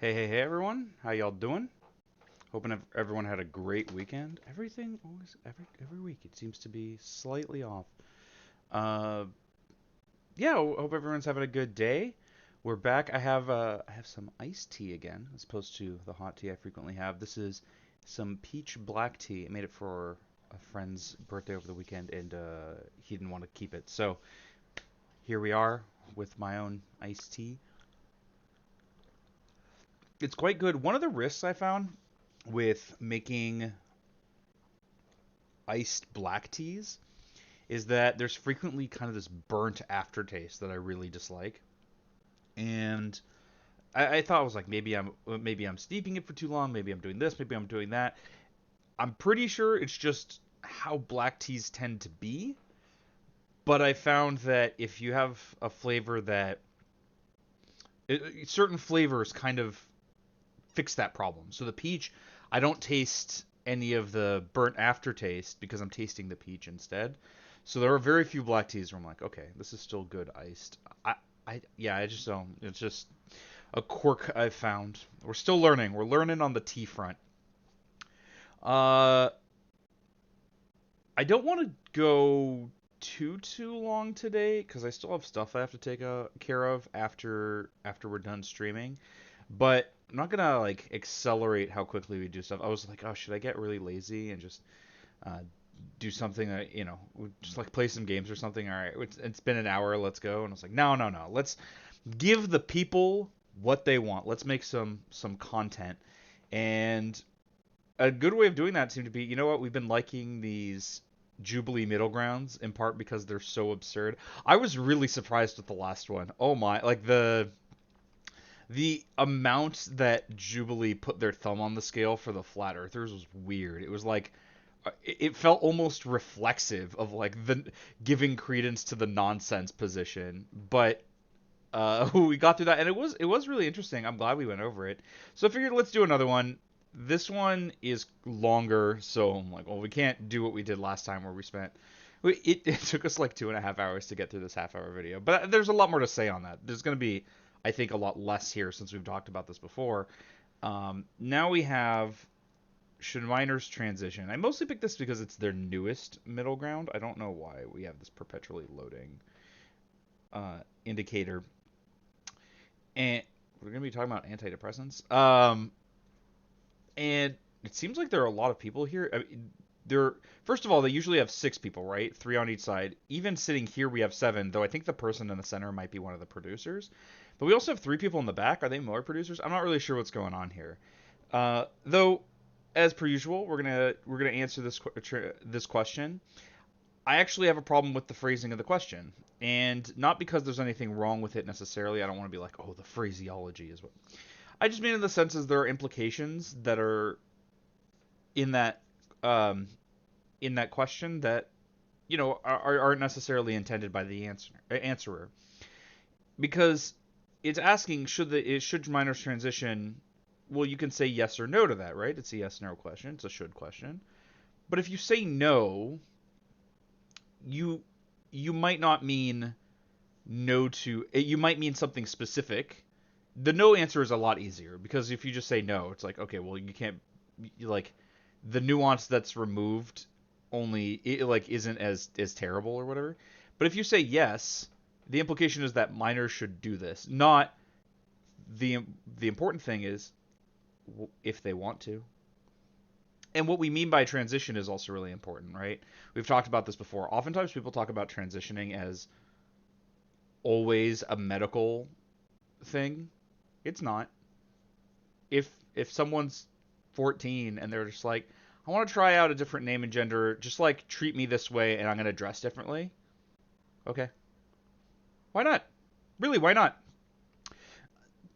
Hey, everyone. How y'all doing? Hoping everyone had a great weekend. Everything always every week it seems to be slightly off. Uh yeah, hope everyone's having a good day. We're back. I have some iced tea again, as opposed to the hot tea I frequently have. This is some peach black tea. I made it for a friend's birthday over the weekend and he didn't want to keep it. So, here we are with my own iced tea. It's quite good. One of the risks I found with making iced black teas is that there's frequently kind of this burnt aftertaste that I really dislike. And I thought I was like maybe I'm steeping it for too long, maybe I'm doing this, maybe I'm doing that. I'm pretty sure it's just how black teas tend to be. But I found that if you have a flavor that certain flavors kind of fix that problem. So the peach, I don't taste any of the burnt aftertaste because I'm tasting the peach instead. So there are very few black teas where I'm like, okay, this is still good iced. Yeah, I just don't. It's just a quirk I've found. We're still learning. We're learning on the tea front. Uh, I don't want to go too long today because I still have stuff I have to take care of after we're done streaming. But I'm not gonna like accelerate how quickly we do stuff. I was like, oh, should I get really lazy and just uh, do something that just like play some games or something? All right, it's been an hour, let's go. And I was like, no, no, no, let's give the people what they want. Let's make some content. And a good way of doing that seemed to be, you know what, we've been liking these Jubilee middle grounds in part because they're so absurd. I was really surprised with the last one. Oh my, like the amount that Jubilee put their thumb on the scale for the flat earthers was weird. It was like it felt almost reflexive of like the giving credence to the nonsense position. But we got through that and it was really interesting. I'm glad we went over it. So I figured let's do another one. This one is longer, so I'm like, well, we can't do what we did last time where we spent. It took us like 2.5 hours to get through this half-hour video, but there's a lot more to say on that. There's going to be, I think, a lot less here since we've talked about this before. Now we have should miners transition. I mostly picked this because it's their newest middle ground. I don't know why we have this perpetually loading indicator. And we're going to be talking about antidepressants. And it seems like there are a lot of people here. I mean, first of all, they usually have 6 people, right? 3 on each side. Even sitting here, we have 7. Though I think the person in the center might be one of the producers. But we also have 3 people in the back. Are they more producers? I'm not really sure what's going on here. Though, as per usual, we're gonna answer this question. I actually have a problem with the phrasing of the question, and not because there's anything wrong with it necessarily. I don't want to be like, oh, the phraseology is what. I just mean in the sense there are implications that are in that um, in that question that aren't necessarily intended by the answerer, because it's asking should minors transition. Well, you can say yes or no to that, right? It's a yes/no question. It's a should question. But if you say no, you you might not mean no to. You might mean something specific. The no answer is a lot easier because if you just say no, it's like, okay, well, you can't. Like the nuance that's removed only like isn't as terrible or whatever. But if you say yes, the implication is that minors should do this. Not the the important thing is if they want to. And what we mean by transition is also really important, right? We've talked about this before. Oftentimes people talk about transitioning as always a medical thing. It's not. If someone's 14 and they're just like, I want to try out a different name and gender, just like treat me this way and I'm going to dress differently. Okay. Why not? Really, why not?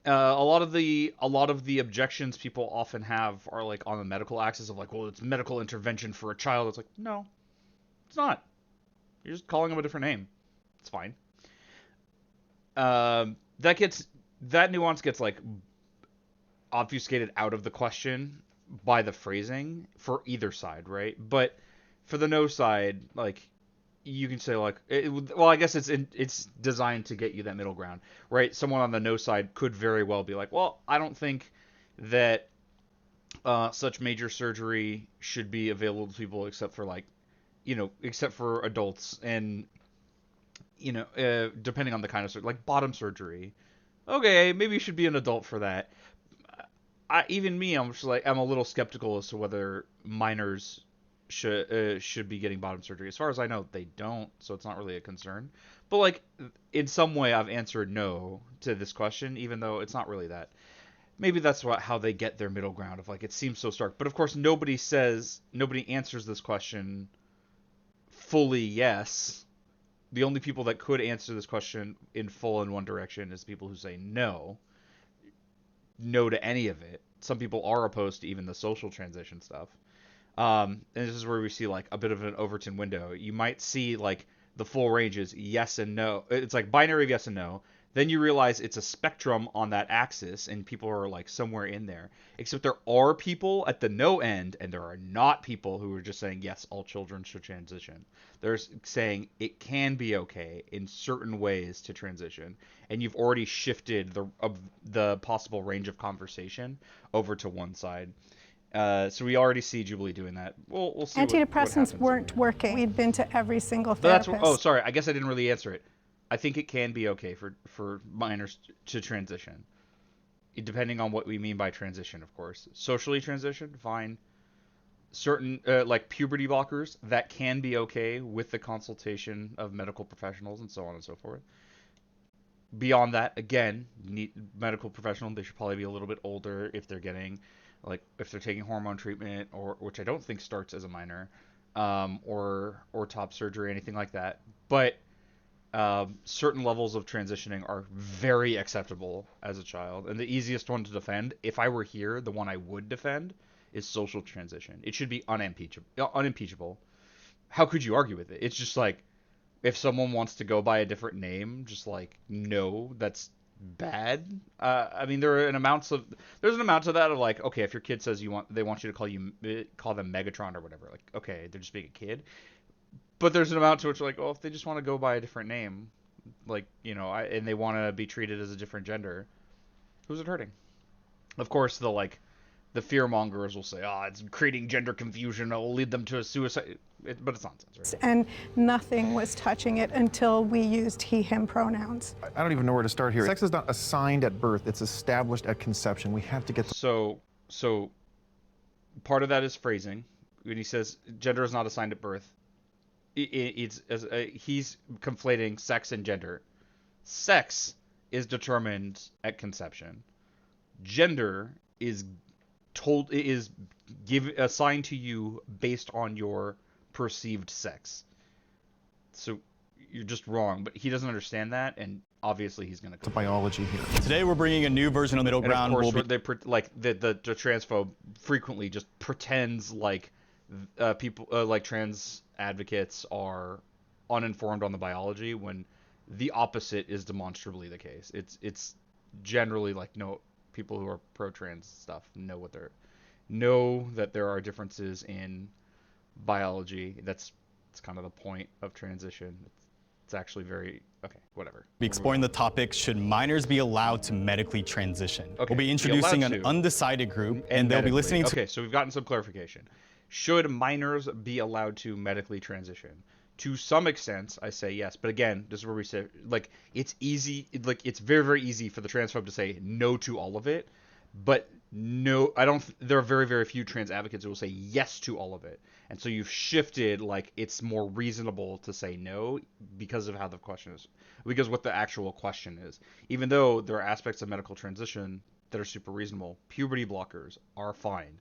A lot of the objections people often have are like on the medical axis of like, well, it's medical intervention for a child. It's like, no, it's not. You're just calling them a different name. It's fine. That gets that nuance gets like obfuscated out of the question by the phrasing for either side, right? But for the no side, like you can say like, well, I guess it's designed to get you that middle ground, right? Someone on the no side could very well be like, well, I don't think that such major surgery should be available to people except for like, except for adults, and depending on the kind of surgery, like bottom surgery. Okay, maybe you should be an adult for that. Even me, I'm just like, I'm a little skeptical as to whether minors should be getting bottom surgery. As far as I know, they don't, so it's not really a concern. But like, in some way, I've answered no to this question, even though it's not really that. Maybe that's how they get their middle ground of like, it seems so stark. But of course, nobody answers this question fully yes. The only people that could answer this question in full in one direction is people who say no to any of it. Some people are opposed to even the social transition stuff. And this is where we see like a bit of an Overton window. You might see like the full range is yes and no. It's like binary of yes and no. Then you realize it's a spectrum on that axis, and people are like somewhere in there. Except there are people at the no end, and there are not people who are just saying yes, all children should transition. They're saying it can be okay in certain ways to transition, and you've already shifted the possible range of conversation over to one side. So we already see Jubilee doing that. We'll see. Antidepressants weren't working. We'd been to every single therapist. But oh, sorry. I guess I didn't really answer it. I think it can be okay for minors to transition, depending on what we mean by transition, of course. Socially transition, fine. Certain like puberty blockers, that can be okay with the consultation of medical professionals and so on and so forth. Beyond that, again, medical professional, they should probably be a little bit older if they're getting, like, if they're taking hormone treatment, or which I don't think starts as a minor, or top surgery, anything like that. But certain levels of transitioning are very acceptable as a child, and the easiest one to defend, if I were here, the one I would defend is social transition. It should be unimpeachable. How could you argue with it? It's just like, if someone wants to go by a different name, just like, no, that's bad. I mean, there's an amount to that of like, okay, if your kid says they want you to call them Megatron or whatever, like, okay, they're just being a kid. But there's an amount to which, like, oh, if they just want to go by a different name, like, and they want to be treated as a different gender, who's it hurting? Of course, the fear mongers will say, oh, it's creating gender confusion, it'll lead them to a suicide. But it's nonsense, right? And nothing was touching it until we used he, him pronouns. I don't even know where to start here. Sex is not assigned at birth, it's established at conception. We have to get to... So part of that is phrasing. When he says gender is not assigned at birth, he's conflating sex and gender. Sex is determined at conception. Gender is assigned to you based on your perceived sex. So you're just wrong, but he doesn't understand that, and obviously he's going to... biology here. Today we're bringing a new version of middle ground. And of course, the transphobe frequently just pretends like people like trans advocates are uninformed on the biology, when the opposite is demonstrably the case. It's generally like, no, people who are pro-trans stuff know that there are differences in biology. That's kind of the point of transition. It's actually very okay. Whatever. Be exploring the topic: should minors be allowed to medically transition? Okay, we'll be introducing an undecided group, and they'll be listening to... Okay, so we've gotten some clarification. Should minors be allowed to medically transition? To some extent, I say yes. But again, this is where we say, like, it's easy, like, it's very, very easy for the transphobe to say no to all of it. But no, there are very, very few trans advocates who will say yes to all of it. And so you've shifted, like, it's more reasonable to say no because of how the question is, because what the actual question is. Even though there are aspects of medical transition that are super reasonable, puberty blockers are fine.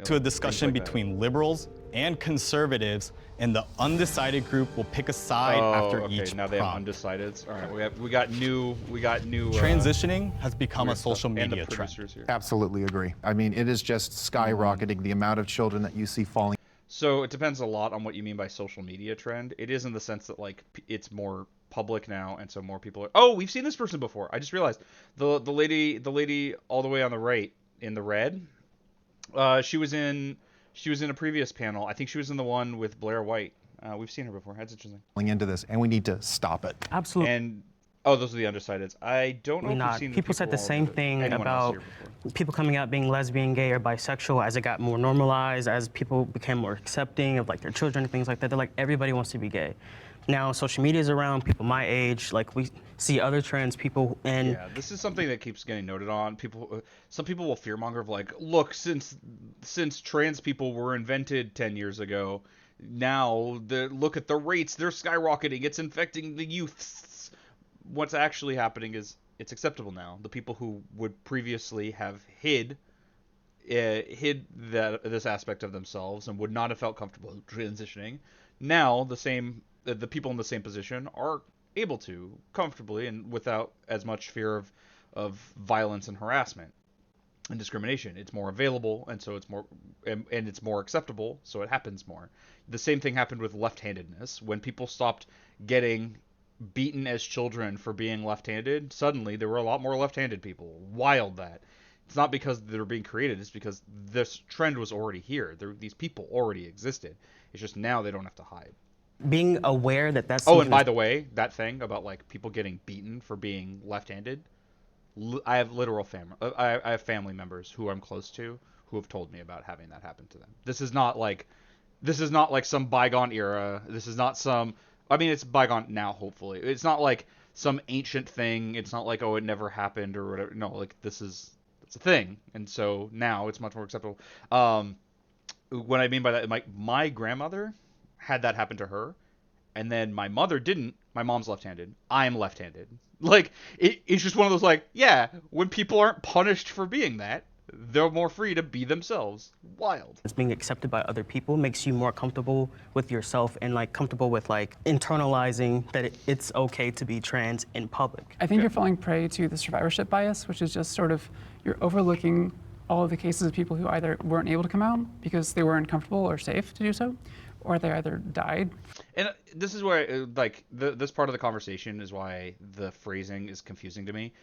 To a discussion between liberals and conservatives, and the undecided group will pick a side after each now they have undecideds. All right, we got new. Transitioning has become a social media trend. Here. Absolutely agree. I mean, it is just skyrocketing, the amount of children that you see falling. So it depends a lot on what you mean by social media trend. It is in the sense that, like, it's more public now, and so more people are... Oh, we've seen this person before. I just realized the lady all the way on the right in the red. She was in a previous panel. I think she was in the one with Blair White. We've seen her before. That's interesting. into this, and we need to stop it. Absolutely. And oh, those are the undecideds. I don't know if we've Not. seen People said the same thing anyone else about here before. people coming out being lesbian, gay, or bisexual as it got more normalized, as people became more accepting of like their children and things like that. They're like, everybody wants to be gay. Now social media is around, people my age, like we see other trans people, and yeah, this is something that keeps getting noted on. Some people will fearmonger of like, look, since trans people were invented 10 years ago, now look at the rates, they're skyrocketing, it's infecting the youths. What's actually happening is it's acceptable now. The people who would previously have hid this aspect of themselves and would not have felt comfortable transitioning, now the people in the same position are able to comfortably and without as much fear of violence and harassment and discrimination. It's more available, and so it's more and it's more acceptable, so it happens more. The same thing happened with left-handedness. When people stopped getting beaten as children for being left-handed, suddenly there were a lot more left-handed people. Wild that. It's not because they're being created, it's because this trend was already here. These people already existed. It's just now they don't have to hide. being aware that that's Oh, and by the way, that thing about like people getting beaten for being left-handed, I have literal family. I have family members who I'm close to who have told me about having that happen to them. This is not like some bygone era. This is not some. I mean, it's bygone now. Hopefully, it's not like some ancient thing. It's not like, oh, it never happened or whatever. No, like it's a thing, and so now it's much more acceptable. What I mean by that, my grandmother had that happen to her, and then my mother didn't. My mom's left-handed. I'm left-handed. Like it's just one of those like, yeah, when people aren't punished for being that, they're more free to be themselves. Wild. It's being accepted by other people makes you more comfortable with yourself and like comfortable with like internalizing that it's okay to be trans in public. I think you're falling prey to the survivorship bias, which is just sort of you're overlooking all of the cases of people who either weren't able to come out because they weren't comfortable or safe to do so, or they either died. And this is where this part of the conversation is why the phrasing is confusing to me.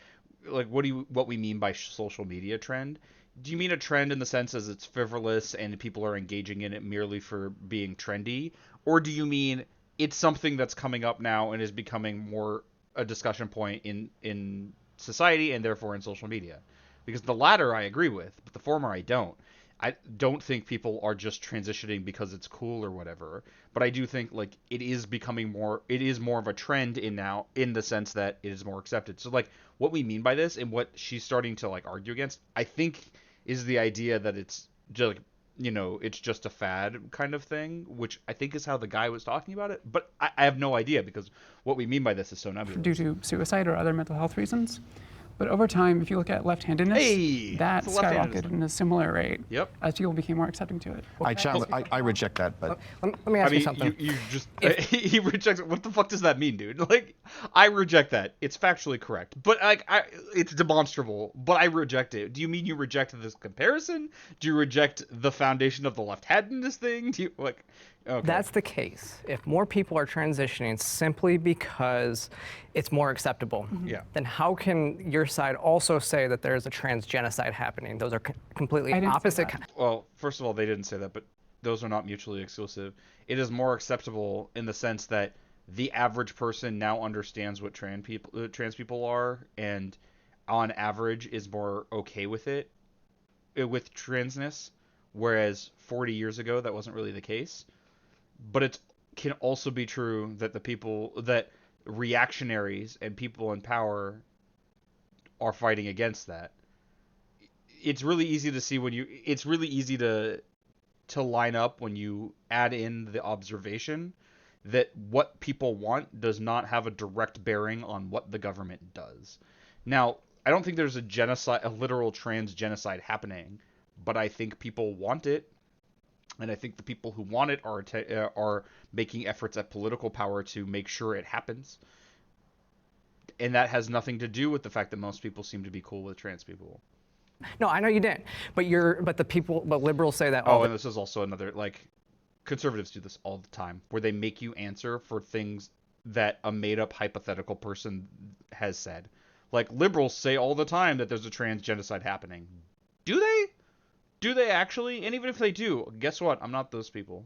Like, what we mean by social media trend? Do you mean a trend in the sense as it's frivolous and people are engaging in it merely for being trendy, or do you mean it's something that's coming up now and is becoming more a discussion point in society and therefore in social media? Because the latter I agree with, but the former I don't. I don't think people are just transitioning because it's cool or whatever, but I do think like it is more of a trend now in the sense that it is more accepted. So like what we mean by this and what she's starting to like argue against, I think is the idea that it's just like, it's just a fad kind of thing, which I think is how the guy was talking about it, but I have no idea because what we mean by this is so nebulous. Due to suicide or other mental health reasons. But over time, if you look at left-handedness, that skyrocketed in a similar rate as people became more accepting to it. I reject that, but let me ask you something. You just he rejects it. What the fuck does that mean, dude? Like, I reject that. It's factually correct, but like, it's demonstrable. But I reject it. Do you mean you reject this comparison? Do you reject the foundation of the left-handedness thing? Do you like? Okay. That's the case. If more people are transitioning simply because it's more acceptable, then how can your side also say that there's a trans genocide happening? Those are completely opposite. Well, first of all, they didn't say that, but those are not mutually exclusive. It is more acceptable in the sense that the average person now understands what trans people are, and on average is more okay with it, with transness, whereas 40 years ago that wasn't really the case. But it can also be true that that reactionaries and people in power are fighting against that. It's really easy to see it's really easy to line up when you add in the observation that what people want does not have a direct bearing on what the government does. Now, I don't think there's a literal trans genocide happening, but I think people want it. And I think the people who want it are making efforts at political power to make sure it happens. And that has nothing to do with the fact that most people seem to be cool with trans people. No, I know you didn't. But liberals say that. And this is also another, like, conservatives do this all the time, where they make you answer for things that a made-up hypothetical person has said. Like, liberals say all the time that there's a trans genocide happening. Do they? Do they actually? And even if they do, guess what? I'm not those people.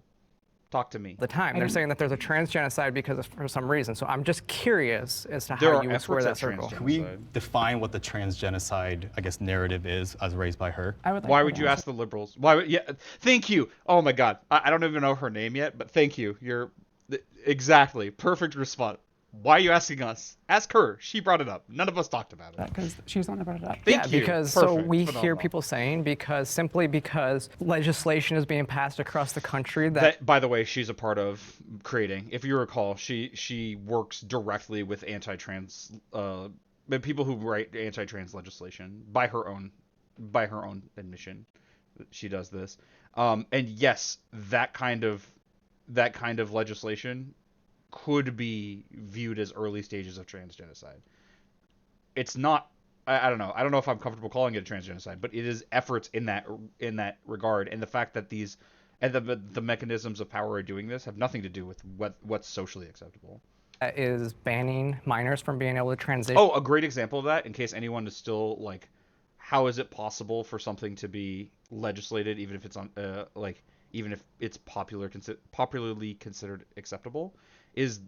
Talk to me. The time they're saying that there's a trans genocide for some reason. So I'm just curious as to There how are you would square efforts that at circle. trans Can we genocide. define what the trans genocide, I guess, narrative is as raised by her? I would like Why her would to you answer. ask the liberals? Why would? Yeah, thank you. Oh my God, I don't even know her name yet, but thank you. You're exactly perfect response. Why are you asking us? Ask her. She brought it up. None of us talked about it. Because she's the one that brought it up. Thank you. Because Perfect. we hear Phenomenal. people saying simply because legislation is being passed across the country that By the way, she's a part of creating. If you recall, she works directly with anti-trans people who write anti-trans legislation by her own admission. She does this. And yes, that kind of legislation could be viewed as early stages of trans genocide. It's not. I don't know. I don't know if I'm comfortable calling it a trans genocide, but it is efforts in that regard, and the fact that these and the mechanisms of power are doing this have nothing to do with what's socially acceptable. is banning minors from being able to transition. Oh, a great example of that, in case anyone is still like, how is it possible for something to be legislated even if it's on even if it's popularly considered acceptable, is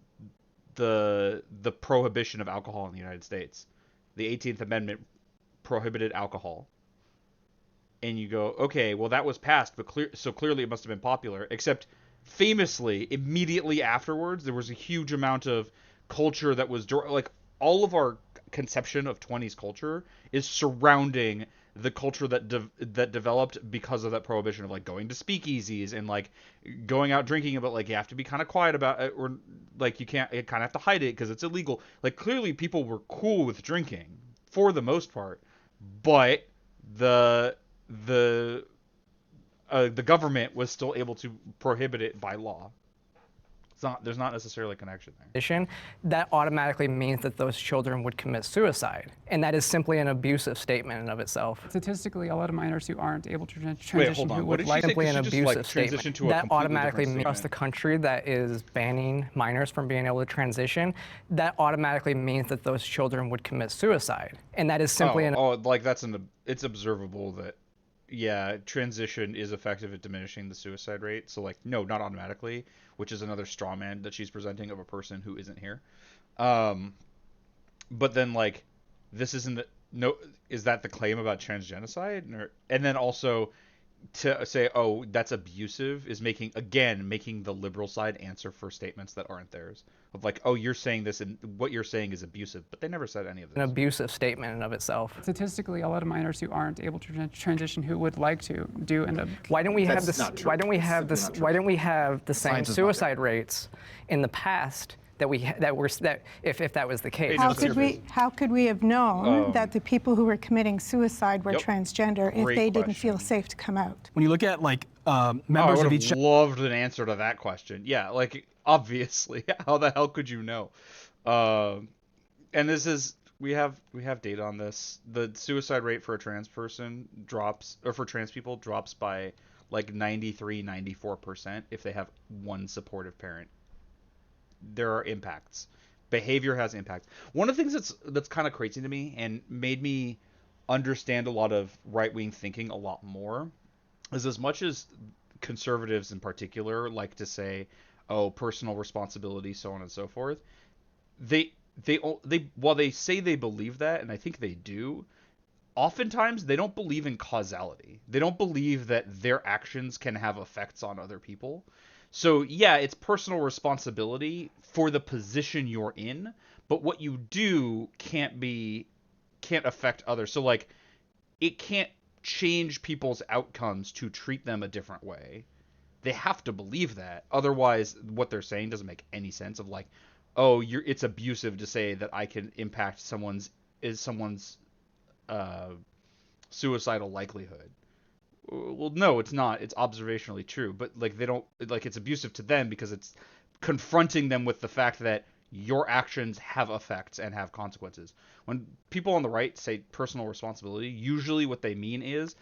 the prohibition of alcohol in the United States. The 18th Amendment prohibited alcohol. And you go, okay, well that was passed, but clearly it must have been popular. Except famously, immediately afterwards, there was a huge amount of culture that was like all of our conception of 20s culture is surrounding the culture that developed because of that prohibition of like going to speakeasies and like going out drinking, but like you have to be kind of quiet about it, or like you kind of have to hide it because it's illegal. Like clearly people were cool with drinking for the most part, but the government was still able to prohibit it by law. There's not necessarily a connection there. That automatically means that those children would commit suicide, and that is simply an abusive statement in of itself. Statistically, a lot of minors who aren't able to transition hold on. who What would did she like say? simply Could an she just, like, abusive transition statement. to a That completely automatically different means across the statement? country that is banning minors from being able to transition. That automatically means that those children would commit suicide, and that is simply it's observable that yeah, transition is effective at diminishing the suicide rate. So like, no, not automatically, which is another straw man that she's presenting of a person who isn't here. But then like, this isn't is that the claim about trans genocide? And then also to say, oh, that's abusive is making the liberal side answer for statements that aren't theirs. Of like, oh, you're saying this and what you're saying is abusive, but they never said any of this. an abusive statement in of itself. Statistically, a lot of minors who aren't able to transition who would like to do end up. Why don't we have That's this? not true. Why don't we It's have simply this? not true. Why don't we have the same Science is not suicide rates in the past that if that was the case? How could we have known that the people who were committing suicide were Yep. transgender if Great they didn't feel question. Safe to come out? When you look at like I members would of have each loved an answer to that question. Yeah, like obviously, how the hell could you know? And this is we have data on this. The suicide rate for a trans person drops, or for trans people drops by like 93-94% if they have one supportive parent. There are impacts. Behavior has impacts. One of the things that's kind of crazy to me and made me understand a lot of right-wing thinking a lot more is, as much as conservatives in particular like to say, oh, personal responsibility, so on and so forth, they while they say they believe that, and I think they do, oftentimes they don't believe in causality. They don't believe that their actions can have effects on other people. So yeah, it's personal responsibility for the position you're in, but what you do can't affect others. So like, it can't change people's outcomes to treat them a different way. They have to believe that. Otherwise, what they're saying doesn't make any sense. Of like, oh, it's abusive to say that I can impact someone's suicidal likelihood. Well, no, it's not. It's observationally true, but like they don't like, it's abusive to them because it's confronting them with the fact that your actions have effects and have consequences. When people on the right say personal responsibility, usually what they mean is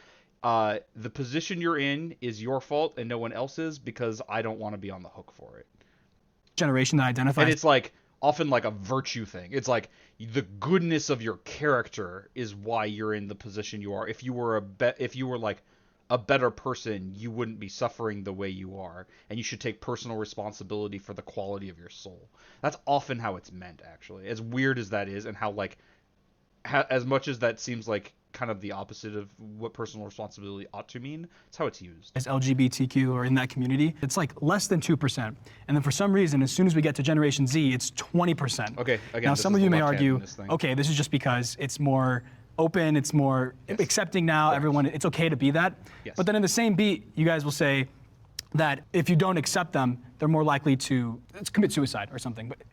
the position you're in is your fault and no one else's, because I don't want to be on the hook for it. generation that identifies. And it's like often like a virtue thing. It's like the goodness of your character is why you're in the position you are. If you were like a better person, you wouldn't be suffering the way you are, and you should take personal responsibility for the quality of your soul. That's often how it's meant, actually. As weird as that is, and how like as much as that seems like kind of the opposite of what personal responsibility ought to mean, it's how it's used. As LGBTQ or in that community, it's like less than 2%. And then for some reason, as soon as we get to Generation Z, it's 20%. Okay, again, now some of you may argue, thing. okay, this is just because it's more open, it's more accepting now, everyone, it's okay to be that. Yes. But then in the same beat, you guys will say that if you don't accept them, they're more likely to commit suicide or something. But it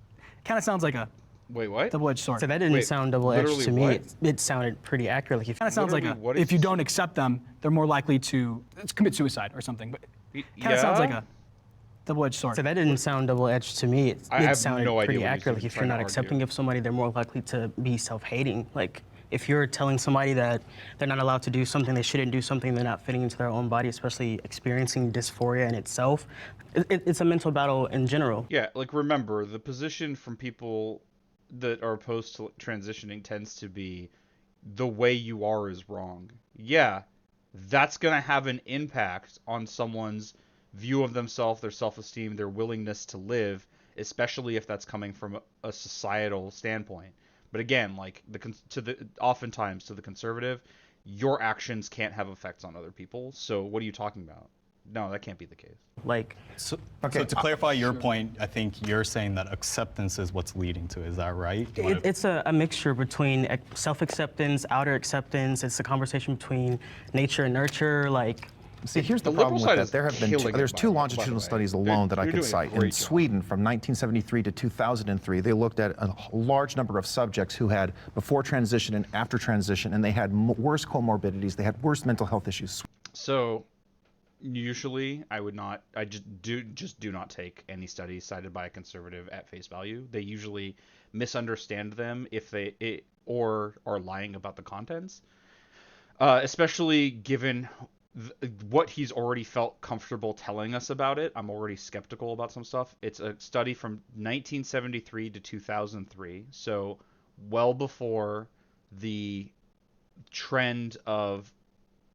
kind of sounds like a Wait, what? double-edged sword. So that didn't sound double-edged to me. what? It sounded pretty accurate. Like if Kind of sounds like Literally, what if is- you don't accept them, they're more likely to commit suicide or something. But it kind of sounds like a double-edged sword. So that didn't sound double-edged to me. I It have sounded no idea pretty what he's accurate. Like if trying you're to not argue. accepting of somebody, they're more likely to be self-hating. Like if you're telling somebody that they're not allowed to do something, they shouldn't do something, they're not fitting into their own body, especially experiencing dysphoria in itself, it's a mental battle in general. Yeah, like remember, the position from people that are opposed to transitioning tends to be the way you are is wrong. Yeah, that's going to have an impact on someone's view of themselves, their self-esteem, their willingness to live, especially if that's coming from a societal standpoint. But again, like oftentimes to the conservative, your actions can't have effects on other people. So what are you talking about? No, that can't be the case. Like, So to clarify your point, I think you're saying that acceptance is what's leading to. Is that right? it's a mixture between self-acceptance, outer acceptance. It's a conversation between nature and nurture. Like, See, here's the The problem liberal with side is that. There have been killing it, there's by two the way. longitudinal studies alone that I You're could doing a cite. In great job. Sweden, from 1973 to 2003, they looked at a large number of subjects who had before transition and after transition, and they had worse comorbidities. They had worse mental health issues. So usually I just do not take any studies cited by a conservative at face value. They usually misunderstand them or are lying about the contents, especially given what he's already felt comfortable telling us about it. I'm already skeptical about some stuff. It's a study from 1973 to 2003, so well before the trend of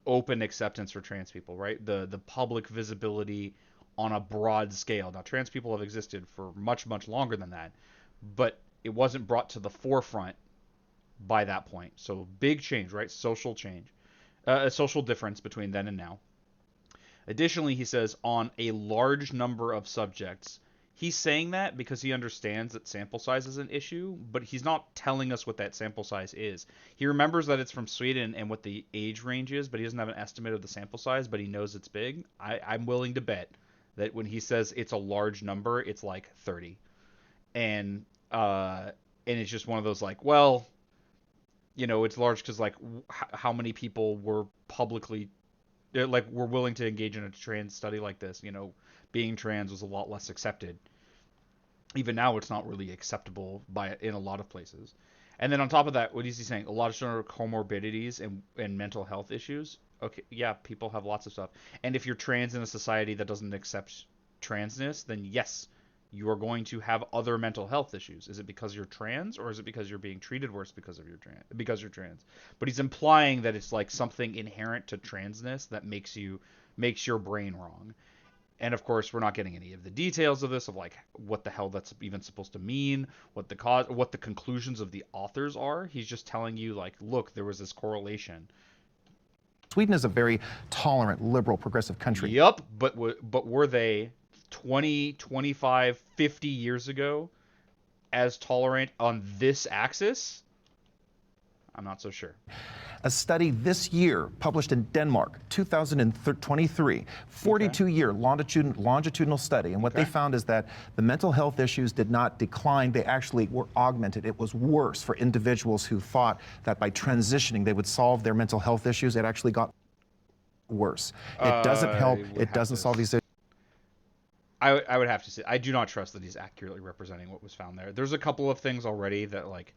open acceptance for trans people, right? The public visibility on a broad scale. Now, trans people have existed for much, much longer than that, but it wasn't brought to the forefront by that point. So big change, right? Social change. A social difference between then and now. Additionally, he says on a large number of subjects, he's saying that because he understands that sample size is an issue, but he's not telling us what that sample size is. He remembers that it's from Sweden and what the age range is, but he doesn't have an estimate of the sample size, but he knows it's big. I'm willing to bet that when he says it's a large number, it's like 30. And it's just one of those like, well, you know, it's large because like how many people were publicly were willing to engage in a trans study like this. You know, being trans was a lot less accepted. Even now, it's not really acceptable in a lot of places. And then on top of that, what is he saying? A lot of sort of comorbidities and mental health issues. Okay, yeah, people have lots of stuff. And if you're trans in a society that doesn't accept transness, then yes, you are going to have other mental health issues. Is it because you're trans, or is it because you're being treated worse because you're trans? But he's implying that it's like something inherent to transness that makes your brain wrong. And of course, we're not getting any of the details of this, of like what the hell that's even supposed to mean, what the conclusions of the authors are. He's just telling you like, look, there was this correlation. Sweden is a very tolerant, liberal, progressive country. Yep, but were they 20, 25, 50 years ago as tolerant on this axis? I'm not so sure. A study this year, published in Denmark, 2023, 42-year longitudinal study. And what they found is that the mental health issues did not decline. They actually were augmented. It was worse for individuals who thought that by transitioning they would solve their mental health issues. It actually got worse. It doesn't help. It doesn't solve these issues. I would have to say, I do not trust that he's accurately representing what was found there. There's a couple of things already that like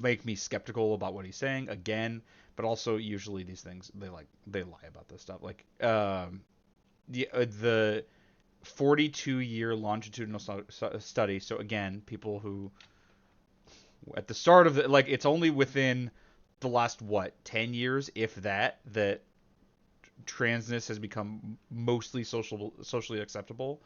make me skeptical about what he's saying again, but also usually these things they lie about this stuff. Like the 42-year longitudinal study. So again, people who at the start of it's only within the last 10 years, if that transness has become mostly socially acceptable,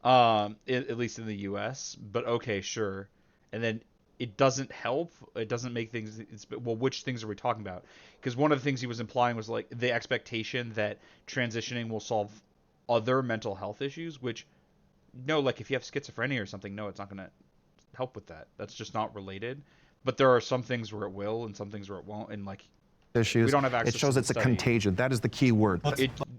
at least in the U.S. But okay, sure. And then it doesn't help. It doesn't make things. Well, which things are we talking about? Because one of the things he was implying was like the expectation that transitioning will solve other mental health issues. Which, no, like if you have schizophrenia or something, no, it's not going to help with that. That's just not related. But there are some things where it will, and some things where it won't, and like issues. we don't have access. It shows to it's a study. contagion. That is the key word.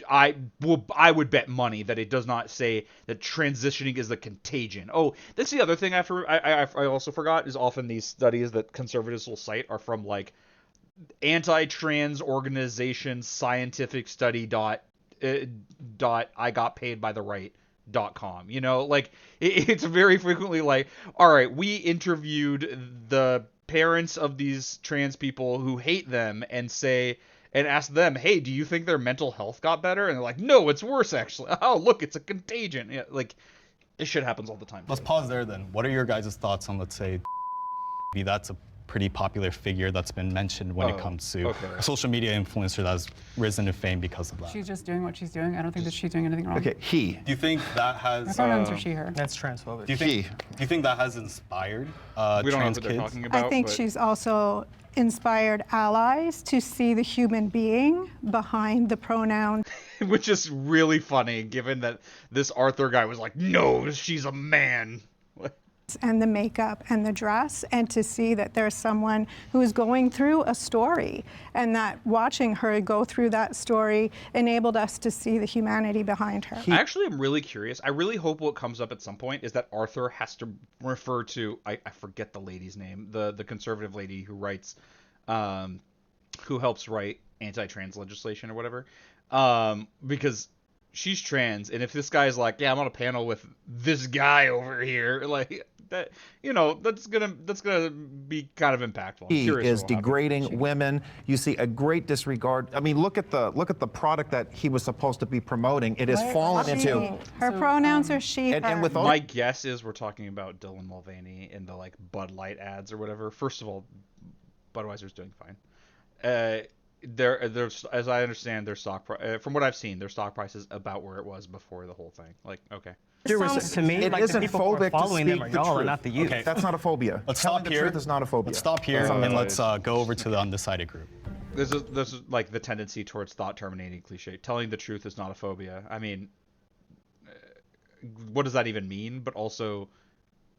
I would bet money that it does not say that transitioning is the contagion. Oh, that's the other thing I also forgot is often these studies that conservatives will cite are from like anti-trans organization scientific study dot I got paid by the right.com. You know, like it's very frequently like, all right, we interviewed the parents of these trans people who hate them and ask them, hey, do you think their mental health got better? And they're like, no, it's worse actually. Oh, look, it's a contagion. Yeah, like this shit happens all the time. Let's pause there then. What are your guys' thoughts on, let's say, that's a pretty popular figure that's been mentioned when it comes to a social media influencer that's risen to fame because of that? She's just doing what she's doing. I don't think that she's doing anything wrong. Okay, he. Do you think that has? Her pronouns are she, her. That's transphobic. Do you think that has inspired We don't know trans what they're kids? talking about. I think but she's also inspired allies to see the human being behind the pronoun. which is really funny given that this Arthur guy was like, no, she's a man. And the makeup and the dress, and to see that there's someone who is going through a story, and that watching her go through that story enabled us to see the humanity behind her. I actually am really curious. I really hope what comes up at some point is that Arthur has to refer to, I forget the lady's name, the conservative lady who writes, who helps write anti-trans legislation or whatever, because she's trans, and if this guy's like, yeah, I'm on a panel with this guy over here, like that, you know, that's gonna be kind of impactful. He is degrading women. You see a great disregard. I mean, look at the product that he was supposed to be promoting. It has fallen into. Her pronouns are she, her. And with all, My guess is we're talking about Dylan Mulvaney in the like Bud Light ads or whatever. First of all, Budweiser's doing fine. There's, as I understand, their stock from what I've seen, their stock price is about where it was before the whole thing. Like, okay. Sounds to me it like the isn't people who are phobic to following them speak are the y'all truth. and not the youth. Okay. That's not a phobia. Let's Telling stop the here. truth is not a phobia. Let's stop here and let's go over to the undecided group. This is like the tendency towards thought terminating cliche. Telling the truth is not a phobia. I mean, what does that even mean? But also,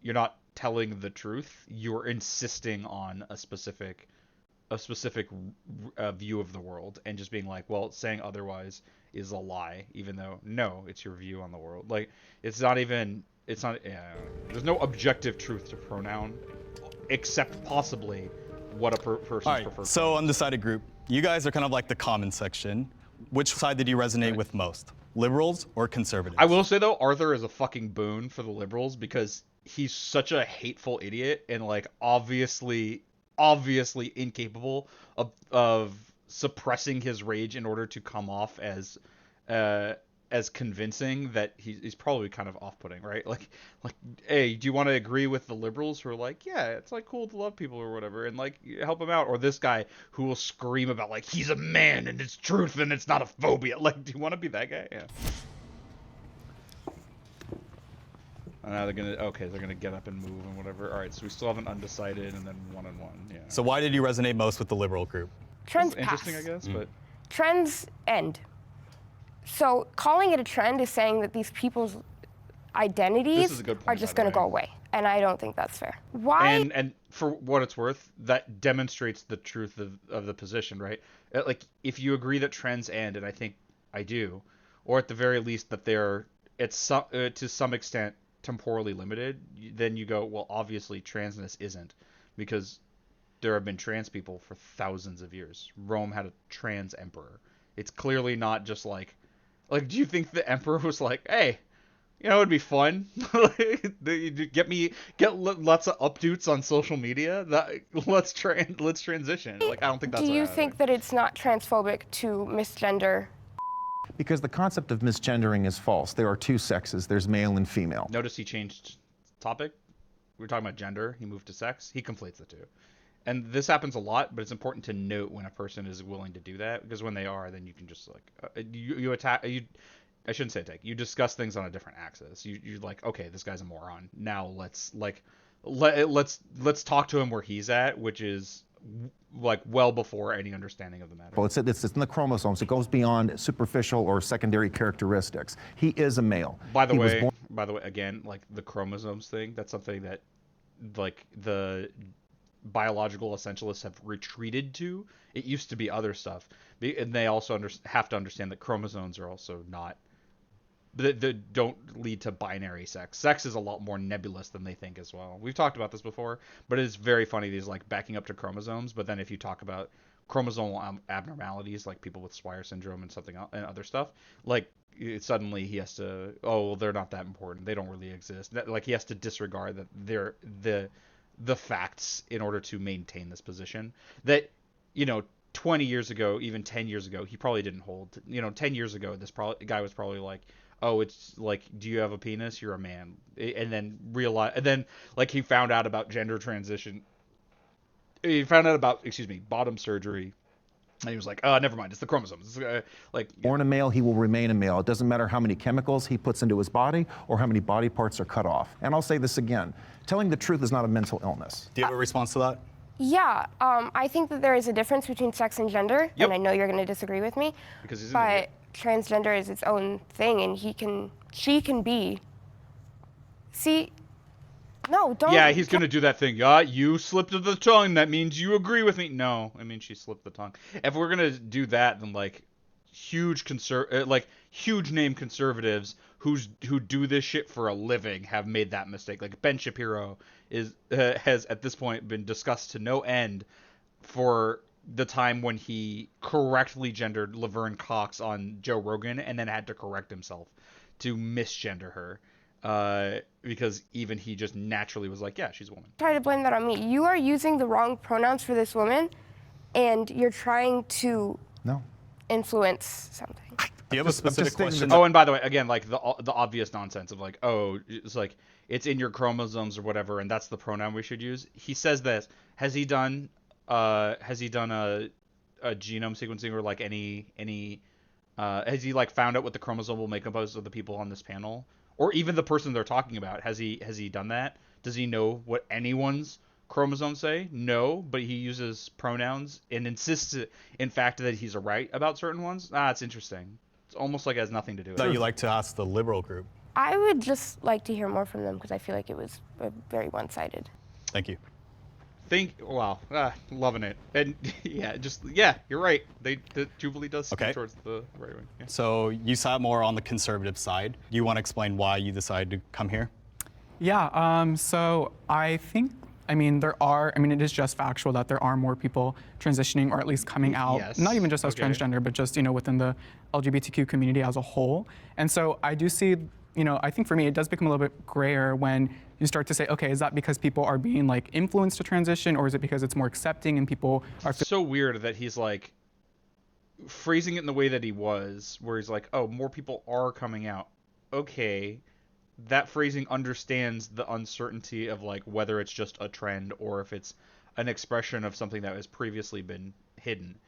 you're not telling the truth. You're insisting on a specific view of the world, and just being like, well, saying otherwise is a lie, even though no, it's your view on the world. Like, it's not. There's no objective truth to pronoun, except possibly what a person's All right, preferred. so undecided group, you guys are kind of like the comment section. Which side did you resonate with most? Liberals or conservatives? I will say though, Arthur is a fucking boon for the liberals because he's such a hateful idiot and like obviously incapable of suppressing his rage in order to come off as convincing that he's probably kind of off-putting, right? Like, hey, do you want to agree with the liberals who are like, yeah, it's like cool to love people or whatever, and like help them out, or this guy who will scream about like he's a man and it's truth and it's not a phobia? Like, do you want to be that guy? Yeah. And now they're gonna get up and move and whatever. All right, so we still have an undecided and then 1 and 1. Yeah. So why did you resonate most with the liberal group? Trends That's interesting, I guess, but Trends end. So calling it a trend is saying that these people's identities This is a good point, are just by the going to go way. away, and I don't think that's fair. Why? and for what it's worth, that demonstrates the truth of the position, right? Like, if you agree that trends end, and I think I do, or at the very least that they're to some extent temporally limited, then you go, well, obviously transness isn't, because there have been trans people for thousands of years. Rome had a trans emperor. It's clearly not just like, do you think the emperor was like, hey, you know, it'd be fun, get lots of updates on social media. Let's transition. Like, I don't think that's. Do you think that it's not transphobic to misgender? Because the concept of misgendering is false. There are two sexes. There's male and female. Notice he changed topic. We were talking about gender. He moved to sex. He conflates the two. and this happens a lot, but it's important to note when a person is willing to do that, because when they are, then you can just like you attack you. I shouldn't say attack. You discuss things on a different axis. You're like, okay, this guy's a moron. Now let's talk to him where he's at, which is like well before any understanding of the matter. Well, it's in the chromosomes. It goes beyond superficial or secondary characteristics. He is a male. By the way, again, like the chromosomes thing, that's something that like the biological essentialists have retreated to. It used to be other stuff, and they also have to understand that chromosomes are also not that don't lead to binary sex. Sex is a lot more nebulous than they think as well. We've talked about this before, but it's very funny, these like backing up to chromosomes, but then if you talk about chromosomal abnormalities like people with Swyer syndrome and something else, and other stuff, like suddenly he has to, oh, well, they're not that important, they don't really exist. Like he has to disregard that they're the facts in order to maintain this position that, 20 years ago, even 10 years ago, he probably didn't hold. 10 years ago, this guy was probably like, oh, it's like, do you have a penis? You're a man. And then like he found out about gender transition. He found out about, bottom surgery. And he was like, oh, never mind. It's the chromosomes. Born a male, he will remain a male. It doesn't matter how many chemicals he puts into his body or how many body parts are cut off. And I'll say this again. Telling the truth is not a mental illness. Do you have a response to that? Yeah, I think that there is a difference between sex and gender, and I know you're going to disagree with me, but transgender is its own thing, and she can be. See, no, don't. Yeah, he's going to do that thing. Yeah, you slipped the tongue. That means you agree with me. No, I mean she slipped the tongue. If we're going to do that, then like huge name conservatives who do this shit for a living have made that mistake. Like Ben Shapiro has at this point been discussed to no end for the time when he correctly gendered Laverne Cox on Joe Rogan and then had to correct himself to misgender her because even he just naturally was like, yeah, she's a woman. Try to blame that on me. You are using the wrong pronouns for this woman, and you're trying to influence something. Do you have a specific question? Oh, and by the way, again, like the obvious nonsense of like, oh, it's like it's in your chromosomes or whatever, and that's the pronoun we should use. He says this. Has he done a genome sequencing or like any has he like found out what the chromosomal makeup is of the people on this panel, or even the person they're talking about? Has he done that? Does he know what anyone's chromosomes say? No, but he uses pronouns and insists in fact that he's right about certain ones. It's interesting. It's almost like it has nothing to do with it. That you like to ask the liberal group. I would just like to hear more from them because I feel like it was very one-sided. Thank you. Wow, loving it. And you're right. The Jubilee does skew towards the right wing. Yeah. So you sat more on the conservative side. Do you want to explain why you decided to come here? Yeah, so I think, it is just factual that there are more people transitioning or at least coming out, not even just as transgender, but just, within the LGBTQ community as a whole. And so I do see, I think for me, it does become a little bit grayer when you start to say, okay, is that because people are being like influenced to transition, or is it because it's more accepting and people are... It's so weird that he's like phrasing it in the way that he was, where he's like, oh, more people are coming out. Okay. That phrasing understands the uncertainty of like whether it's just a trend or if it's an expression of something that has previously been hidden.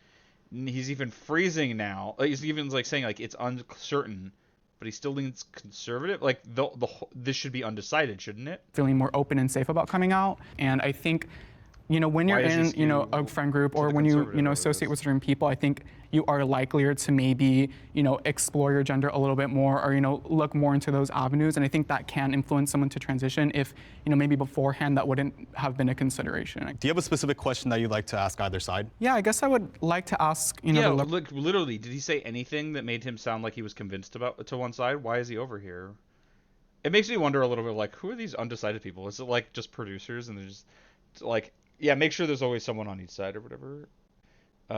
He's even phrasing now. He's even like saying like it's uncertain, but he still leans conservative. Like this should be undecided, shouldn't it? Feeling more open and safe about coming out, and I think. When you're in, a friend group or when you, associate with certain people, I think you are likelier to maybe, explore your gender a little bit more or, look more into those avenues. And I think that can influence someone to transition if, maybe beforehand that wouldn't have been a consideration. Do you have a specific question that you'd like to ask either side? Yeah, I guess I would like to ask, literally, did he say anything that made him sound like he was convinced to one side? Why is he over here? It makes me wonder a little bit like, who are these undecided people? Is it like just producers and they're just like... Yeah, make sure there's always someone on each side or whatever. We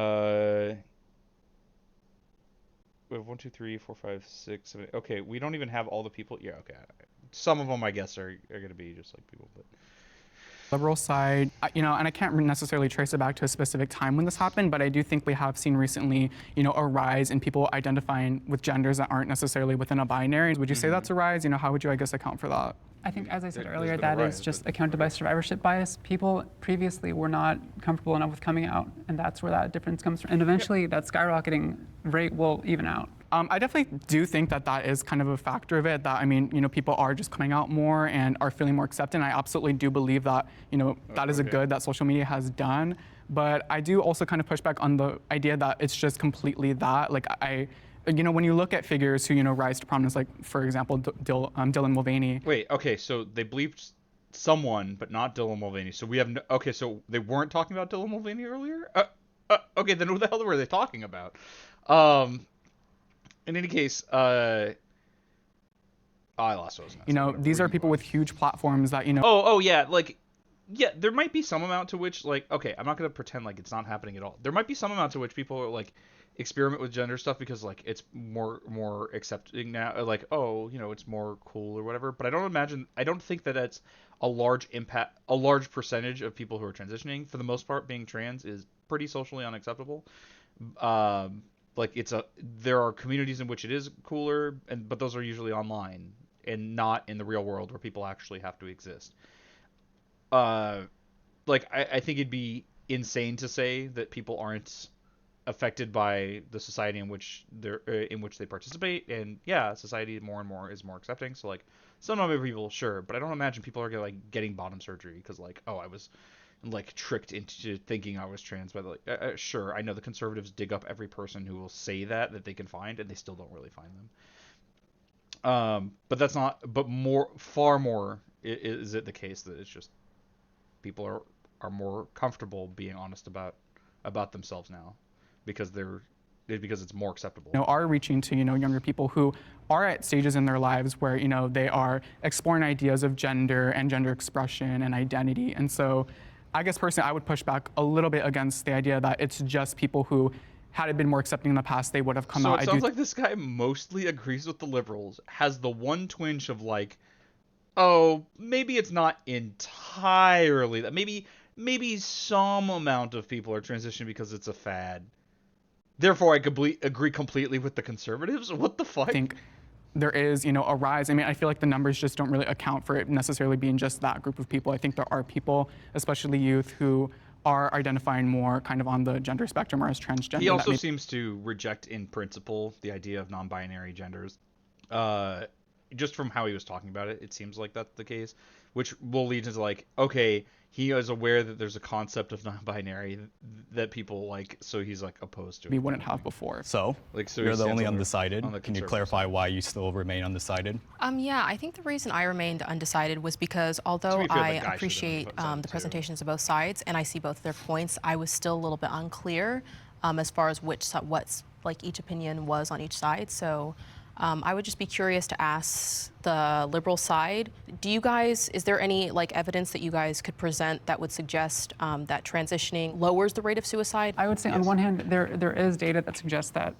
have 1, 2, 3, 4, 5, 6, 7. Okay, we don't even have all the people. Yeah, okay. Some of them, I guess, are going to be just like people, but. Liberal side, and I can't necessarily trace it back to a specific time when this happened, but I do think we have seen recently, a rise in people identifying with genders that aren't necessarily within a binary. Would you say that's a rise? How would you, I guess, account for that? I think, as I said earlier, that is just accounted by survivorship bias. People previously were not comfortable enough with coming out, and that's where that difference comes from. And eventually, that skyrocketing rate will even out. I definitely do think that that is kind of a factor of it, that, I mean, people are just coming out more and are feeling more accepted. And I absolutely do believe that, that is a good that social media has done. But I do also kind of push back on the idea that it's just completely that. Like, when you look at figures who, rise to prominence, like, for example, Dylan Mulvaney. Wait, okay, so they bleeped someone, but not Dylan Mulvaney. So we have okay, so they weren't talking about Dylan Mulvaney earlier? Okay, then what the hell were they talking about? In any case, I lost what I was gonna say. These are people with huge platforms that, Oh, yeah, like, yeah, there might be some amount to which, like, okay, I'm not going to pretend like it's not happening at all. There might be some amount to which people are, like, experiment with gender stuff because, like, it's more accepting now, like, oh, it's more cool or whatever. But I don't think that it's a large percentage of people who are transitioning. For the most part, being trans is pretty socially unacceptable. Like, there are communities in which it is cooler, but those are usually online and not in the real world where people actually have to exist. Like, I think it'd be insane to say that people aren't affected by the society in which they participate, and yeah, society more and more is more accepting. So, like, some number of people, sure, but I don't imagine people are getting bottom surgery because, like, oh, I was, like, tricked into thinking I was trans by sure, I know the conservatives dig up every person who will say that they can find, and they still don't really find them. But that's not. But far more is it the case that it's just people are more comfortable being honest about themselves now because it's more acceptable. Are reaching to younger people who are at stages in their lives where they are exploring ideas of gender and gender expression and identity, and so. I guess personally, I would push back a little bit against the idea that it's just people who, had it been more accepting in the past, they would have come out. So it sounds like this guy mostly agrees with the liberals, has the one twinge of like, oh, maybe it's not entirely that. Maybe some amount of people are transitioning because it's a fad. Therefore, I agree completely with the conservatives. What the fuck? I think there is, a rise. I mean, I feel like the numbers just don't really account for it necessarily being just that group of people. I think there are people, especially youth, who are identifying more kind of on the gender spectrum or as transgender. He also seems to reject in principle the idea of non-binary genders. Just from how he was talking about it, it seems like that's the case, which will lead into like, okay, he is aware that there's a concept of non-binary that people like, so he's like opposed to it. We wouldn't have before. So you're the only undecided. Can you clarify why you still remain undecided? Yeah, I think the reason I remained undecided was because although I appreciate the presentations of both sides and I see both their points, I was still a little bit unclear as far as what's like each opinion was on each side. So. I would just be curious to ask the liberal side, is there any evidence that you guys could present that would suggest that transitioning lowers the rate of suicide? I would say on one hand, there is data that suggests that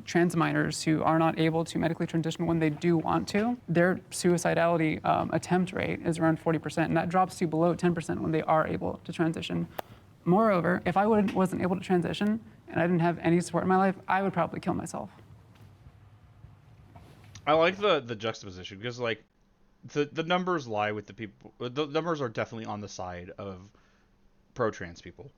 trans minors who are not able to medically transition when they do want to, their suicidality attempt rate is around 40%, and that drops to below 10% when they are able to transition. Moreover, if I wasn't able to transition and I didn't have any support in my life, I would probably kill myself. I like the juxtaposition because like the numbers lie with the people. The numbers are definitely on the side of pro-trans people,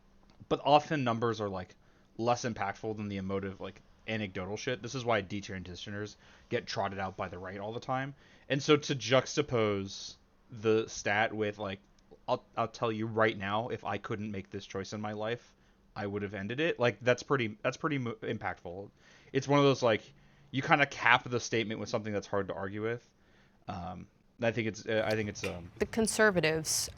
but often numbers are like less impactful than the emotive like anecdotal shit. This is why detransitioners get trotted out by the right all the time. And so to juxtapose the stat with like, I'll tell you right now, if I couldn't make this choice in my life, I would have ended it. Like that's pretty impactful. It's one of those like. You kind of cap the statement with something that's hard to argue with. I think it's the conservatives.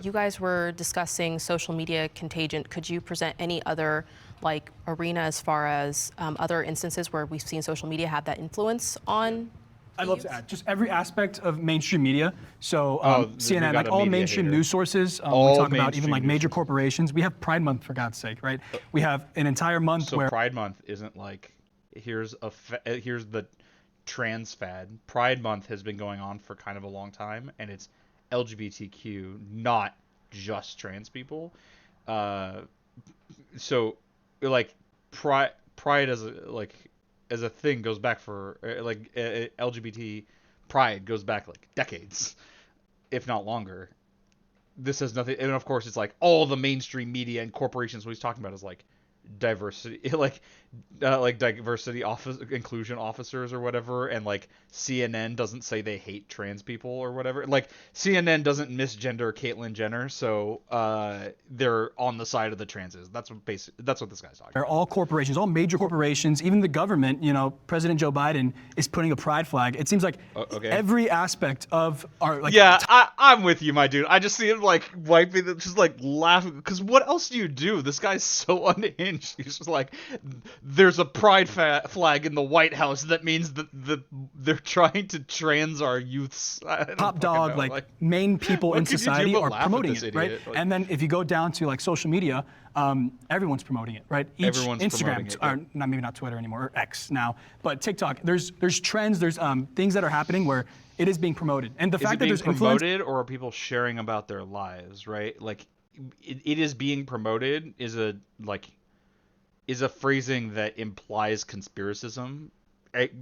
You guys were discussing social media contagion. Could you present any other arena as far as other instances where we've seen social media have that influence on? I'd love to add just every aspect of mainstream media. So CNN, all mainstream news sources. We talk about even major corporations. We have Pride Month for God's sake, right? We have an entire month where Pride Month isn't like. Here's the trans fad. Pride Month has been going on for kind of a long time, and it's LGBTQ, not just trans people. So like pride as a thing goes back for LGBT pride goes back like decades. if not longer. This has nothing, and of course it's like all the mainstream media and corporations. What he's talking about is like diversity, like diversity inclusion officers or whatever, and like CNN doesn't say they hate trans people or whatever. Like CNN doesn't misgender Caitlyn Jenner, so they're on the side of the transes. That's what this guy's talking. They're all corporations, all major corporations, even the government. You know, President Joe Biden is putting a pride flag. It seems like every aspect of our I'm with you, my dude. I just see him like wiping, just like laughing, because what else do you do? This guy's so unhinged. He's just like, there's a pride flag in the White House that means that they're trying to trans our youths. Top dog, like main people in society are promoting it, right? Like, and then if you go down to like social media, everyone's promoting it, right? Everyone's Instagram, promoting it, maybe not Twitter anymore, or X now, but TikTok. There's trends, there's things that are happening where it is being promoted, and the fact that there's promoted, or are people sharing about their lives, right? Like, it is being promoted is a phrasing that implies conspiracism,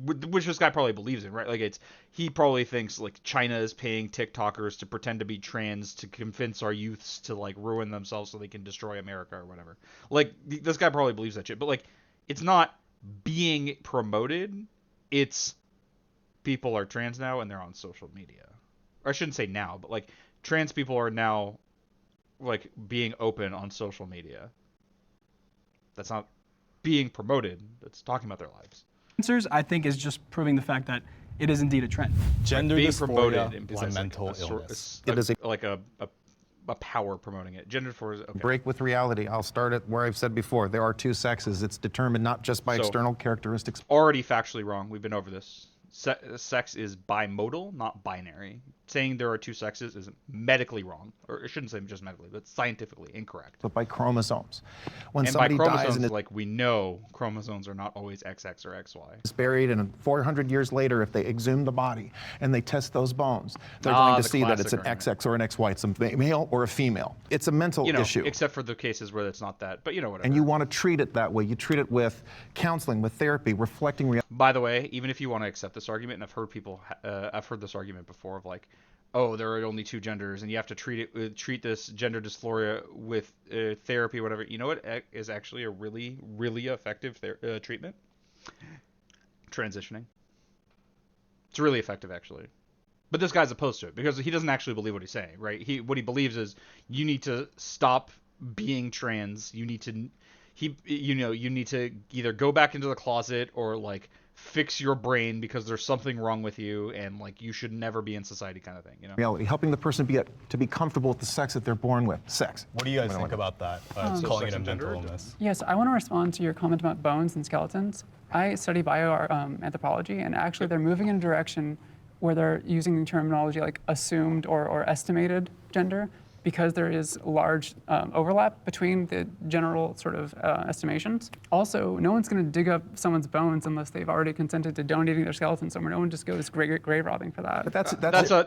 which this guy probably believes in, right? Like he probably thinks like China is paying TikTokers to pretend to be trans to convince our youths to like ruin themselves so they can destroy America or whatever. Like this guy probably believes that shit, but like it's not being promoted. It's people are trans now and they're on social media. Or I shouldn't say now, but like trans people are now like being open on social media. That's not being promoted. That's talking about their lives. I think is just proving the fact that it is indeed a trend. Gender being dysphoria promoted is a mental illness. It is like a power promoting it. Gender dysphoria. Okay. Break with reality. I'll start at where I've said before. There are two sexes. It's determined not just by external characteristics. Already factually wrong. We've been over this. Sex is bimodal, not binary. Saying there are two sexes is medically wrong, or I shouldn't say just medically, but scientifically incorrect. But by chromosomes. When and somebody by chromosomes, dies, and like we know, chromosomes are not always XX or XY. It's buried, and 400 years later, if they exhume the body and they test those bones, they're going to see that it's an XX or an XY. It's a male or a female. It's a mental issue. Except for the cases where it's not that, but whatever. And you want to treat it that way. You treat it with counseling, with therapy, reflecting reality. By the way, even if you want to accept this argument, and I've heard this argument before of like, oh, there are only two genders, and you have to treat this gender dysphoria with therapy or whatever. You know what is actually a really, really effective treatment? Transitioning. It's really effective, actually. But this guy's opposed to it because he doesn't actually believe what he's saying, right? What he believes is you need to stop being trans. You need to, you need to either go back into the closet or like fix your brain because there's something wrong with you and like you should never be in society, kind of thing. Reality, helping the person to be comfortable with the sex that they're born with. Sex. What do you guys think about that? Calling it a mental illness. Yes, I want to respond to your comment about bones and skeletons. I study bioanthropology, and actually they're moving in a direction where they're using terminology like assumed or estimated gender, because there is large overlap between the general sort of estimations. Also, no one's going to dig up someone's bones unless they've already consented to donating their skeleton somewhere. No one just goes grave robbing for that. But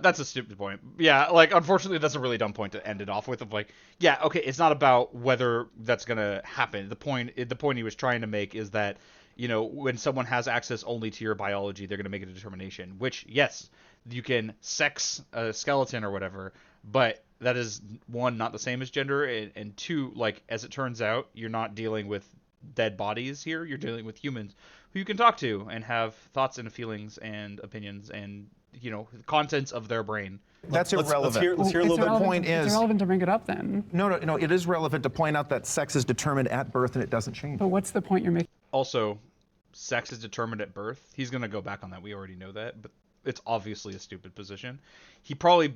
that's a stupid point. Yeah, like unfortunately, that's a really dumb point to end it off with. Of like, yeah, okay, it's not about whether that's going to happen. The point he was trying to make is that when someone has access only to your biology, they're going to make a determination. Which, yes, you can sex a skeleton or whatever, but that is, one, not the same as gender, and two, like, as it turns out, you're not dealing with dead bodies here. You're dealing with humans who you can talk to and have thoughts and feelings and opinions and, the contents of their brain. That's irrelevant. Let's hear a little bit. The point is, it's irrelevant to bring it up then. No, it is relevant to point out that sex is determined at birth and it doesn't change. But what's the point you're making? Also, sex is determined at birth. He's going to go back on that. We already know that, but it's obviously a stupid position. He probably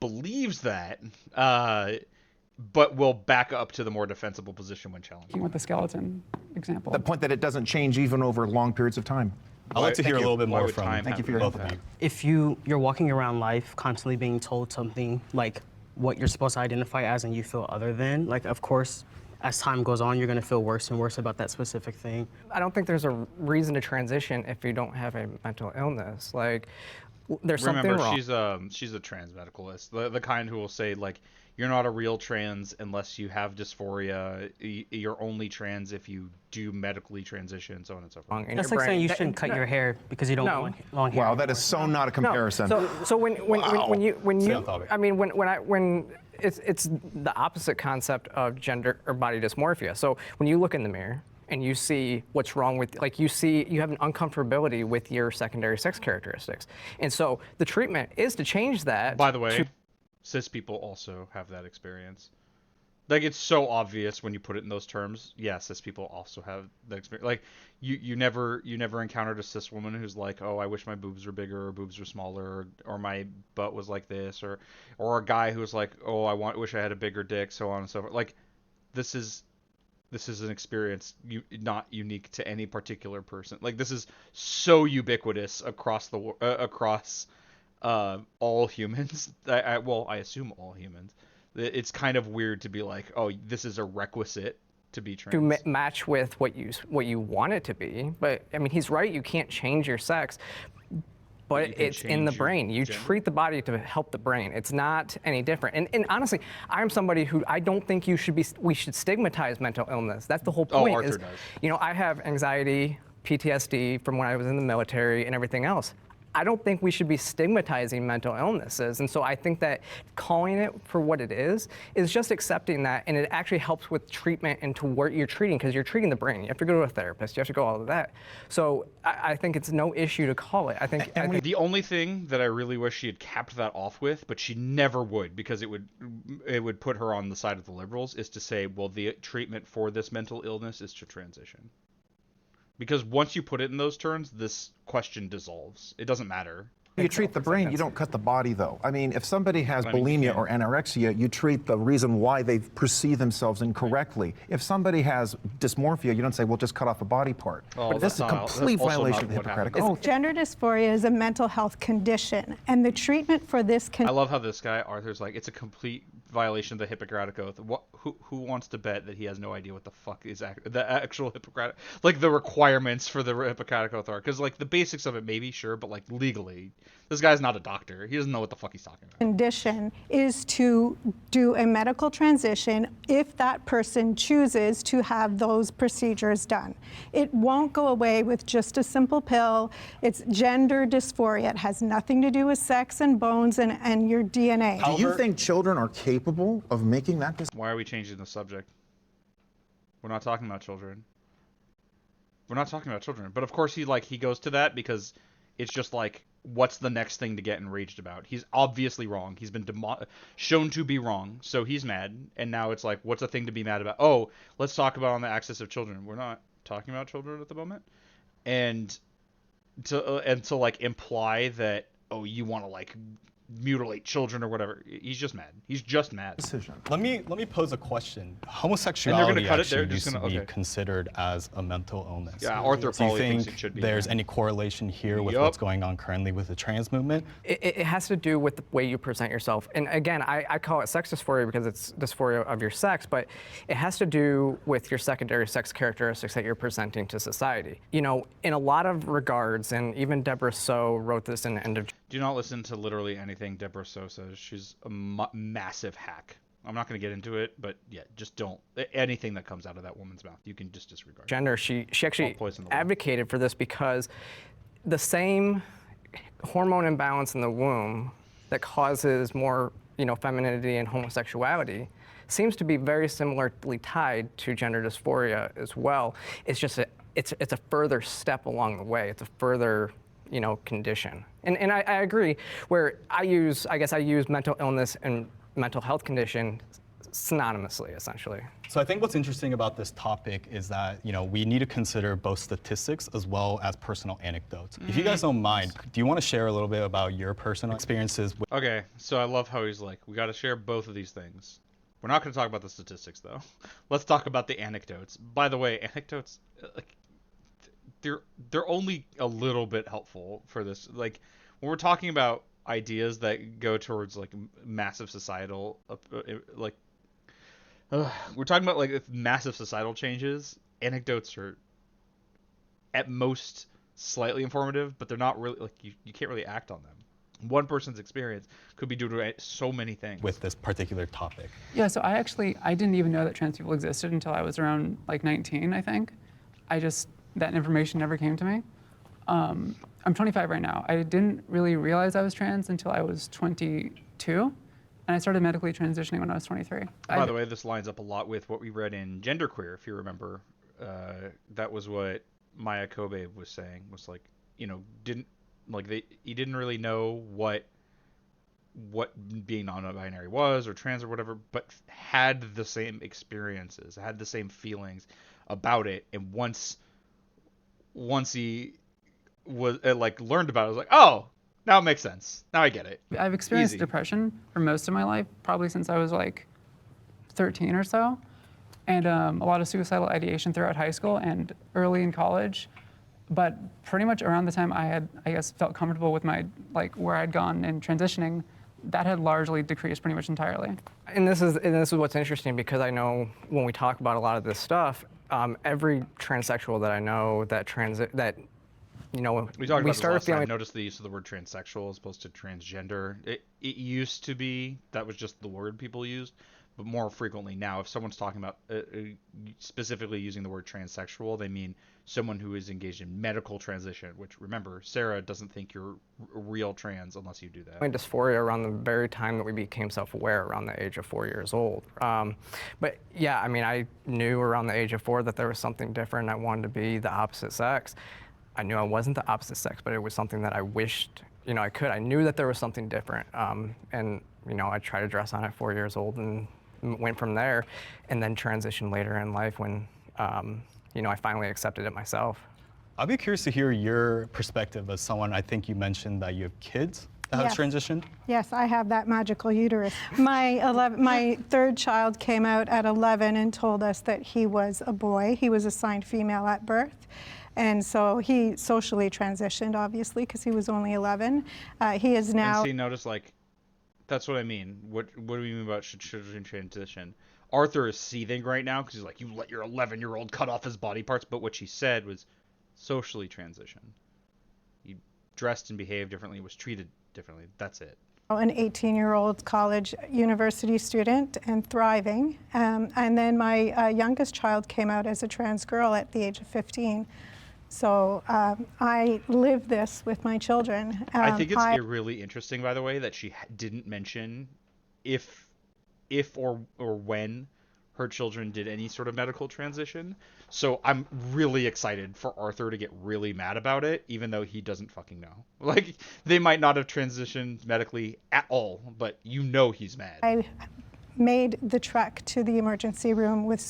believes that, but will back up to the more defensible position when challenged. With the skeleton example. The point that it doesn't change even over long periods of time. I'd like to hear a little bit more from Thank you for your both of you. If you're walking around life constantly being told something like what you're supposed to identify as and you feel other than, like, of course, as time goes on, you're going to feel worse and worse about that specific thing. I don't think there's a reason to transition if you don't have a mental illness. Like, there's something wrong. She's a trans medicalist, the kind who will say like, you're not a real trans unless you have dysphoria. You're only trans if you do medically transition, so on and so forth. That's like saying you shouldn't cut your hair because you don't want long hair. Wow, that is so not a comparison. So when it's the opposite concept of gender or body dysmorphia. So when you look in the mirror and you see what's wrong with, like, you have an uncomfortability with your secondary sex characteristics, and so the treatment is to change that. By the way, cis people also have that experience. Like, it's so obvious when you put it in those terms. Yeah, cis people also have that experience. Like, you never encountered a cis woman who's like, oh, I wish my boobs were bigger, or boobs were smaller, or my butt was like this, or a guy who's like, oh, wish I had a bigger dick, so on and so forth. Like, this is an experience not unique to any particular person. Like, this is so ubiquitous across all humans. I assume all humans. It's kind of weird to be like, oh, this is a requisite to be trans. To match with what you want it to be. But I mean, he's right. You can't change your sex, but it's in the brain. You treat the body to help the brain. It's not any different. And honestly, I'm somebody who I don't think we should stigmatize mental illness. That's the whole point. Oh, Arthur does. You know, I have anxiety, PTSD from when I was in the military and everything else. I don't think we should be stigmatizing mental illnesses. And so I think that calling it for what it is just accepting that, and it actually helps with treatment into what you're treating, because you're treating the brain. You have to go to a therapist. You have to go all of that. So I think it's no issue to call it. I think the only thing that I really wish she had capped that off with, but she never would, because it would put her on the side of the liberals, is to say, well, the treatment for this mental illness is to transition. Because once you put it in those terms, this question dissolves. It doesn't matter. You treat the brain, you don't cut the body, though. I mean, if somebody has bulimia or anorexia, you treat the reason why they perceive themselves incorrectly. If somebody has dysmorphia, you don't say, well, just cut off a body part. Oh, but this is a complete violation of the Hippocratic Oath. Gender dysphoria is a mental health condition, and the treatment for this I love how this guy, Arthur's like, it's a complete violation of the Hippocratic Oath. Who wants to bet that he has no idea what the fuck is the actual Hippocratic, like the requirements for the Hippocratic Oath are? Because, like, the basics of it, maybe, sure, but, like, legally, this guy's not a doctor. He doesn't know what the fuck he's talking about. Condition is to do a medical transition if that person chooses to have those procedures done. It won't go away with just a simple pill. It's gender dysphoria. It has nothing to do with sex and bones and your DNA. Do you think children are capable of making that decision? Why are we changing the subject? We're not talking about children. We're not talking about children. But of course he goes to that because it's just like, what's the next thing to get enraged about? He's obviously wrong. He's been shown to be wrong, so he's mad. And now it's like, what's a thing to be mad about? Oh, let's talk about on the axis of children. We're not talking about children at the moment. And to like imply that, oh, you want to like mutilate children or whatever. He's just mad. He's just mad. Let me pose a question. Homosexuality actually used to be considered as a mental illness. Yeah, Arthur probably thinks it Do should be. you think there's any correlation here with what's going on currently with the trans movement? It has to do with the way you present yourself. And again, I call it sex dysphoria because it's dysphoria of your sex, but it has to do with your secondary sex characteristics that you're presenting to society. You know, in a lot of regards, and even Deborah So wrote this in the end of... Do not listen to literally anything Deborah So says. She's a massive hack. I'm not going to get into it, but yeah, just don't. Anything that comes out of that woman's mouth, you can just disregard. Gender, she actually advocated for this because the same hormone imbalance in the womb that causes more, femininity and homosexuality seems to be very similarly tied to gender dysphoria as well. It's just it's a further step along the way. It's a further condition. And I agree, where I use mental illness and mental health condition synonymously, essentially. So I think what's interesting about this topic is that, we need to consider both statistics as well as personal anecdotes. If you guys don't mind, do you want to share a little bit about your personal experiences? Okay, so I love how he's like, we got to share both of these things. We're not going to talk about the statistics, though. Let's talk about the anecdotes. By the way, anecdotes, they're only a little bit helpful for this. Like, when we're talking about ideas that go towards like massive societal we're talking about like massive societal changes, anecdotes are at most slightly informative, but they're not really, like, you can't really act on them. one person's experience could be due to so many things. With this particular topic. Yeah, so I didn't even know that trans people existed until I was around like 19, I think. That information never came to me. I'm 25 right now. I didn't really realize I was trans until I was 22, and I started medically transitioning when I was 23. By the way, this lines up a lot with what we read in Genderqueer, if you remember. That was what Maya Kobe was saying, was like, he didn't really know what being non-binary was or trans or whatever, but had the same experiences, had the same feelings about it, and once he was learned about it, I was like, oh, now it makes sense. Now I get it. I've experienced depression for most of my life, probably since I was like 13 or so, and a lot of suicidal ideation throughout high school and early in college. But pretty much around the time I had, I guess, felt comfortable with my, where I'd gone and transitioning, that had largely decreased pretty much entirely. And this is what's interesting, because I know when we talk about a lot of this stuff, every transsexual that I know we talked about this last time. Notice the use of the word transsexual as opposed to transgender. It used to be that was just the word people used, but more frequently now, if someone's talking about specifically using the word transsexual, they mean someone who is engaged in medical transition, which, remember, Sarah doesn't think you're real trans unless you do that. Dysphoria around the very time that we became self-aware, around the age of 4 years old. But yeah, I mean, I knew around the age of 4 that there was something different. I wanted to be the opposite sex. I knew I wasn't the opposite sex, but it was something that I wished, I could. I knew that there was something different. And, I tried to dress on it 4 years old and went from there, and then transitioned later in life when, I finally accepted it myself. I'd be curious to hear your perspective as someone, I think you mentioned that you have kids that have transitioned. Yes, I have that magical uterus. My third child came out at 11 and told us that he was a boy. He was assigned female at birth. And so he socially transitioned, obviously, because he was only 11. He is now... And see, notice, that's what I mean. What do we mean about children transition? Arthur is seething right now because he's like, you let your 11-year-old cut off his body parts. But what she said was socially transition. He dressed and behaved differently, was treated differently. That's it. An 18-year-old college university student and thriving. And then my youngest child came out as a trans girl at the age of 15. So I live this with my children. I think it's really interesting, by the way, that she didn't mention if or when her children did any sort of medical transition. So I'm really excited for Arthur to get really mad about it, even though he doesn't fucking know. They might not have transitioned medically at all, but he's mad. I made the trek to the emergency room with a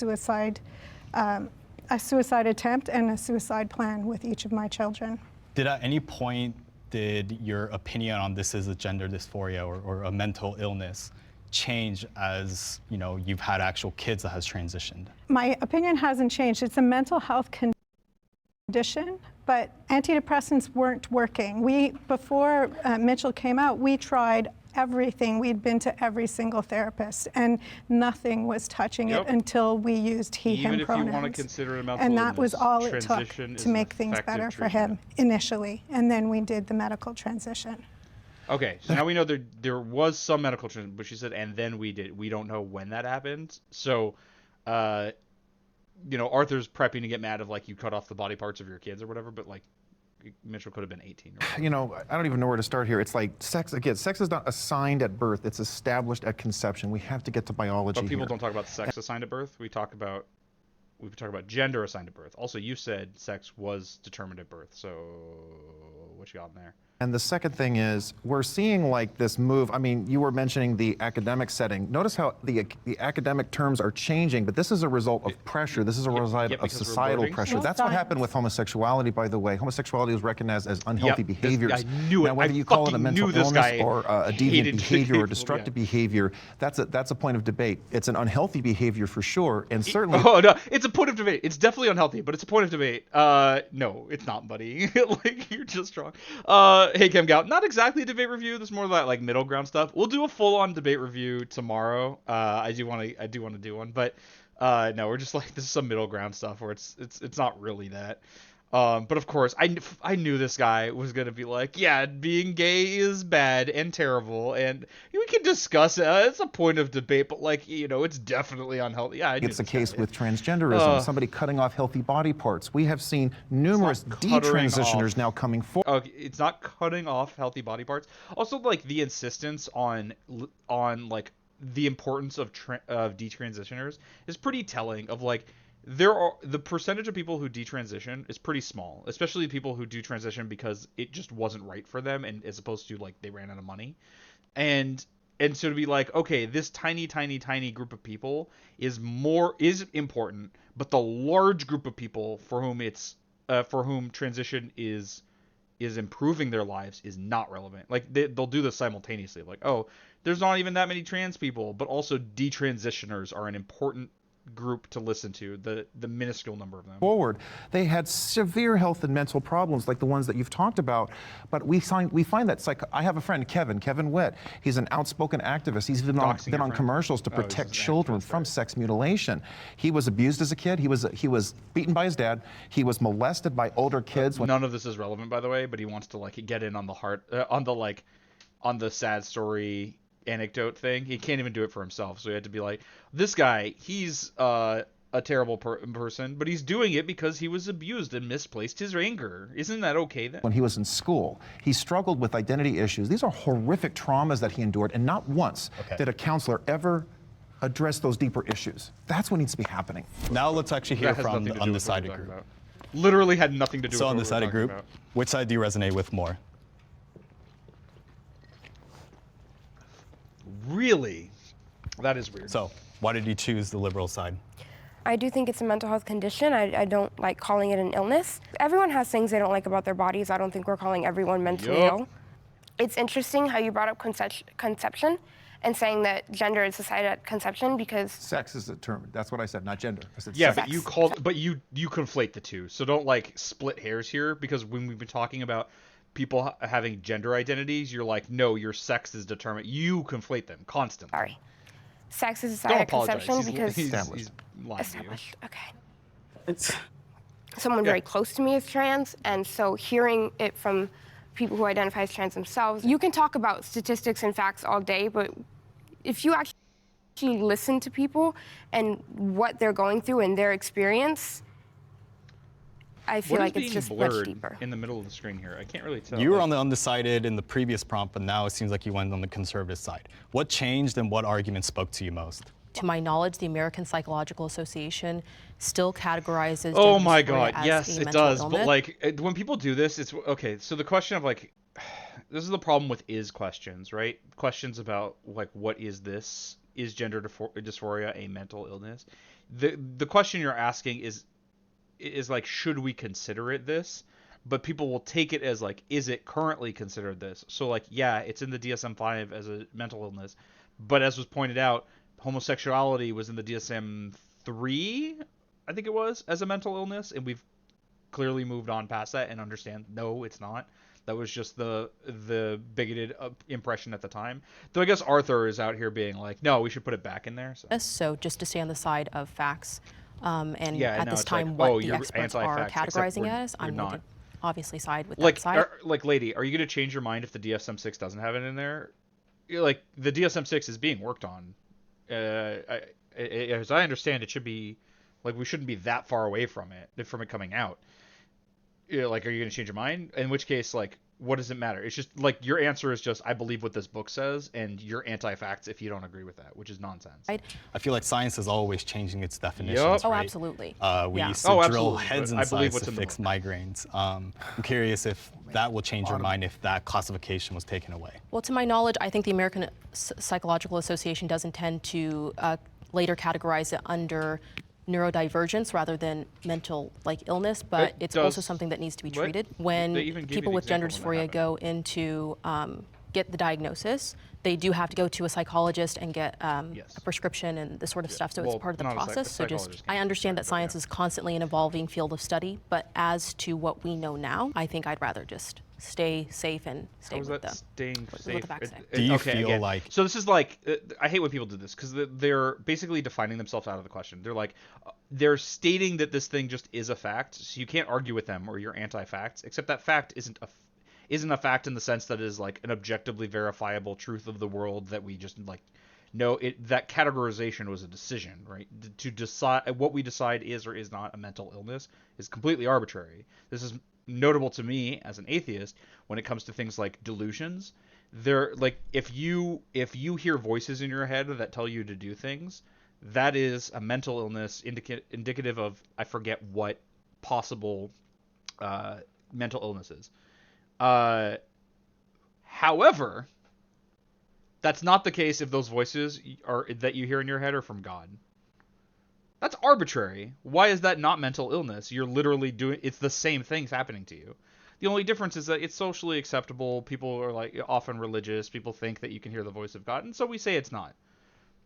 suicide attempt and a suicide plan with each of my children. Did at any point your opinion on this is a gender dysphoria or a mental illness change as you've had actual kids that has transitioned? My opinion hasn't changed. It's a mental health condition, but antidepressants weren't working. Before Mitchell came out, we tried everything. We'd been to every single therapist, and nothing was touching it until we used he, him pronouns. Even if you want to consider it a mental illness, and that was all it took to make things better for him initially, and then we did the medical transition. Okay, so now we know there was some medical transition, but she said, and then we did. We don't know when that happened. So, Arthur's prepping to get mad if you cut off the body parts of your kids or whatever, but Mitchell could have been 18. I don't even know where to start here. It's like sex, again, sex is not assigned at birth. It's established at conception. We have to get to biology But people don't talk about sex assigned at birth. We talk about gender assigned at birth. Also, you said sex was determined at birth. So what you got in there? And the second thing is, we're seeing this move. I mean, you were mentioning the academic setting. Notice how the academic terms are changing, but this is a result of pressure. This is a result of societal pressure. That's what happened with homosexuality, by the way. Homosexuality was recognized as unhealthy behaviors. I knew it. Now, whether you call it a mental illness or a deviant behavior or destructive behavior, that's a point of debate. It's an unhealthy behavior for sure, and certainly... Oh, no, it's a point of debate. It's definitely unhealthy, but it's a point of debate. No, it's not, buddy. You're just wrong. Hey, Kim Gout, not exactly a debate review. There's more of that middle ground stuff. We'll do a full-on debate review tomorrow. I do want to do one, but no, we're just this is some middle ground stuff where it's not really that. But of course, I knew this guy was gonna be like, yeah, being gay is bad and terrible, and we can discuss it. It's a point of debate, but like, it's definitely unhealthy. Yeah, it's a case with transgenderism, somebody cutting off healthy body parts. We have seen numerous detransitioners now coming forward. It's not cutting off healthy body parts. Also, like the insistence on like the importance of detransitioners is pretty telling. Of like, the percentage of people who detransition is pretty small, especially people who do transition because it just wasn't right for them, and as opposed to like they ran out of money, and so to be like, okay, this tiny group of people is important, but the large group of people for whom transition is improving their lives is not relevant. Like they'll do this simultaneously, like, oh, there's not even that many trans people, but also detransitioners are an important group to listen to, the minuscule number of them. Forward, they had severe health and mental problems like the ones that you've talked about, but we find that I have a friend, Kevin Witt. He's an outspoken activist. He's been on commercials to protect children from sex mutilation. He was abused as a kid. He was beaten by his dad. He was molested by older kids. None of this is relevant, by the way, but he wants to like get in on the on the sad story anecdote thing. He can't even do it for himself, so he had to be like, this guy, he's a terrible person, but he's doing it because he was abused and misplaced his anger. Isn't that okay then? When he was in school, he struggled with identity issues. These are horrific traumas that he endured, and not once did a counselor ever address those deeper issues. That's what needs to be happening. Now let's actually hear from the undecided group. Literally had nothing to do with what undecided group, which side do you resonate with more? Really? That is weird. So, why did you choose the liberal side? I do think it's a mental health condition. I don't like calling it an illness. Everyone has things they don't like about their bodies. I don't think we're calling everyone mentally ill. It's interesting how you brought up conception and saying that gender is decided at conception because sex is determined. That's what I said, not gender. I said yeah, sex. but you conflate the two. So don't like split hairs here, because when we've been talking about people having gender identities, you're like, no, your sex is determined. You conflate them constantly. Sorry. Sex is decided at conception because he's established. Okay. It's someone very close to me is trans, and so hearing it from people who identify as trans themselves, you can talk about statistics and facts all day, but if you actually listen to people and what they're going through and their experience, I feel like it's just much deeper. In the middle of the screen here, I can't really tell. You were on the undecided in the previous prompt, but now it seems like you went on the conservative side. What changed and what argument spoke to you most? To my knowledge, the American Psychological Association still categorizes. Oh my God, yes, it does. Illness. But like, when people do this, it's okay. So the question of like, this is the problem with questions, right? Questions about like, what is this? Is gender dysphoria a mental illness? The question you're asking is like, should we consider it this? But people will take it as like, is it currently considered this? So like, yeah, it's in the DSM-5 as a mental illness, but as was pointed out, homosexuality was in the DSM-3, I think it was, as a mental illness, and we've clearly moved on past that and understand, no, it's not. That was just the bigoted impression at the time. Though I guess Arthur is out here being like, no, we should put it back in there. So just to stay on the side of facts, and at this time, like, what the experts are categorizing it as, I'm going to obviously side with that side. Like, lady, are you going to change your mind if the DSM-6 doesn't have it in there? Like, the DSM-6 is being worked on. As I understand, it should be, like, we shouldn't be that far away from it coming out. Like, are you going to change your mind? In which case, like, what does it matter? It's just, like, your answer is just, I believe what this book says, and you're anti-facts if you don't agree with that, which is nonsense. I feel like science is always changing its definitions, Oh, right? absolutely. We used to drill heads in science to fix migraines. I'm curious if that will change your mind if that classification was taken away. Well, to my knowledge, I think the American Psychological Association does intend to later categorize it under neurodivergence rather than mental illness, but it's also something that needs to be treated. When people with gender dysphoria go into get the diagnosis, they do have to go to a psychologist and get a prescription and this sort of stuff. So it's part of the process. So just, I understand that science is constantly an evolving field of study, but as to what we know now, I think I'd rather just stay safe and stay with them. Staying safe? Do you feel like... So this is like, I hate when people do this because they're basically defining themselves out of the question. They're like, they're stating that this thing just is a fact, so you can't argue with them or you're anti-facts, except that fact isn't a fact in the sense that it is like an objectively verifiable truth of the world that we just like know. That categorization was a decision, right? To decide what we decide is or is not a mental illness is completely arbitrary. This is notable to me as an atheist when it comes to things like delusions. They're like, if you hear voices in your head that tell you to do things, that is a mental illness indicative of, I forget what possible mental illnesses. However, that's not the case if those voices that you hear in your head are from God. That's arbitrary. Why is that not mental illness? You're literally it's the same things happening to you. The only difference is that it's socially acceptable. People are like often religious. People think that you can hear the voice of God, and so we say it's not.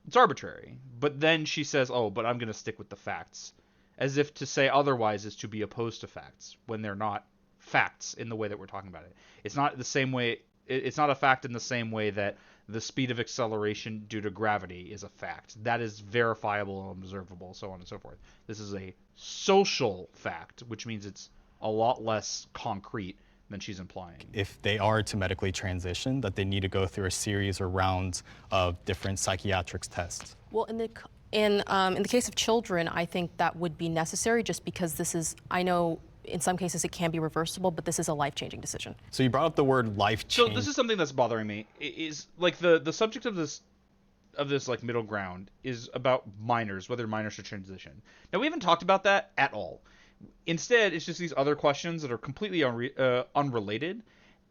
It's arbitrary. But then she says, "Oh, but I'm going to stick with the facts," as if to say otherwise is to be opposed to facts when they're not facts in the way that we're talking about it. It's not the same way. It's not a fact in the same way that the speed of acceleration due to gravity is a fact. That is verifiable and observable, so on and so forth. This is a social fact, which means it's a lot less concrete than she's implying. If they are to medically transition, that they need to go through a series or rounds of different psychiatric tests. Well, in the case of children, I think that would be necessary just because this is, I know in some cases it can be reversible, but this is a life-changing decision. So you brought up the word life-changing. So this is something that's bothering me. Is like the subject of this like middle ground is about minors, whether minors should transition. Now we haven't talked about that at all. Instead, it's just these other questions that are completely unrelated,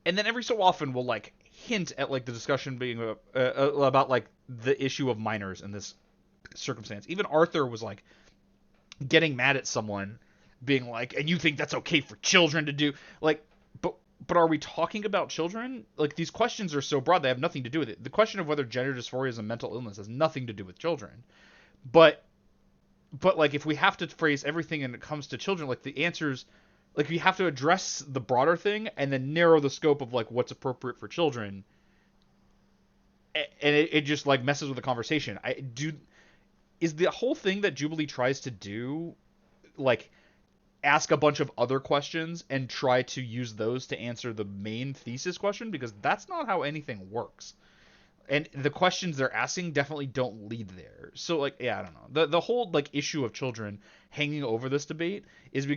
and then every so often we'll like hint at like the discussion being about like the issue of minors in this circumstance. Even Arthur was like getting mad at someone, being like, and you think that's okay for children to do? Like, but are we talking about children? Like, these questions are so broad, they have nothing to do with it. The question of whether gender dysphoria is a mental illness has nothing to do with children. But like, if we have to phrase everything and it comes to children, like the answers, like we have to address the broader thing and then narrow the scope of like what's appropriate for children. And it just like messes with the conversation. Is the whole thing that Jubilee tries to do like ask a bunch of other questions and try to use those to answer the main thesis question? Because that's not how anything works. And the questions they're asking definitely don't lead there. So like, yeah, I don't know. The whole like issue of children hanging over this debate is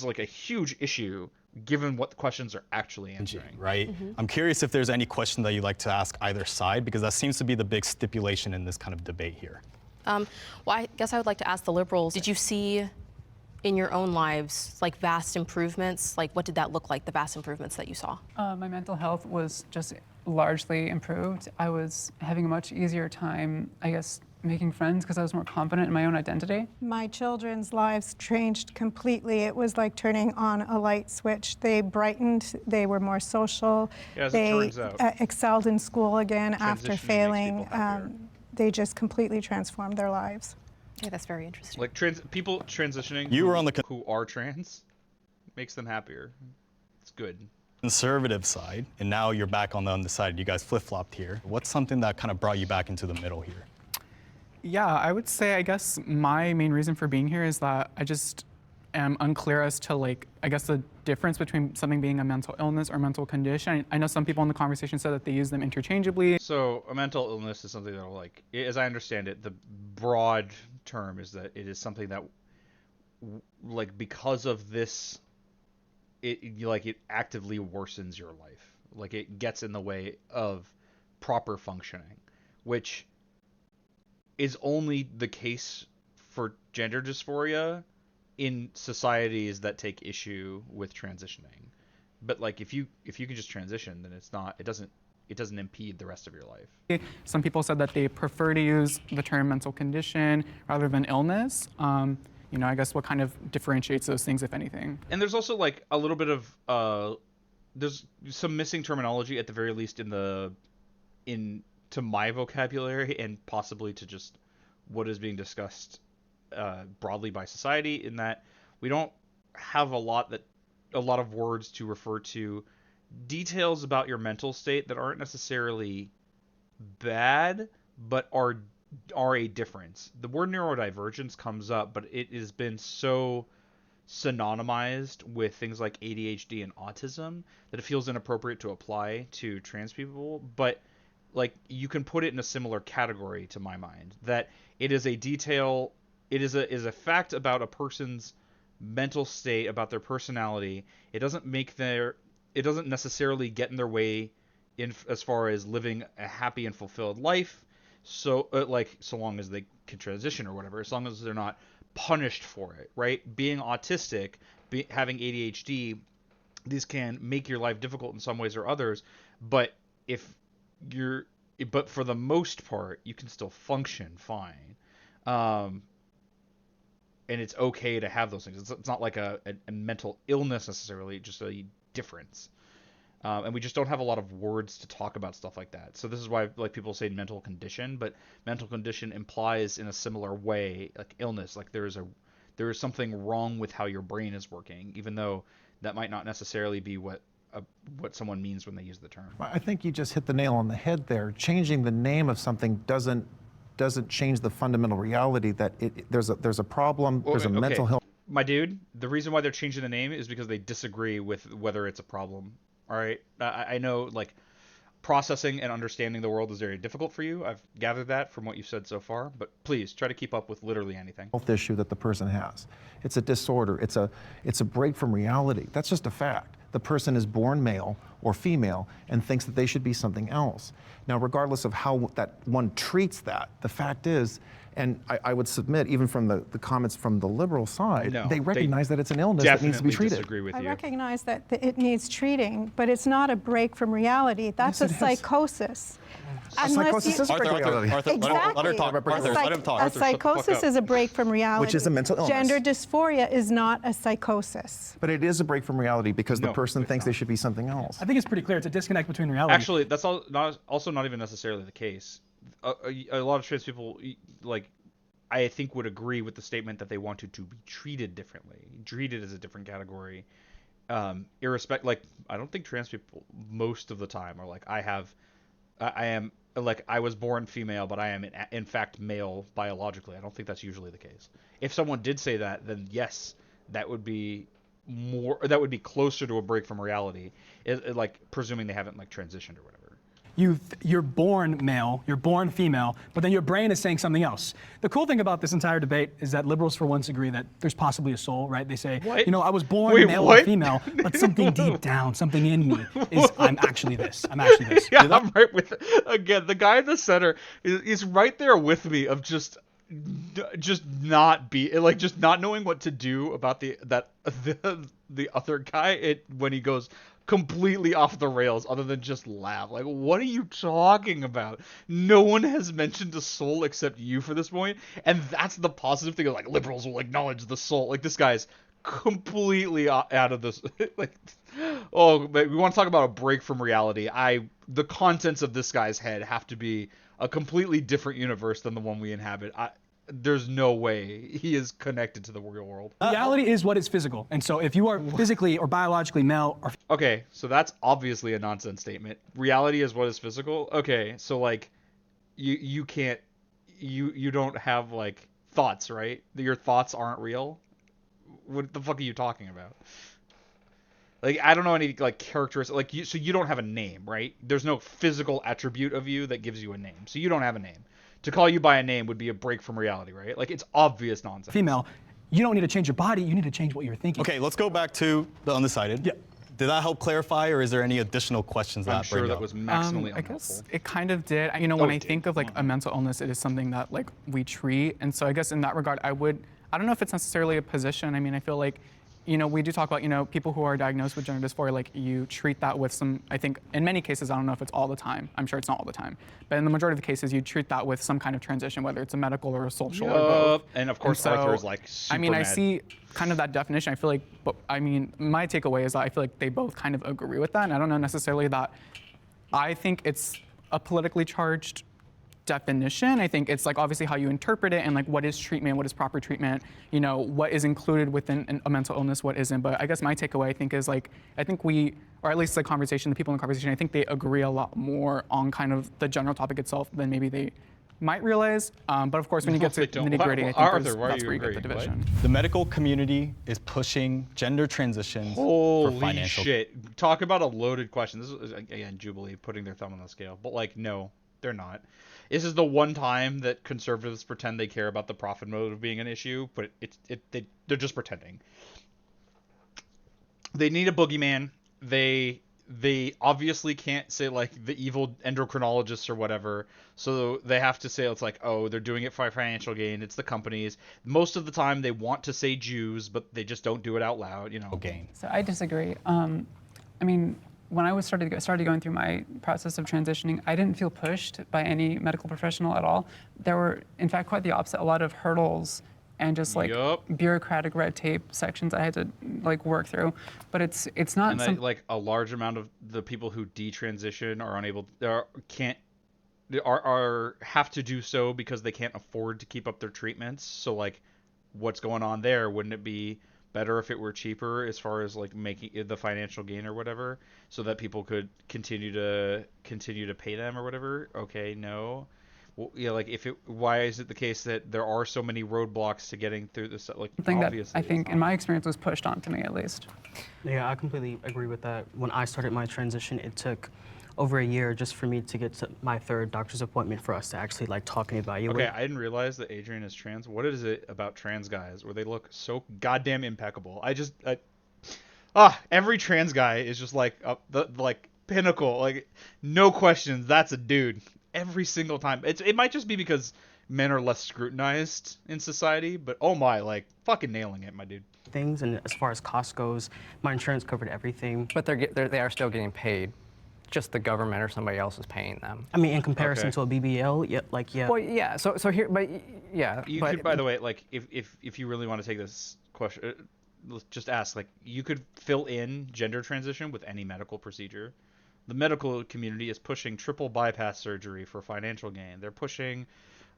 like a huge issue given what the questions are actually answering. Right. Mm-hmm. I'm curious if there's any question that you'd like to ask either side, because that seems to be the big stipulation in this kind of debate here. Well, I guess I would like to ask the liberals, did you see in your own lives like vast improvements? Like what did that look like, the vast improvements that you saw? My mental health was just largely improved. I was having a much easier time, I guess, making friends because I was more confident in my own identity. My children's lives changed completely. It was like turning on a light switch. They brightened, they were more social. Yeah, as they it turns out, excelled in school again after failing. They just completely transformed their lives. Yeah, that's very interesting. Like people transitioning who are trans makes them happier. It's good. Conservative side, and now you're back on the other side. You guys flip-flopped here. What's something that kind of brought you back into the middle here? Yeah, I would say, I guess my main reason for being here is that I just am unclear as to like, I guess the difference between something being a mental illness or mental condition. I know some people in the conversation said that they use them interchangeably. So a mental illness is something that like, as I understand it, the broad term is that it is something that like because of this, it actively worsens your life. Like it gets in the way of proper functioning, which is only the case for gender dysphoria in societies that take issue with transitioning. But like if you can just transition, then it doesn't impede the rest of your life. Some people said that they prefer to use the term mental condition rather than illness. You know, I guess what kind of differentiates those things, if anything? And there's also like a little bit of there's some missing terminology at the very least in the to my vocabulary and possibly to just what is being discussed broadly by society, in that we don't have a lot of words to refer to details about your mental state that aren't necessarily bad, but are a difference. The word neurodivergence comes up, but it has been so synonymized with things like ADHD and autism that it feels inappropriate to apply to trans people. But like, you can put it in a similar category, to my mind, that it is a detail, it is a fact about a person's mental state, about their personality. It doesn't necessarily get in their way in as far as living a happy and fulfilled life. So so long as they can transition or whatever, as long as they're not punished for it, right? Being autistic, having ADHD, these can make your life difficult in some ways or others, but but for the most part, you can still function fine. And it's okay to have those things. It's not like a mental illness necessarily, just a difference. And we just don't have a lot of words to talk about stuff like that. So this is why, like, people say mental condition, but mental condition implies in a similar way, like illness, like there is something wrong with how your brain is working, even though that might not necessarily be what someone means when they use the term. I think you just hit the nail on the head there. Changing the name of something doesn't change the fundamental reality that there's a problem, there's a mental health. My dude, the reason why they're changing the name is because they disagree with whether it's a problem. All right, I know, like, processing and understanding the world is very difficult for you. I've gathered that from what you've said so far, but please try to keep up with literally anything. Health issue that the person has. It's a disorder. It's a break from reality. That's just a fact. The person is born male or female and thinks that they should be something else. Now, regardless of how that one treats that, the fact is, and I would submit, even from the comments from the liberal side, they recognize that it's an illness that needs to be treated. Disagree with you. I recognize that it needs treating, but it's not a break from reality. That's a psychosis. Psychosis is a break from reality. Arthur, let her talk. Arthur, let him talk. A psychosis is a break from reality. Which is a mental illness. Gender dysphoria is not a psychosis. But it is a break from reality because the person thinks they should be something else. I think it's pretty clear. It's a disconnect between reality. Actually, that's also not even necessarily the case. A lot of trans people, like, I think, would agree with the statement that they wanted to be treated differently, treated as a different category, irrespective. Like, I don't think trans people most of the time are like, I was born female, but I am in fact male biologically. I don't think that's usually the case. If someone did say that, then yes, that would be closer to a break from reality, like presuming they haven't like transitioned or whatever. You're born male, you're born female, but then your brain is saying something else. The cool thing about this entire debate is that liberals for once agree that there's possibly a soul, right? They say, what? I was born male or female, but something deep down, something in me is I'm actually this. I'm actually this. Yeah, I'm right with it. Again, the guy in the center is right there with me of just not knowing what to do about the other guy when he goes completely off the rails, other than just laugh. Like, what are you talking about? No one has mentioned a soul except you for this point, and that's the positive thing. Like, liberals will acknowledge the soul. Like, this guy's completely out of this. Like, oh, but we want to talk about a break from reality. The contents of this guy's head have to be a completely different universe than the one we inhabit. There's no way he is connected to the real world. Reality is what is physical. And so if you are physically or biologically male or... Okay, so that's obviously a nonsense statement. Reality is what is physical? Okay, so like you can't you don't have like thoughts, right? Your thoughts aren't real? What the fuck are you talking about? Like, I don't know any like characteristics, like so you don't have a name, right? There's no physical attribute of you that gives you a name. So you don't have a name. To call you by a name would be a break from reality, right? Like, it's obvious nonsense. Female, you don't need to change your body, you need to change what you're thinking. Okay, let's go back to the undecided. Yeah. Did that help clarify, or is there any additional questions that I'm sure that was maximally I unhelpful. guess it kind of did. When I think of like a mental illness, it is something that like we treat, and so I guess in that regard, I don't know if it's necessarily a position. I mean, I feel like, we do talk about, people who are diagnosed with gender dysphoria, like you treat that with some, I think in many cases, I don't know if it's all the time, I'm sure it's not all the time, but in the majority of the cases, you treat that with some kind of transition, whether it's a medical or a social or both. And of course, Arthur is like super mad. I see kind of that definition. I feel like, my takeaway is that I feel like they both kind of agree with that, and I don't know necessarily that I think it's a politically charged definition. I think it's like obviously how you interpret it and like what is treatment, what is proper treatment, you know, what is included within a mental illness, what isn't. But I guess my takeaway, I think, is like, I think we, or at least the conversation, the people in the conversation, I think they agree a lot more on kind of the general topic itself than maybe they might realize. But of course, when you get to nitty-gritty, I think that's where you get the division. What? The medical community is pushing gender transitions for financial. Holy shit. Talk about a loaded question. This is, again, Jubilee putting their thumb on the scale. But, like, no, they're not. This is the one time that conservatives pretend they care about the profit motive being an issue, but they're just pretending. They need a boogeyman. They obviously can't say, like, the evil endocrinologists or whatever, so they have to say it's like, oh, they're doing it for financial gain. It's the companies. Most of the time they want to say Jews, but they just don't do it out loud, you know. Gain. So I disagree. I mean, when I started going through my process of transitioning, I didn't feel pushed by any medical professional at all. There were, in fact, quite the opposite, a lot of hurdles and just like bureaucratic red tape sections I had to like work through. But it's not like a large amount of the people who detransition are unable, have to do so because they can't afford to keep up their treatments. So like, what's going on there? Wouldn't it be better if it were cheaper as far as like making the financial gain or whatever, so that people could continue to pay them or whatever? Okay, no. Well, yeah, like why is it the case that there are so many roadblocks to getting through this? Like, something that I think in my experience was pushed onto me at least. Yeah, I completely agree with that. When I started my transition, it took over a year just for me to get to my third doctor's appointment for us to actually like talk and evaluate. Okay, I didn't realize that Adrian is trans. What is it about trans guys where they look so goddamn impeccable? Every trans guy is just like the like pinnacle, like no questions, that's a dude every single time. It might just be because men are less scrutinized in society, but oh my, like fucking nailing it, my dude. Things, and as far as cost goes, my insurance covered everything. But they are still getting paid. Just the government or somebody else is paying them. I mean, in comparison to a BBL, yeah. Well, yeah. So here, but yeah. You could, by the way, like if you really want to take this question, let's just ask, like, you could fill in gender transition with any medical procedure. The medical community is pushing triple bypass surgery for financial gain. They're pushing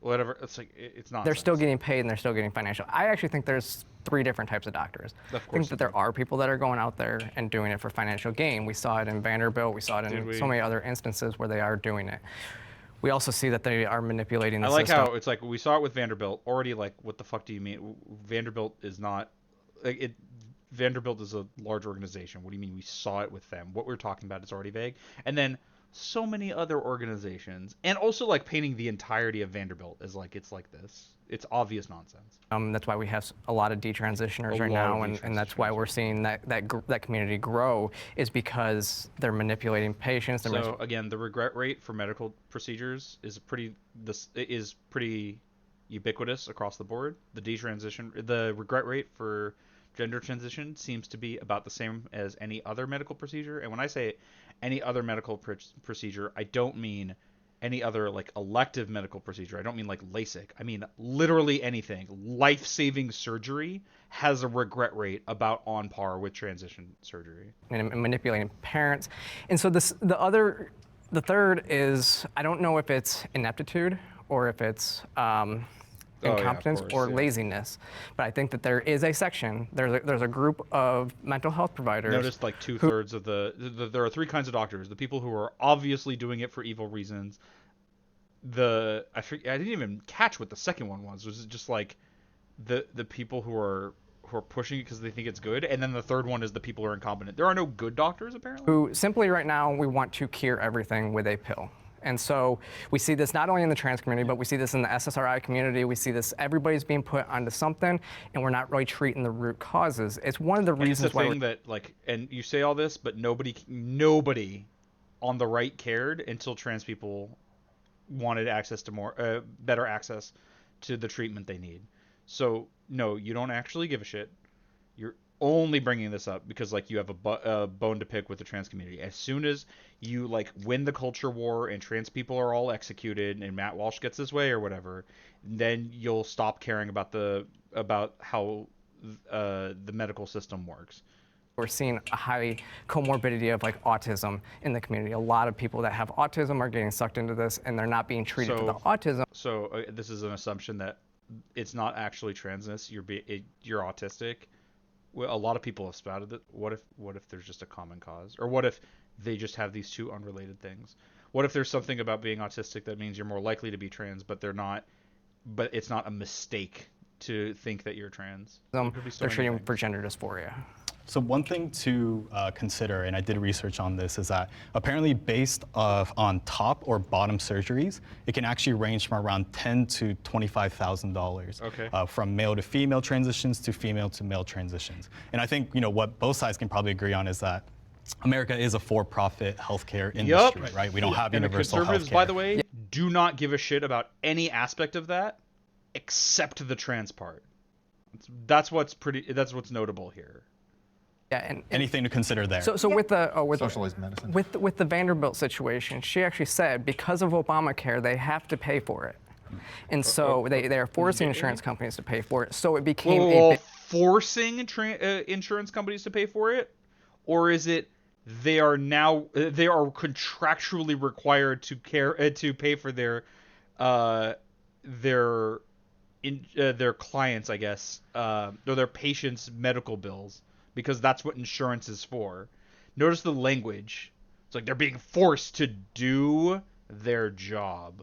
whatever. It's like it's not. They're still getting paid and they're still getting financial. I actually think there's 3 different types of doctors. Of course. I think that there are people that are going out there and doing it for financial gain. We saw it in Vanderbilt. We saw it in so many other instances where they are doing it. We also see that they are manipulating the system. I like how it's like we saw it with Vanderbilt already. Like, what the fuck do you mean? Vanderbilt is not like it. Vanderbilt is a large organization. What do you mean we saw it with them? What we're talking about is already vague. And then so many other organizations, and also like painting the entirety of Vanderbilt as like it's like this. It's obvious nonsense. That's why we have a lot of detransitioners right now, and that's why we're seeing that community grow, is because they're manipulating patients. So again, the regret rate for medical procedures is pretty ubiquitous across the board. The regret rate for gender transition seems to be about the same as any other medical procedure. And when I say any other medical procedure, I don't mean any other like elective medical procedure. I don't mean like LASIK. I mean literally anything. Life-saving surgery has a regret rate about on par with transition surgery. And manipulating parents. And so the third is, I don't know if it's ineptitude or if it's incompetence or laziness, but I think that there is a section, there's a group of mental health providers. Notice like 2/3 of there are 3 kinds of doctors: the people who are obviously doing it for evil reasons. I didn't even catch what the second one was. Was it just like the people who are pushing it because they think it's good, and then the third one is the people who are incompetent. There are no good doctors apparently. Who simply right now we want to cure everything with a pill. And so we see this not only in the trans community, but we see this in the SSRI community. We see this, everybody's being put onto something, and we're not really treating the root causes. It's one of the reasons why. It's the thing that, like, and you say all this, but nobody on the right cared until trans people wanted access to better access to the treatment they need. So no, you don't actually give a shit. You're only bringing this up because like you have a bone to pick with the trans community. As soon as you like win the culture war and trans people are all executed and Matt Walsh gets his way or whatever, then you'll stop caring about how the medical system works. We're seeing a high comorbidity of like autism in the community. A lot of people that have autism are getting sucked into this, and they're not being treated for the autism. So this is an assumption that it's not actually transness. You're autistic. Well, a lot of people have spouted that. What if there's just a common cause, or what if they just have these two unrelated things? What if there's something about being autistic that means you're more likely to be trans, but they're not? But it's not a mistake to think that you're trans. They're treating for gender dysphoria. So one thing to consider, and I did research on this, is that apparently based on top or bottom surgeries, it can actually range from around $10,000 to $25,000 from male to female transitions to female to male transitions. And I think what both sides can probably agree on is that America is a for-profit healthcare industry, right? We don't have universal healthcare. Conservatives, by the way, do not give a shit about any aspect of that except the trans part. That's what's notable here. Yeah, and anything to consider there. So with the socialized medicine, with the Vanderbilt situation, she actually said because of Obamacare they have to pay for it, and so they are forcing insurance companies to pay for it. So it became forcing insurance companies to pay for it, or is it they are contractually required to pay for their clients, I guess, or their patients' medical bills. Because that's what insurance is for. Notice the language. It's like they're being forced to do their job.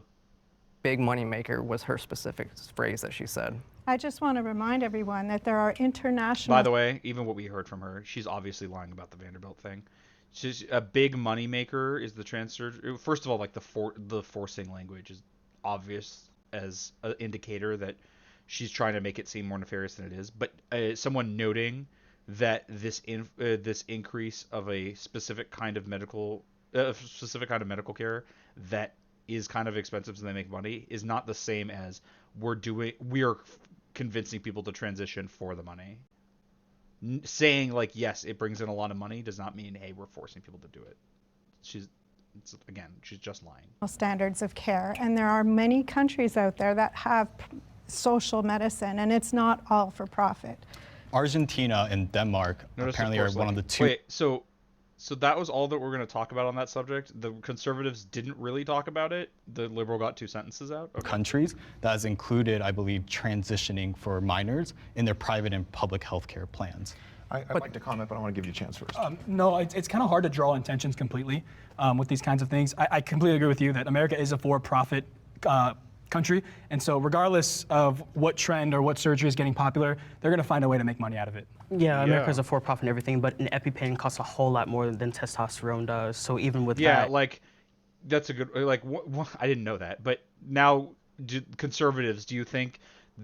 Big money maker was her specific phrase that she said. I just want to remind everyone that there are international... By the way, even what we heard from her, she's obviously lying about the Vanderbilt thing. She's a big money maker is the trans surgery. First of all, like the forcing language is obvious as an indicator that she's trying to make it seem more nefarious than it is. But someone noting that this increase of a specific kind of medical care that is kind of expensive so they make money is not the same as we are convincing people to transition for the money. Saying like yes, it brings in a lot of money does not mean hey, we're forcing people to do it. She's just lying. Standards of care, and there are many countries out there that have social medicine, and it's not all for profit. Argentina and Denmark apparently are one of the two. Wait, so that was all that we're going to talk about on that subject? The conservatives didn't really talk about it? The liberal got 2 sentences out? Okay. Countries that has included, I believe, transitioning for minors in their private and public health care plans. I'd like to comment, but I want to give you a chance first. No, it's kind of hard to draw intentions completely with these kinds of things. I completely agree with you that America is a for-profit country, and so regardless of what trend or what surgery is getting popular, they're going to find a way to make money out of it. Yeah, America's a for-profit and everything, but an EpiPen costs a whole lot more than testosterone does. So even with that, yeah, like that's a good I didn't know that, but now conservatives, do you think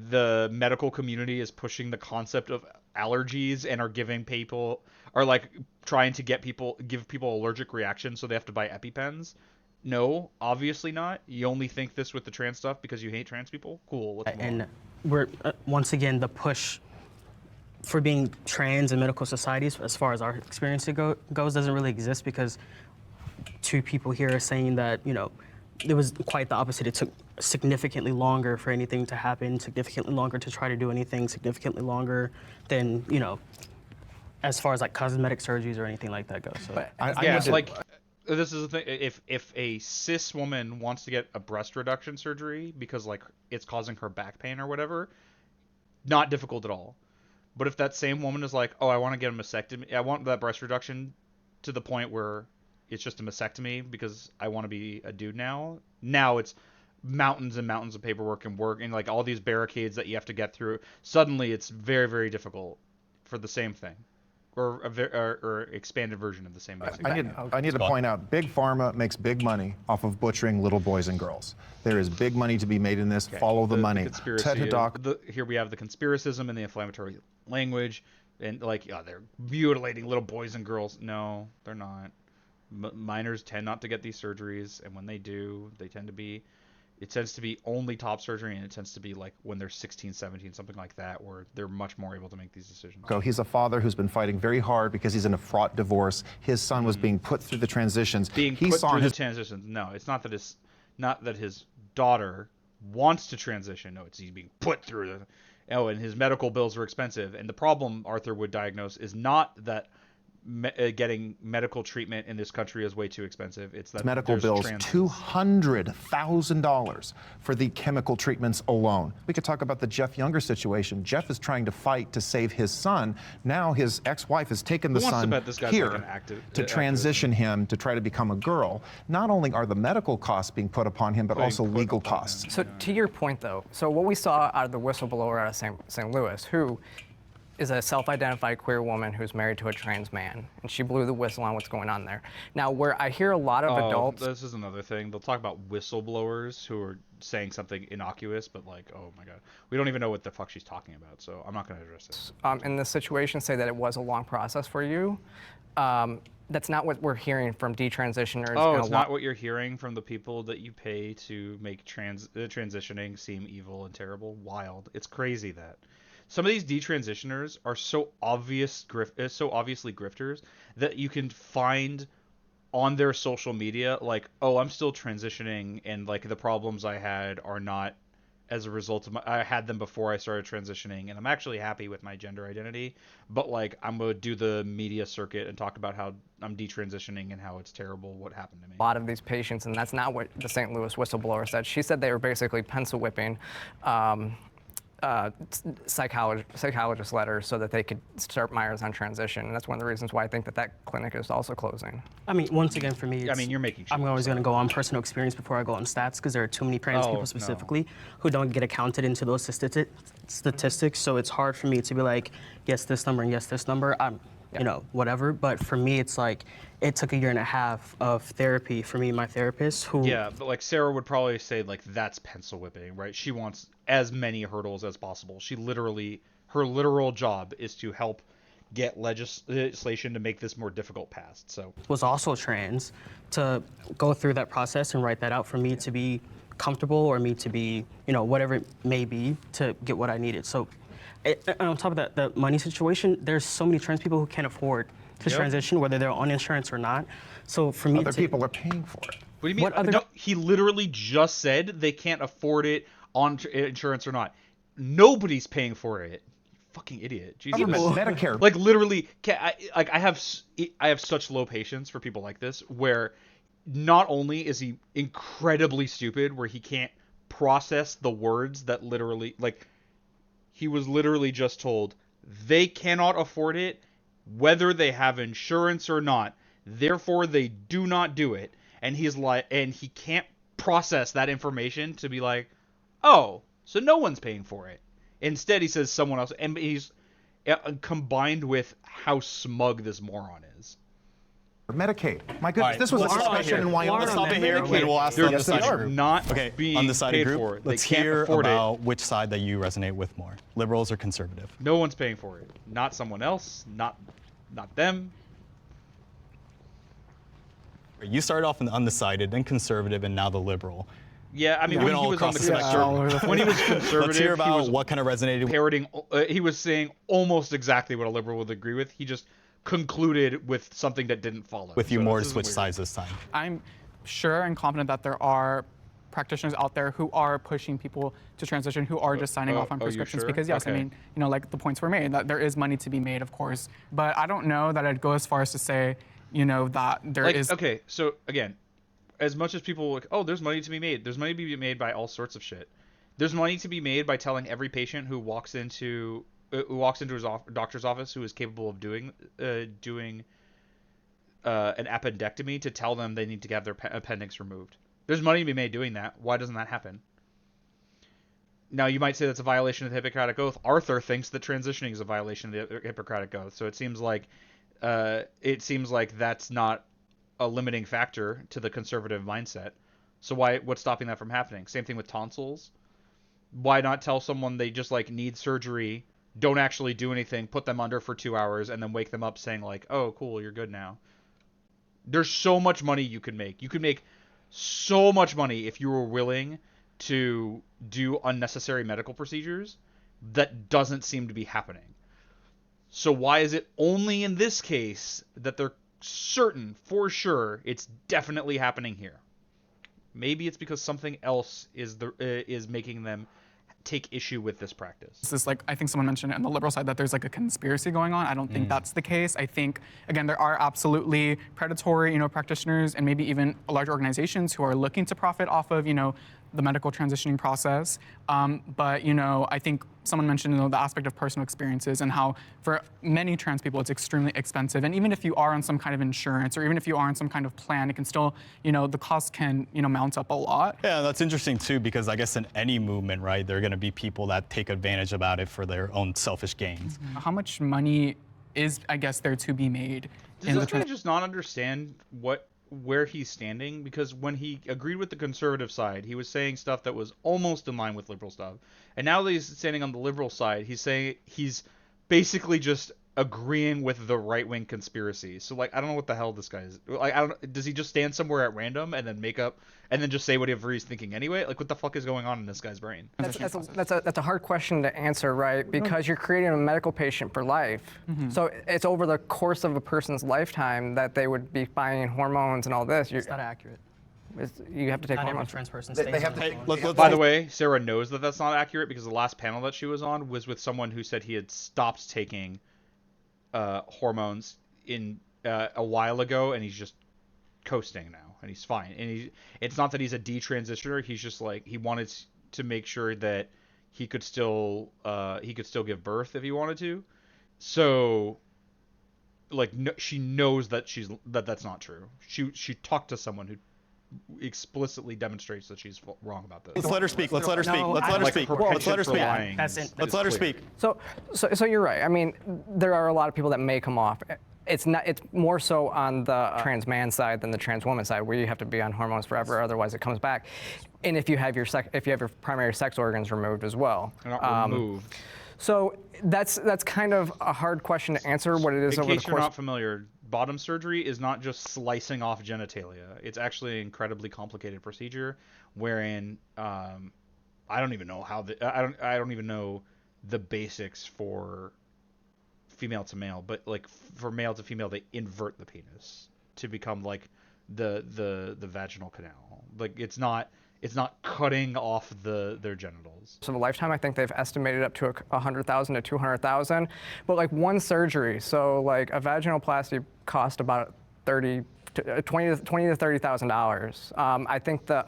the medical community is pushing the concept of allergies and are giving people trying to give people allergic reactions so they have to buy EpiPens? No, obviously not. You only think this with the trans stuff because you hate trans people? Cool. And we're once again the push for being trans in medical societies, as far as our experience goes, doesn't really exist because two people here are saying that it was quite the opposite. It took significantly longer for anything to happen, significantly longer to try to do anything, significantly longer than as far as like cosmetic surgeries or anything like that goes. So this is the thing. If a cis woman wants to get a breast reduction surgery because like it's causing her back pain or whatever, not difficult at all. But if that same woman is like, oh, I want to get a mastectomy, I want that breast reduction to the point where it's just a mastectomy because I want to be a dude now. Now it's mountains and mountains of paperwork and work and like all these barricades that you have to get through. Suddenly it's very, very difficult for the same thing. Or expanded version of the same basic. I need to point out, Big Pharma makes big money off of butchering little boys and girls. There is big money to be made in this. Follow the money. Here we have the conspiracism and the inflammatory language, and they're mutilating little boys and girls. No, they're not. Minors tend not to get these surgeries, and when they do, it tends to be only top surgery, and it tends to be like when they're 16, 17, something like that, where they're much more able to make these decisions. He's a father who's been fighting very hard because he's in a fraught divorce. His son was being put through the transitions. The transitions. No, it's not that his daughter wants to transition. No, he's being put through and his medical bills are expensive. And the problem Arthur would diagnose is not that getting medical treatment in this country is way too expensive. It's that medical bills, $200,000 for the chemical treatments alone. We could talk about the Jeff Younger situation. Jeff is trying to fight to save his son. Now his ex-wife has taken the son here to transition him to try to become a girl. Not only are the medical costs being put upon him, but also legal costs. So to your point, though, so what we saw out of the whistleblower out of St. Louis, who is a self-identified queer woman who's married to a trans man, and she blew the whistle on what's going on there. Now, where I hear a lot of adults... This is another thing. They'll talk about whistleblowers who are saying something innocuous, but like, oh my God. We don't even know what the fuck she's talking about, so I'm not going to address this. In the situation, say that it was a long process for you. That's not what we're hearing from detransitioners. Oh, it's not what you're hearing from the people that you pay to make transitioning seem evil and terrible? Wild. It's crazy that... Some of these detransitioners are so obviously grifters that you can find on their social media like, oh, I'm still transitioning, and like the problems I had are not as a result of I had them before I started transitioning, and I'm actually happy with my gender identity, but like I'm gonna do the media circuit and talk about how I'm detransitioning and how it's terrible what happened to me. A lot of these patients, and that's not what the St. Louis whistleblower said. She said they were basically pencil whipping psychologist letters so that they could start Myers on transition. And that's one of the reasons why I think that clinic is also closing. I mean, once again, for me, you're making I'm always going to go on personal experience before I go on stats, because there are too many trans people specifically who don't get accounted into those statistics. So it's hard for me to be like, yes, this number and yes, this number. You know, whatever. But for me, it's like, it took 1.5 years of therapy for me and my therapist who... Yeah, but like Sarah would probably say like that's pencil whipping, right? She wants as many hurdles as possible. Her literal job is to help get legislation to make this more difficult passed. So was also trans, to go through that process and write that out for me to be comfortable, or me to be, you know, whatever it may be, to get what I needed. So and on top of that, the money situation, there's so many trans people who can't afford to transition, whether they're on insurance or not. So for me, other people are paying for it. What do you mean? No, he literally just said they can't afford it on insurance or not. Nobody's paying for it. You fucking idiot. Jesus. Medicare. Like literally, I have such low patience for people like this, where not only is he incredibly stupid, where he can't process the words that literally, like, he was literally just told they cannot afford it, whether they have insurance or not. Therefore, they do not do it. And he's like, and he can't process that information to be like, oh, so no one's paying for it. Instead, he says someone else, and he's combined with how smug this moron is. Medicaid. My goodness, right. This was a discussion in Wyoming. Let's stop it here. We'll ask the undecided group. Not being undecided paid group. for it. Let's hear about which side that you resonate with more, liberals or conservative. No one's paying for it. Not someone else. Not them. You started off in the undecided, then conservative, and now the liberal. Yeah, I mean, when he was on the spectrum, when he was conservative, let's hear about he was what kind of resonated. Parroting, he was saying almost exactly what a liberal would agree with. He just concluded with something that didn't follow. With you more to switch sides this time. I'm sure and confident that there are practitioners out there who are pushing people to transition, who are just signing off on prescriptions. Sure? Because yes, I mean, you know, like the points were made, that there is money to be made, of course. But I don't know that I'd go as far as to say, you know, that there is. Okay, so again, as much as people like, oh, there's money to be made. There's money to be made by all sorts of shit. There's money to be made by telling every patient who walks into his doctor's office who is capable of doing an appendectomy to tell them they need to have their appendix removed. There's money to be made doing that. Why doesn't that happen? Now, you might say that's a violation of the Hippocratic Oath. Arthur thinks that transitioning is a violation of the Hippocratic Oath. So it seems like that's not a limiting factor to the conservative mindset. So what's stopping that from happening? Same thing with tonsils. Why not tell someone they just like need surgery, don't actually do anything, put them under for 2 hours, and then wake them up saying like, oh, cool, you're good now. There's so much money you can make. You could make so much money if you were willing to do unnecessary medical procedures. That doesn't seem to be happening. So why is it only in this case that they're certain for sure it's definitely happening here? Maybe it's because something else is making them take issue with this practice. This is like, I think someone mentioned it on the liberal side that there's like a conspiracy going on. I don't think that's the case. I think, again, there are absolutely predatory, practitioners and maybe even large organizations who are looking to profit off of, the medical transitioning process. But, I think someone mentioned the aspect of personal experiences and how for many trans people it's extremely expensive. And even if you are on some kind of insurance or even if you are on some kind of plan, it can still, the cost can, mount up a lot. Yeah, that's interesting too, because I guess in any movement, right, there are going to be people that take advantage about it for their own selfish gains. How much money is, I guess, there to be made? Does this guy just not understand where he's standing? Because when he agreed with the conservative side, he was saying stuff that was almost in line with liberal stuff. And now that he's standing on the liberal side, he's basically just agreeing with the right-wing conspiracy. So like, I don't know what the hell this guy is. Like, does he just stand somewhere at random and then make up and then just say whatever he's thinking anyway? Like, what the fuck is going on in this guy's brain? That's a hard question to answer, right? Because you're creating a medical patient for life. So it's over the course of a person's lifetime that they would be buying hormones and all this. It's not accurate. You have to take hormones. Trans person By the way, Sarah knows that that's not accurate because the last panel that she was on was with someone who said he had stopped taking hormones in a while ago, and he's just coasting now, and he's fine. And it's not that he's a detransitioner. He's just like, he wanted to make sure that he could still give birth if he wanted to. So, like, no, she knows that that's not true. She talked to someone who explicitly demonstrates that she's wrong about this. Let's let her speak. Let's let her speak. Let's let her speak. Let's let her speak. Let's let her speak. So you're right. I mean, there are a lot of people that may come off. It's more so on the trans man side than the trans woman side, where you have to be on hormones forever, otherwise it comes back. And if you have your primary sex organs removed as well. They're not removed. So that's kind of a hard question to answer. What it is over the course. In case you're not familiar, bottom surgery is not just slicing off genitalia. It's actually an incredibly complicated procedure, wherein I don't even know how I don't even know the basics for female to male, but like for male to female, they invert the penis to become like the vaginal canal. Like it's not cutting off their genitals. So the lifetime, I think they've estimated up to 100,000 to 200,000, but like one surgery. So like a vaginoplasty cost about $20,000 to $30,000. I think the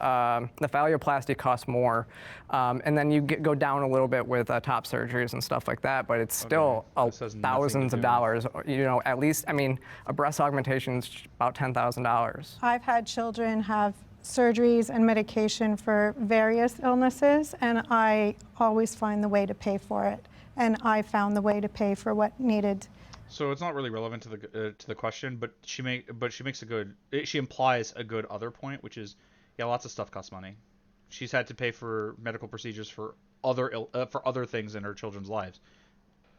phalloplasty costs more, and then you go down a little bit with top surgeries and stuff like that. But it's still thousands of dollars. At least, I mean, a breast augmentation is about $10,000. I've had children have surgeries and medication for various illnesses, and I always find the way to pay for it. And I found the way to pay for what needed. So it's not really relevant to the question, but she implies a good other point, which is, yeah, lots of stuff costs money. She's had to pay for medical procedures for other things in her children's lives.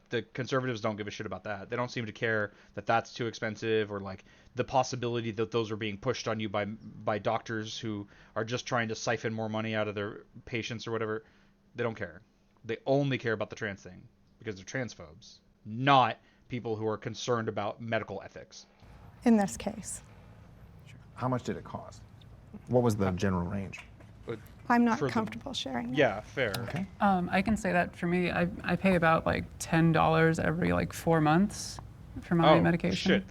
The conservatives don't give a shit about that. They don't seem to care that that's too expensive, or like the possibility that those are being pushed on you by doctors who are just trying to siphon more money out of their patients or whatever. They don't care. They only care about the trans thing because they're transphobes, not people who are concerned about medical ethics. In this case. How much did it cost? What was the general range? I'm not comfortable sharing that. Yeah, fair. Okay. I can say that for me, I pay about like $10 every like 4 months for my medication. Oh, shit,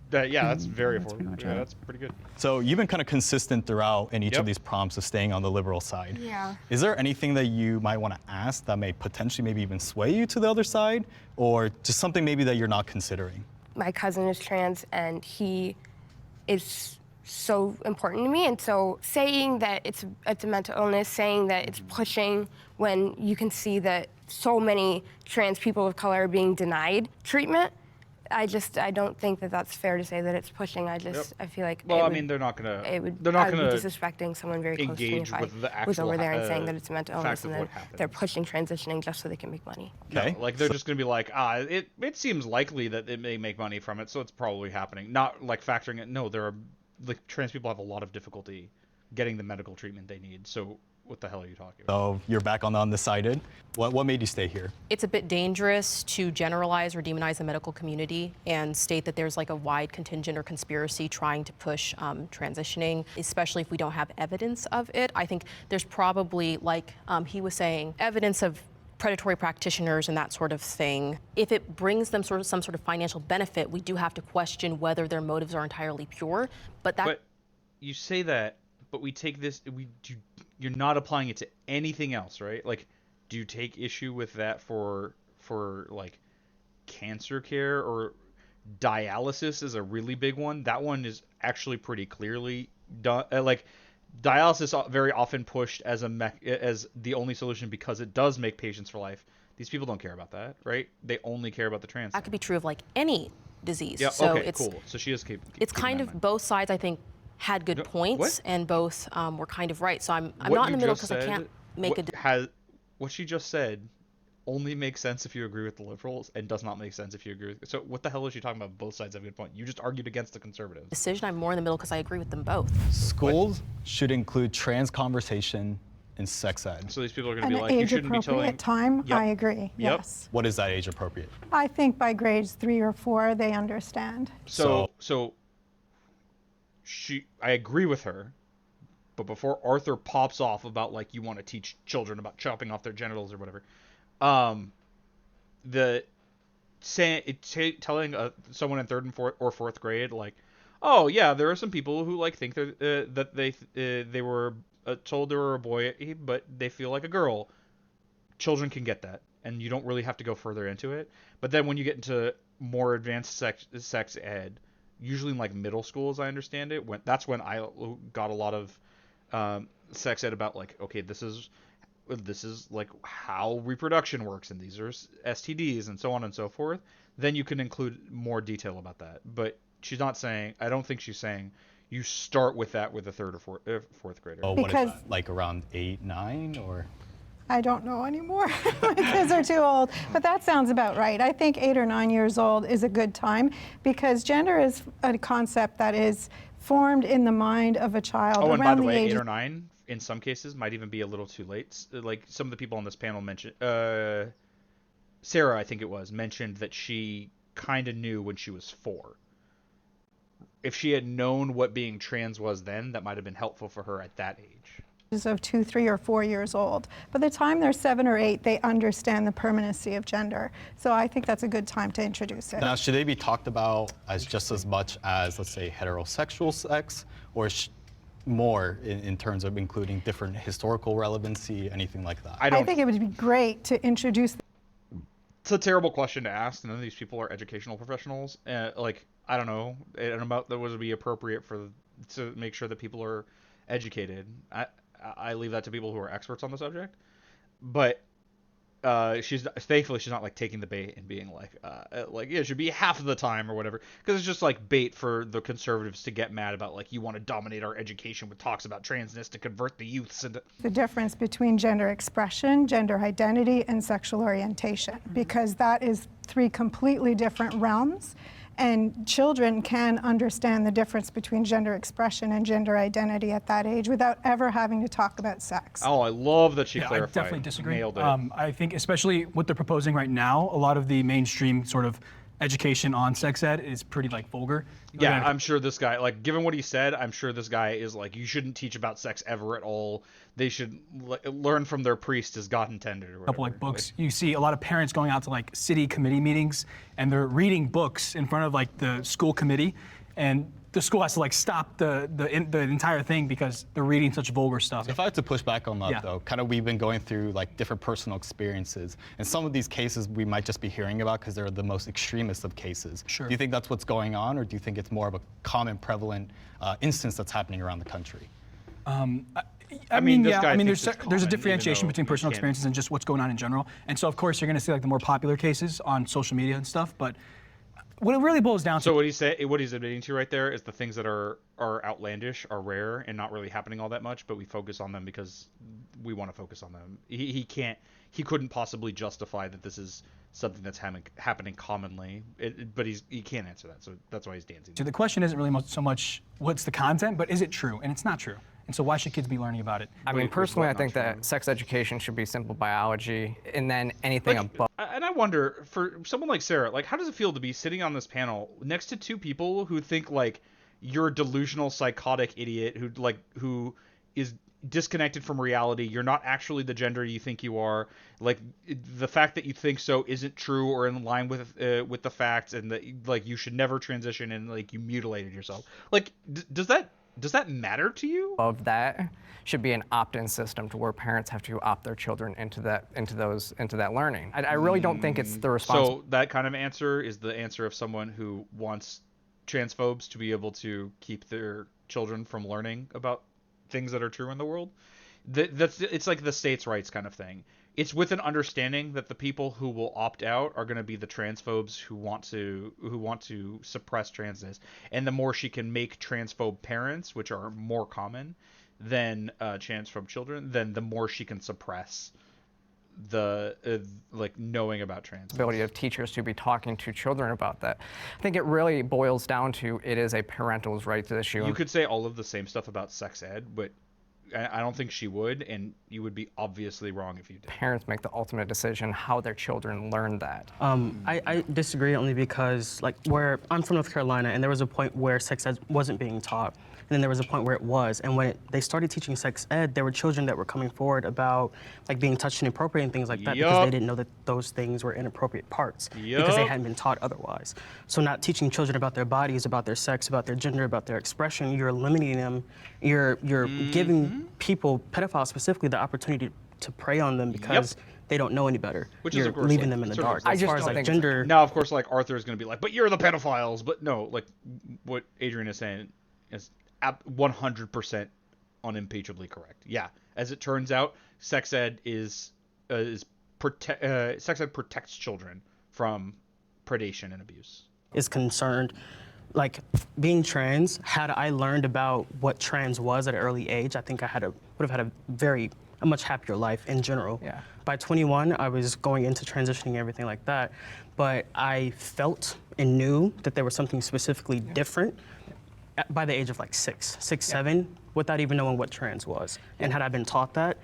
that's very affordable. Yeah, that's pretty good. So you've been kind of consistent throughout in each of these prompts of staying on the liberal side. Yeah. Is there anything that you might want to ask that may potentially maybe even sway you to the other side, or just something maybe that you're not considering? My cousin is trans, and he is so important to me, and so saying that it's a mental illness, saying that it's pushing when you can see that so many trans people of color are being denied treatment, I don't think that that's fair to say that it's pushing. I feel like they're not gonna be disrespecting someone very close to me if I was over there and saying that it's a mental illness and they're pushing transitioning just so they can make money. Okay. No, like they're just gonna be like, it seems likely that it may make money from it, so it's probably happening. Not like factoring it. No, trans people have a lot of difficulty getting the medical treatment they need. So what the hell are you talking So about? you're back on the undecided. What made you stay here? It's a bit dangerous to generalize or demonize the medical community and state that there's like a wide contingent or conspiracy trying to push transitioning, especially if we don't have evidence of it. I think there's probably, like he was saying, evidence of predatory practitioners and that sort of thing. If it brings them some sort of financial benefit, we do have to question whether their motives are entirely pure. But you say that, but we take this. You're not applying it to anything else, right? Like, do you take issue with that for like cancer care or dialysis is a really big one. That one is actually pretty clearly done. Like dialysis very often pushed as as the only solution because it does make patients for life. These people don't care about that, right? They only care about the transplant. That could be true of like any disease. Yeah. So okay. Cool. So she is capable. It's kind of both sides. I think had good points and both were kind of right. So I'm not in the middle because I can't make what she just said only makes sense if you agree with the liberals and does not make sense if you agree with. So what the hell is she talking about? Both sides have a good point. You just argued against the conservatives. Decision. I'm more in the middle because I agree with them both. Schools should include trans conversation in sex ed. So these people are going to be like, you shouldn't be telling. Time. Yep. I agree. Yep. Yes. What is that age appropriate? I think by grades 3 or 4 they understand. So I agree with her, but before Arthur pops off about like you want to teach children about chopping off their genitals or whatever, telling someone in 3rd and 4th or 4th grade like, oh yeah, there are some people who like think that they were told they were a boy but they feel like a girl. Children can get that, and you don't really have to go further into it. But then when you get into more advanced sex ed, usually in like middle school, as I understand it, that's when I got a lot of sex ed about like, okay, this is like how reproduction works, and these are STDs and so on and so forth. Then you can include more detail about that. But she's not saying. I don't think she's saying you start with that with a 3rd or 4th grader. Oh, what is that? Like around 8, 9, or? I don't know anymore. My kids are too old. But that sounds about right. I think 8 or 9 years old is a good time because gender is a concept that is formed in the mind of a child. Oh, around and by the way, age 8 or 9 in some cases might even be a little too late. Like some of the people on this panel mentioned, Sarah, I think it was, mentioned that she kind of knew when she was 4. If she had known what being trans was then, that might have been helpful for her at that age. Of 2, 3, or 4 years old. By the time they're 7 or 8, they understand the permanency of gender. So I think that's a good time to introduce it. Now, should they be talked about as just as much as, let's say, heterosexual sex, or more in terms of including different historical relevancy, anything like that? I think it would be great to introduce. It's a terrible question to ask. None of these people are educational professionals. Like, I don't know. I don't know that would be appropriate to make sure that people are educated. I leave that to people who are experts on the subject, but thankfully she's not like taking the bait and being like yeah, it should be half of the time or whatever, because it's just like bait for the conservatives to get mad about, like, you want to dominate our education with talks about transness to convert the youths into The difference between gender expression, gender identity, and sexual orientation, because that is 3 completely different realms. And children can understand the difference between gender expression and gender identity at that age without ever having to talk about sex. Oh, I love that she clarified. I definitely disagree. Nailed it. I think especially what they're proposing right now, a lot of the mainstream sort of education on sex ed is pretty like vulgar. Yeah, I'm sure this guy, like, given what he said, I'm sure this guy is like, you shouldn't teach about sex ever at all. They should learn from their priest as God intended, or whatever. Couple like books. You see a lot of parents going out to like city committee meetings, and they're reading books in front of like the school committee, and the school has to like stop the entire thing because they're reading such vulgar stuff. If I had to push back on that, though, kind of we've been going through like different personal experiences, and some of these cases we might just be hearing about because they're the most extremist of cases. Sure. Do you think that's what's going on, or do you think it's more of a common, prevalent instance that's happening around the country? I mean, there's a differentiation between personal experiences and just what's going on in general. And so, of course, you're going to see like the more popular cases on social media and stuff. But what it really boils down to. So what he's admitting to right there is the things that are outlandish, are rare, and not really happening all that much, but we focus on them because we want to focus on them. He couldn't possibly justify that this is something that's happening commonly, but he can't answer that, so that's why he's dancing. So the question isn't really so much what's the content, but is it true? And it's not true. And so why should kids be learning about it? I mean, personally, I think that sex education should be simple biology, and then anything above. And I wonder, for someone like Sarah, like, how does it feel to be sitting on this panel next to two people who think like you're a delusional, psychotic idiot who is disconnected from reality? You're not actually the gender you think you are. Like, the fact that you think so isn't true or in line with the facts, and that like you should never transition, and like you mutilated yourself. Like, does that matter to you? Of that should be an opt-in system to where parents have to opt their children into that learning. I really don't think it's the responsibility. So that kind of answer is the answer of someone who wants transphobes to be able to keep their children from learning about things that are true in the world. It's like the states' rights kind of thing. It's with an understanding that the people who will opt out are going to be the transphobes who want to suppress transness. And the more she can make transphobe parents, which are more common than transphobe children, then the more she can suppress the like knowing about trans. Ability of teachers to be talking to children about that. I think it really boils down to it is a parental's rights issue. You could say all of the same stuff about sex ed, but I don't think she would, and you would be obviously wrong if you did. Parents make the ultimate decision how their children learn that. I disagree only because, like, where I'm from North Carolina, and there was a point where sex ed wasn't being taught, and then there was a point where it was. And when they started teaching sex ed, there were children that were coming forward about like being touched inappropriate and things like that because they didn't know that those things were inappropriate parts because they hadn't been taught otherwise. So not teaching children about their bodies, about their sex, about their gender, about their expression, you're limiting them. You're giving people, pedophiles specifically, the opportunity to prey on them because they don't know any better. Which you're is, of course, leaving like, them in the dark. I As just far as don't like think gender. Now, of course, like Arthur is going to be like, but you're the pedophiles. But no, like what Adrian is saying is 100% unimpeachably correct. Yeah, as it turns out, sex ed sex ed protects children from predation and abuse. Is concerned, like being trans. Had I learned about what trans was at an early age, I think I would have had a much happier life in general. Yeah. By 21, I was going into transitioning and everything like that, but I felt and knew that there was something specifically different by the age of like 7, without even knowing what trans was. And had I been taught that,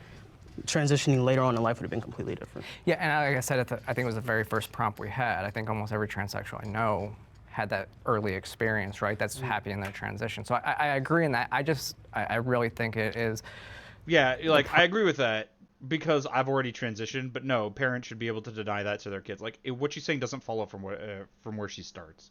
transitioning later on in life would have been completely different. Yeah, and like I said, I think it was the very first prompt we had. I think almost every transsexual I know had that early experience, right? That's happy in their transition. So I agree in that. I really think it is. Yeah, like I agree with that because I've already transitioned, but no, parents should be able to deny that to their kids. Like what she's saying doesn't follow from where she starts.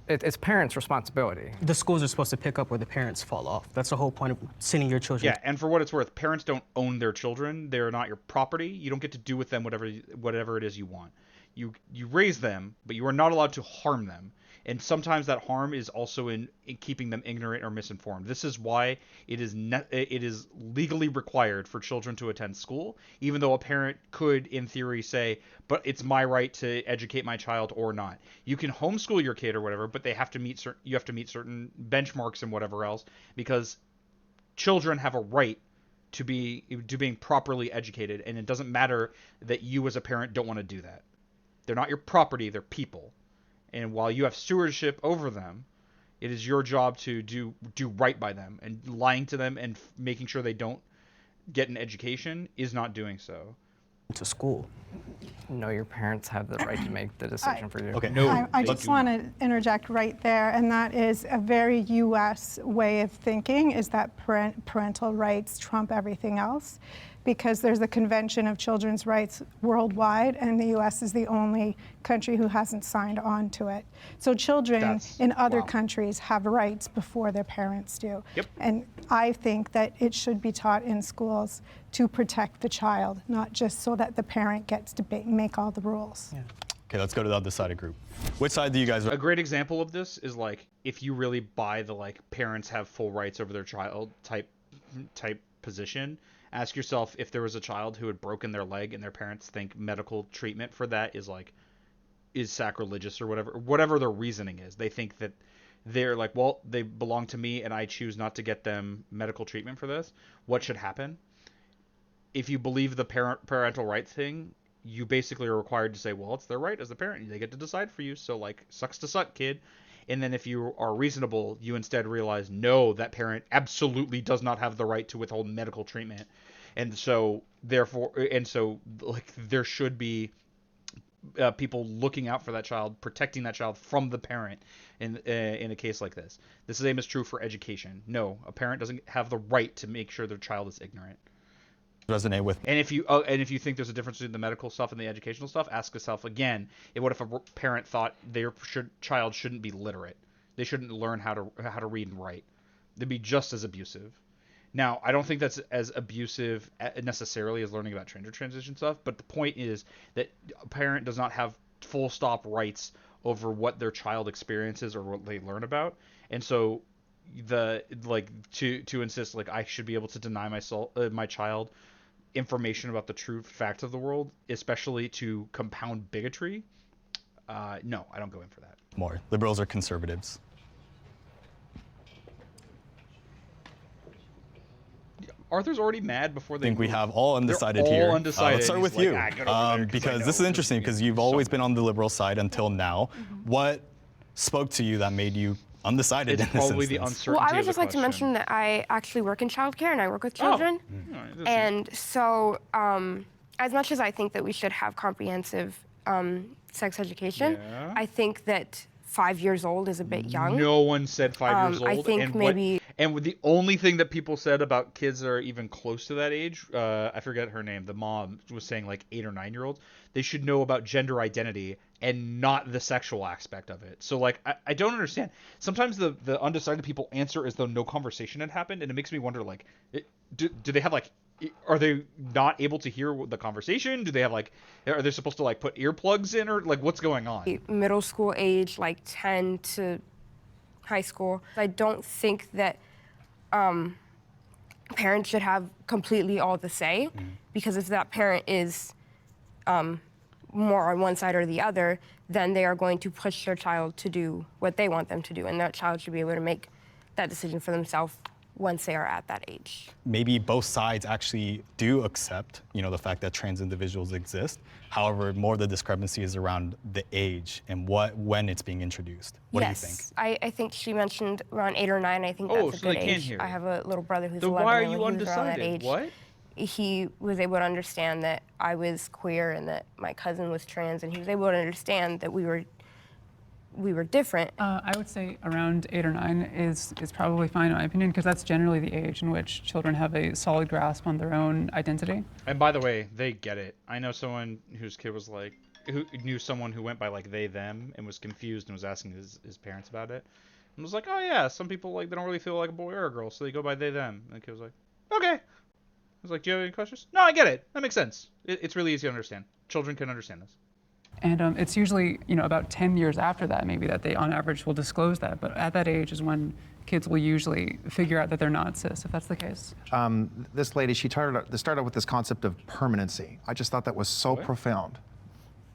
It's parents' responsibility. The schools are supposed to pick up where the parents fall off. That's the whole point of sending your children. Yeah, and for what it's worth, parents don't own their children. They're not your property. You don't get to do with them whatever it is you want. You raise them, but you are not allowed to harm them. And sometimes that harm is also in keeping them ignorant or misinformed. This is why it is legally required for children to attend school, even though a parent could, in theory, say, but it's my right to educate my child or not. You can homeschool your kid or whatever, but you have to meet certain benchmarks and whatever else, because children have a right to being properly educated, and it doesn't matter that you as a parent don't want to do that. They're not your property, they're people. And while you have stewardship over them, it is your job to do right by them. And lying to them and making sure they don't get an education is not doing so. To school. No, your parents have the right to make the decision for you. Okay. No, I just want to interject right there, and that is a very U.S. way of thinking, is that parental rights trump everything else, because there's a Convention of Children's Rights worldwide, and the U.S. is the only country who hasn't signed on to it. So children in other countries have rights before their parents do. Yep. And I think that it should be taught in schools to protect the child, not just so that the parent gets to make all the rules. Yeah. Okay, let's go to the other side of group. Which side do you guys? A great example of this is like if you really buy the like parents have full rights over their child type position. Ask yourself if there was a child who had broken their leg and their parents think medical treatment for that is sacrilegious or whatever their reasoning is. They think that they're like, well, they belong to me and I choose not to get them medical treatment for this. What should happen? If you believe the parental rights thing, you basically are required to say, well, it's their right as the parent. They get to decide for you. So like, sucks to suck, kid. And then if you are reasonable, you instead realize, no, that parent absolutely does not have the right to withhold medical treatment. And so like there should be people looking out for that child, protecting that child from the parent in a case like this. The same is true for education. No, a parent doesn't have the right to make sure their child is ignorant. Resonate with. And if you think there's a difference between the medical stuff and the educational stuff, ask yourself again: what if a parent thought their child shouldn't be literate? They shouldn't learn how to read and write. They'd be just as abusive. Now, I don't think that's as abusive necessarily as learning about gender transition stuff, but the point is that a parent does not have full stop rights over what their child experiences or what they learn about. And so to insist like I should be able to deny my child information about the true facts of the world, especially to compound bigotry, no, I don't go in for that. More liberals or conservatives? Arthur's already mad before they. I think we have all undecided here. All undecided. Let's start with you, because this is interesting because you've always been on the liberal side until now. What spoke to you that made you undecided in this instance? Probably the uncertainty. Well, I would just like to mention that I actually work in childcare and I work with children, and so as much as I think that we should have comprehensive sex education, I think that 5 years old is a bit young. No one said 5 years old. I think and the only thing that people said about kids that are even close to that age, I forget her name, the mom was saying like 8 or 9 year olds, they should know about gender identity and not the sexual aspect of it. So like, I don't understand. Sometimes the undecided people answer as though no conversation had happened, and it makes me wonder like, do they have like, are they not able to hear the conversation? Do they have like, are they supposed to like put earplugs in, or like what's going on? Middle school age, like 10 to high school. I don't think that parents should have completely all the say, because if that parent is more on one side or the other, then they are going to push their child to do what they want them to do, and that child should be able to make that decision for themselves once they are at that age. Maybe both sides actually do accept, the fact that trans individuals exist. However, more of the discrepancy is around the age and when it's being introduced. What do you think? I think she mentioned around 8 or 9. I think that's a good age. I have a little brother who's 11. Why are you he was around undecided? that age, what? He was able to understand that I was queer and that my cousin was trans, and he was able to understand that we were different. I would say around 8 or 9 is probably fine in my opinion, because that's generally the age in which children have a solid grasp on their own identity. And by the way, they get it. I know someone whose kid was like, who knew someone who went by like they, them, and was confused and was asking his parents about it. And was like, oh yeah, some people like, they don't really feel like a boy or a girl, so they go by they, them. And the kid was like, okay. I was like, do you have any questions? No, I get it. That makes sense. It's really easy to understand. Children can understand this. And it's usually, about 10 years after that, maybe, that they, on average, will disclose that. But at that age is when kids will usually figure out that they're not cis, if that's the case. This lady, she started with this concept of permanency. I just thought that was so profound.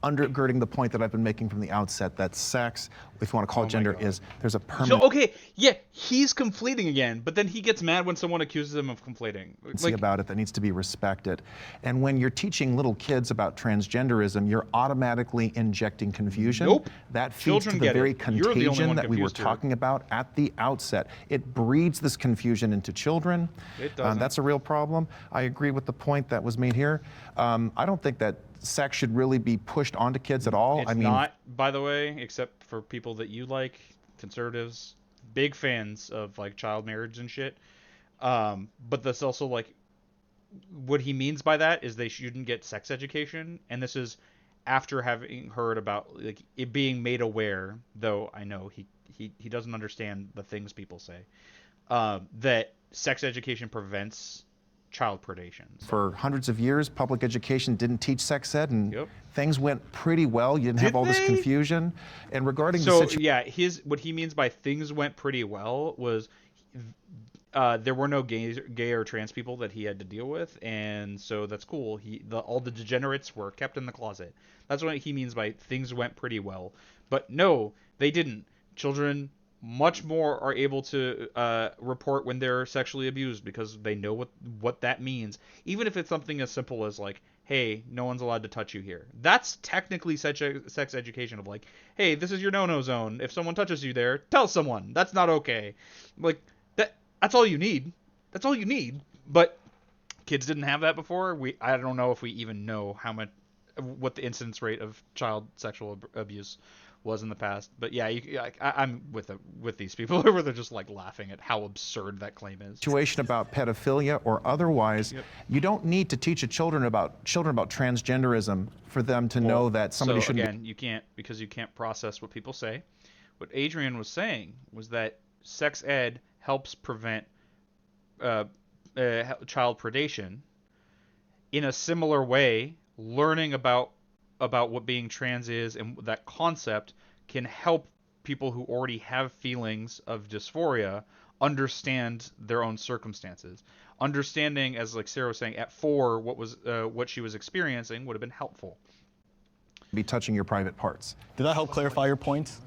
Undergirding the point that I've been making from the outset, that sex, if you want to call it gender, there's a permanent... So, okay, yeah, he's conflating again, but then he gets mad when someone accuses him of conflating. About it that needs to be respected. And when you're teaching little kids about transgenderism, you're automatically injecting confusion. Nope. That feeds to the very contagion that we were talking about at the outset. It breeds this confusion into children. It doesn't. That's a real problem. I agree with the point that was made here. I don't think that sex should really be pushed onto kids at all. It's not, by the way, except for people that you like, conservatives, big fans of like child marriage and shit. But that's also like, what he means by that is they shouldn't get sex education, and this is after having heard about like it being made aware, though I know he doesn't understand the things people say, that sex education prevents child predation. For hundreds of years, public education didn't teach sex ed, and things went pretty well. You didn't have all this confusion. And regarding the situation... yeah, what he means by things went pretty well was there were no gay or trans people that he had to deal with, and so that's cool. All the degenerates were kept in the closet. That's what he means by things went pretty well. But no, they didn't. Children much more are able to report when they're sexually abused because they know what that means. Even if it's something as simple as like, hey, no one's allowed to touch you here. That's technically sex education of like, hey, this is your no-no zone. If someone touches you there, tell someone. That's not okay. Like that's all you need. That's all you need. But kids didn't have that before. I don't know if we even know what the incidence rate of child sexual abuse was in the past. But yeah, I'm with these people where they're just like laughing at how absurd that claim is. Situation about pedophilia or otherwise, you don't need to teach children about transgenderism for them to know that somebody shouldn't. Again, you can't, because you can't process what people say. What Adrian was saying was that sex ed helps prevent child predation. In a similar way, learning about what being trans is and that concept can help people who already have feelings of dysphoria understand their own circumstances. Understanding, as like Sarah was saying, at 4 what she was experiencing would have been helpful. Be touching your private parts. Did that help clarify your point?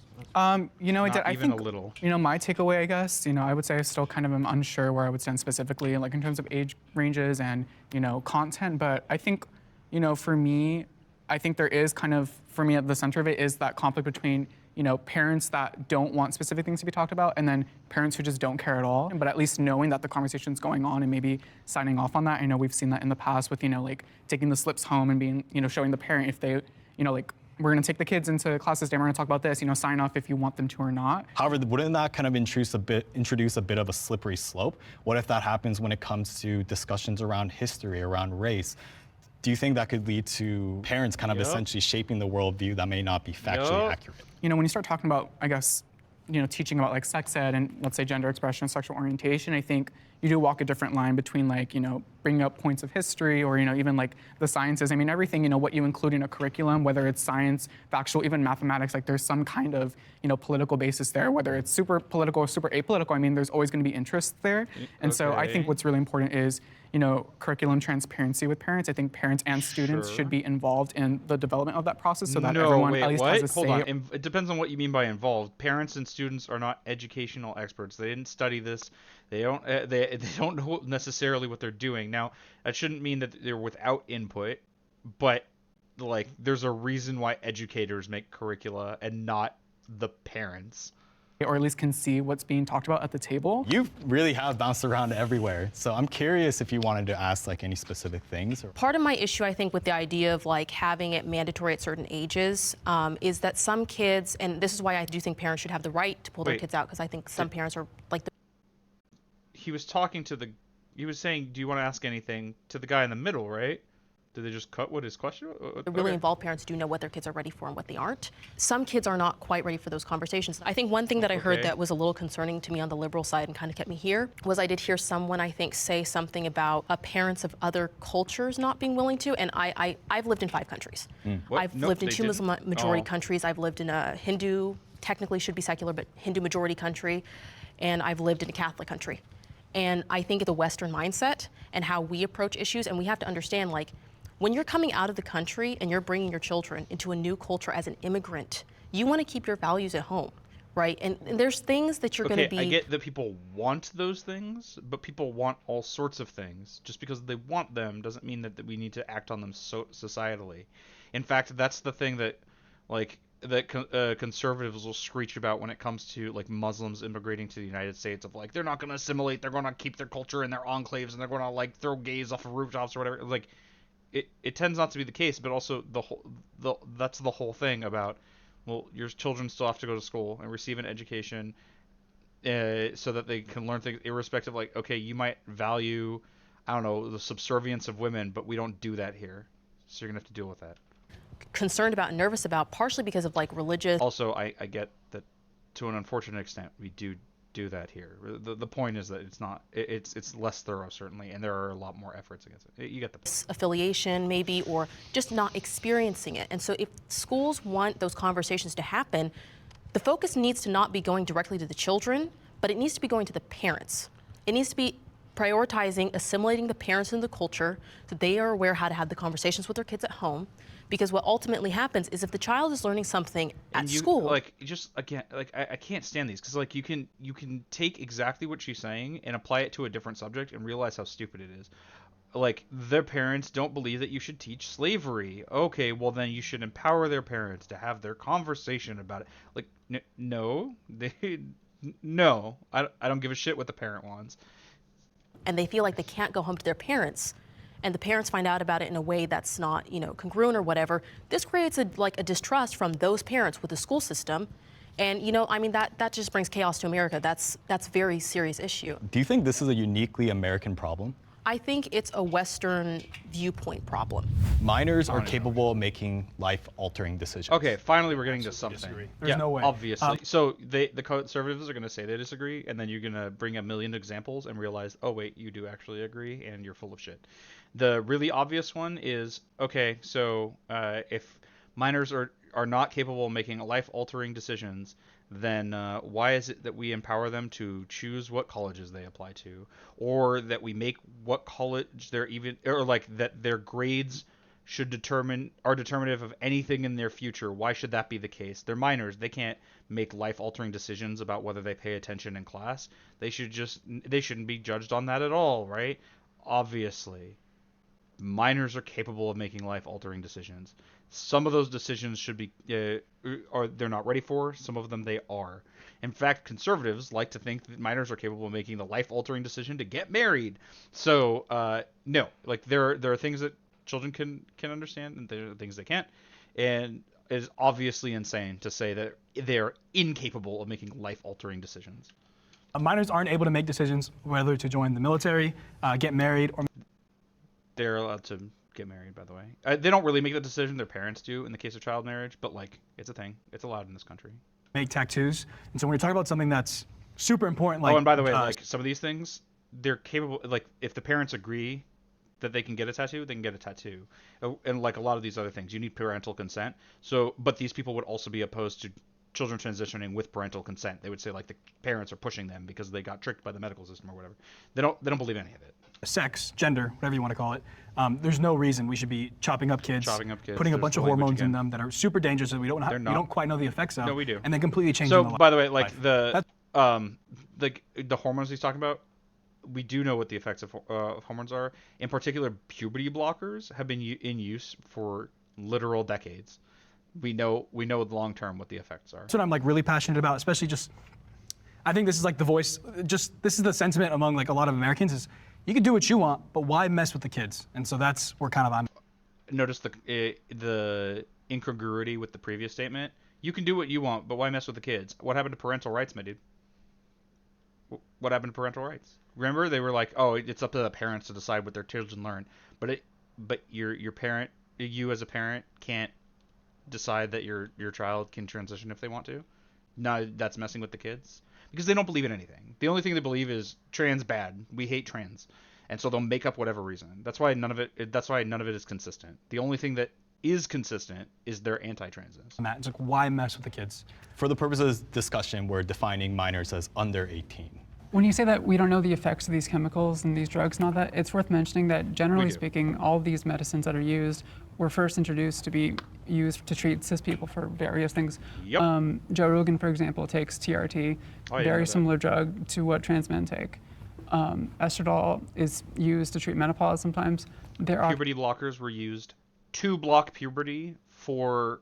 You know, I think a little. You know, my takeaway, I guess, you know, I would say I still kind of am unsure where I would stand specifically, like in terms of age ranges and, you know, content. But I think, you know, for me, I think there is kind of, for me, at the center of it is that conflict between, you know, parents that don't want specific things to be talked about and then parents who just don't care at all. But at least knowing that the conversation's going on and maybe signing off on that. I know we've seen that in the past with, you know, like taking the slips home and being, you know, showing the parent if they, you know, like, we're going to take the kids into classes today, we're going to talk about this, you know, sign off if you want them to or not. However, wouldn't that kind of introduce a bit of a slippery slope? What if that happens when it comes to discussions around history, around race? Do you think that could lead to parents kind of essentially shaping the worldview that may not be factually accurate? You know, when you start talking about, I guess, you know, teaching about like sex ed and let's say gender expression, sexual orientation, I think you do walk a different line between like, you know, bringing up points of history or, you know, even like the sciences. I mean, everything, you know, what you include in a curriculum, whether it's science, factual, even mathematics, like there's some kind of, you know, political basis there, whether it's super political or super apolitical. I mean, there's always going to be interest there. And so I think what's really important is, you know, curriculum transparency with parents. I think parents and students should be involved in the development of that process so that everyone at least has a say. Hold on. It depends on what you mean by involved. Parents and students are not educational experts. They didn't study this. They don't know necessarily what they're doing. Now, that shouldn't mean that they're without input, but like there's a reason why educators make curricula and not the parents. Or at least can see what's being talked about at the table. You really have bounced around everywhere. So I'm curious if you wanted to ask like any specific things. Part of my issue, I think, with the idea of like having it mandatory at certain ages is that some kids, and this is why I do think parents should have the right to pull their kids out, because I think some parents are like He was talking to he was saying, do you want to ask anything to the guy in the middle, right? Did they just cut what his question was? The really involved parents do know what their kids are ready for and what they aren't. Some kids are not quite ready for those conversations. I think one thing that I heard that was a little concerning to me on the liberal side and kind of kept me here was I did hear someone, I think, say something about parents of other cultures not being willing to, and I've lived in 5 countries. I've lived in 2 Muslim majority countries. I've lived in a Hindu, technically should be secular, but Hindu majority country, and I've lived in a Catholic country. And I think the Western mindset and how we approach issues, and we have to understand, like, when you're coming out of the country and you're bringing your children into a new culture as an immigrant, you want to keep your values at home, right? And there's things that you're going to be... I get that people want those things, but people want all sorts of things. Just because they want them doesn't mean that we need to act on them societally. In fact, that's the thing that, like, conservatives will screech about when it comes to like Muslims immigrating to the United States, of like they're not going to assimilate, they're going to keep their culture in their enclaves, and they're going to like throw gays off of rooftops or whatever. Like, it tends not to be the case, but also that's the whole thing about, well, your children still have to go to school and receive an education so that they can learn things irrespective. Like, okay, you might value, I don't know, the subservience of women, but we don't do that here, so you're gonna have to deal with that. Concerned about and nervous about, partially because of like religious. Also, I get that to an unfortunate extent we do that here. The point is that it's less thorough, certainly, and there are a lot more efforts against it. You get the point. Affiliation maybe, or just not experiencing it. And so if schools want those conversations to happen, the focus needs to not be going directly to the children, but it needs to be going to the parents. It needs to be prioritizing assimilating the parents into the culture so they are aware how to have the conversations with their kids at home. Because what ultimately happens is if the child is learning something at school, like just again, like I can't stand these because like you can take exactly what she's saying and apply it to a different subject and realize how stupid it is. Like, their parents don't believe that you should teach slavery. Okay, well then you should empower their parents to have their conversation about it. Like, no, no, I don't give a shit what the parent wants. And they feel like they can't go home to their parents, and the parents find out about it in a way that's not, congruent or whatever. This creates a distrust from those parents with the school system. And, that just brings chaos to America. That's a very serious issue. Do you think this is a uniquely American problem? I think it's a Western viewpoint problem. Minors are capable of making life-altering decisions. Okay, finally we're getting to something. Disagree. There's no way. Obviously. So the conservatives are going to say they disagree, and then you're going to bring a million examples and realize, oh wait, you do actually agree, and you're full of shit. The really obvious one is, okay, so if minors are not capable of making life-altering decisions, then why is it that we empower them to choose what colleges they apply to, or that we make what college they're even, or like that their grades are determinative of anything in their future? Why should that be the case? They're minors. They can't make life-altering decisions about whether they pay attention in class. They shouldn't be judged on that at all, right? Obviously, minors are capable of making life-altering decisions. Some of those decisions should be, or they're not ready for. Some of them they are. In fact, conservatives like to think that minors are capable of making the life-altering decision to get married. So, no, like there are things that children can understand, and there are things they can't. And it is obviously insane to say that they are incapable of making life-altering decisions. Minors aren't able to make decisions whether to join the military, get married, or... They're allowed to get married, by the way. They don't really make the decision. Their parents do in the case of child marriage, but like, it's a thing. It's allowed in this country. Make tattoos. And so when you're talking about something that's super important, like... Oh, and by the way, like some of these things, they're capable, like if the parents agree that they can get a tattoo, they can get a tattoo. And like a lot of these other things, you need parental consent. So, but these people would also be opposed to children transitioning with parental consent. They would say like the parents are pushing them because they got tricked by the medical system or whatever. They don't believe any of it. Sex, gender, whatever you want to call it. There's no reason we should be chopping up kids, putting a bunch of hormones in them that are super dangerous that we don't quite know the effects of. No, we do. And then completely changing So, the life. by the way, like the hormones he's talking about, we do know what the effects of hormones are. In particular, puberty blockers have been in use for literal decades. We know long term what the effects are. That's what I'm like really passionate about, especially I think this is like the voice, this is the sentiment among like a lot of Americans is, you can do what you want, but why mess with the kids? And so that's where kind of I'm. Notice the incongruity with the previous statement. You can do what you want, but why mess with the kids? What happened to parental rights, my dude? What happened to parental rights? Remember, they were like, oh, it's up to the parents to decide what their children learn. But your parent, you as a parent, can't decide that your child can transition if they want to. No, that's messing with the kids. Because they don't believe in anything. The only thing they believe is trans bad. We hate trans, and so they'll make up whatever reason. That's why none of it is consistent. The only thing that is consistent is they're anti-transness. Matt, it's like, why mess with the kids? For the purposes of this discussion, we're defining minors as under 18. When you say that we don't know the effects of these chemicals and these drugs and all that, it's worth mentioning that generally speaking, all these medicines that are used were first introduced to be used to treat cis people for various things. Yep. Joe Rogan, for example, takes TRT, very similar drug to what trans men take. Estradiol is used to treat menopause sometimes. Puberty blockers were used to block puberty for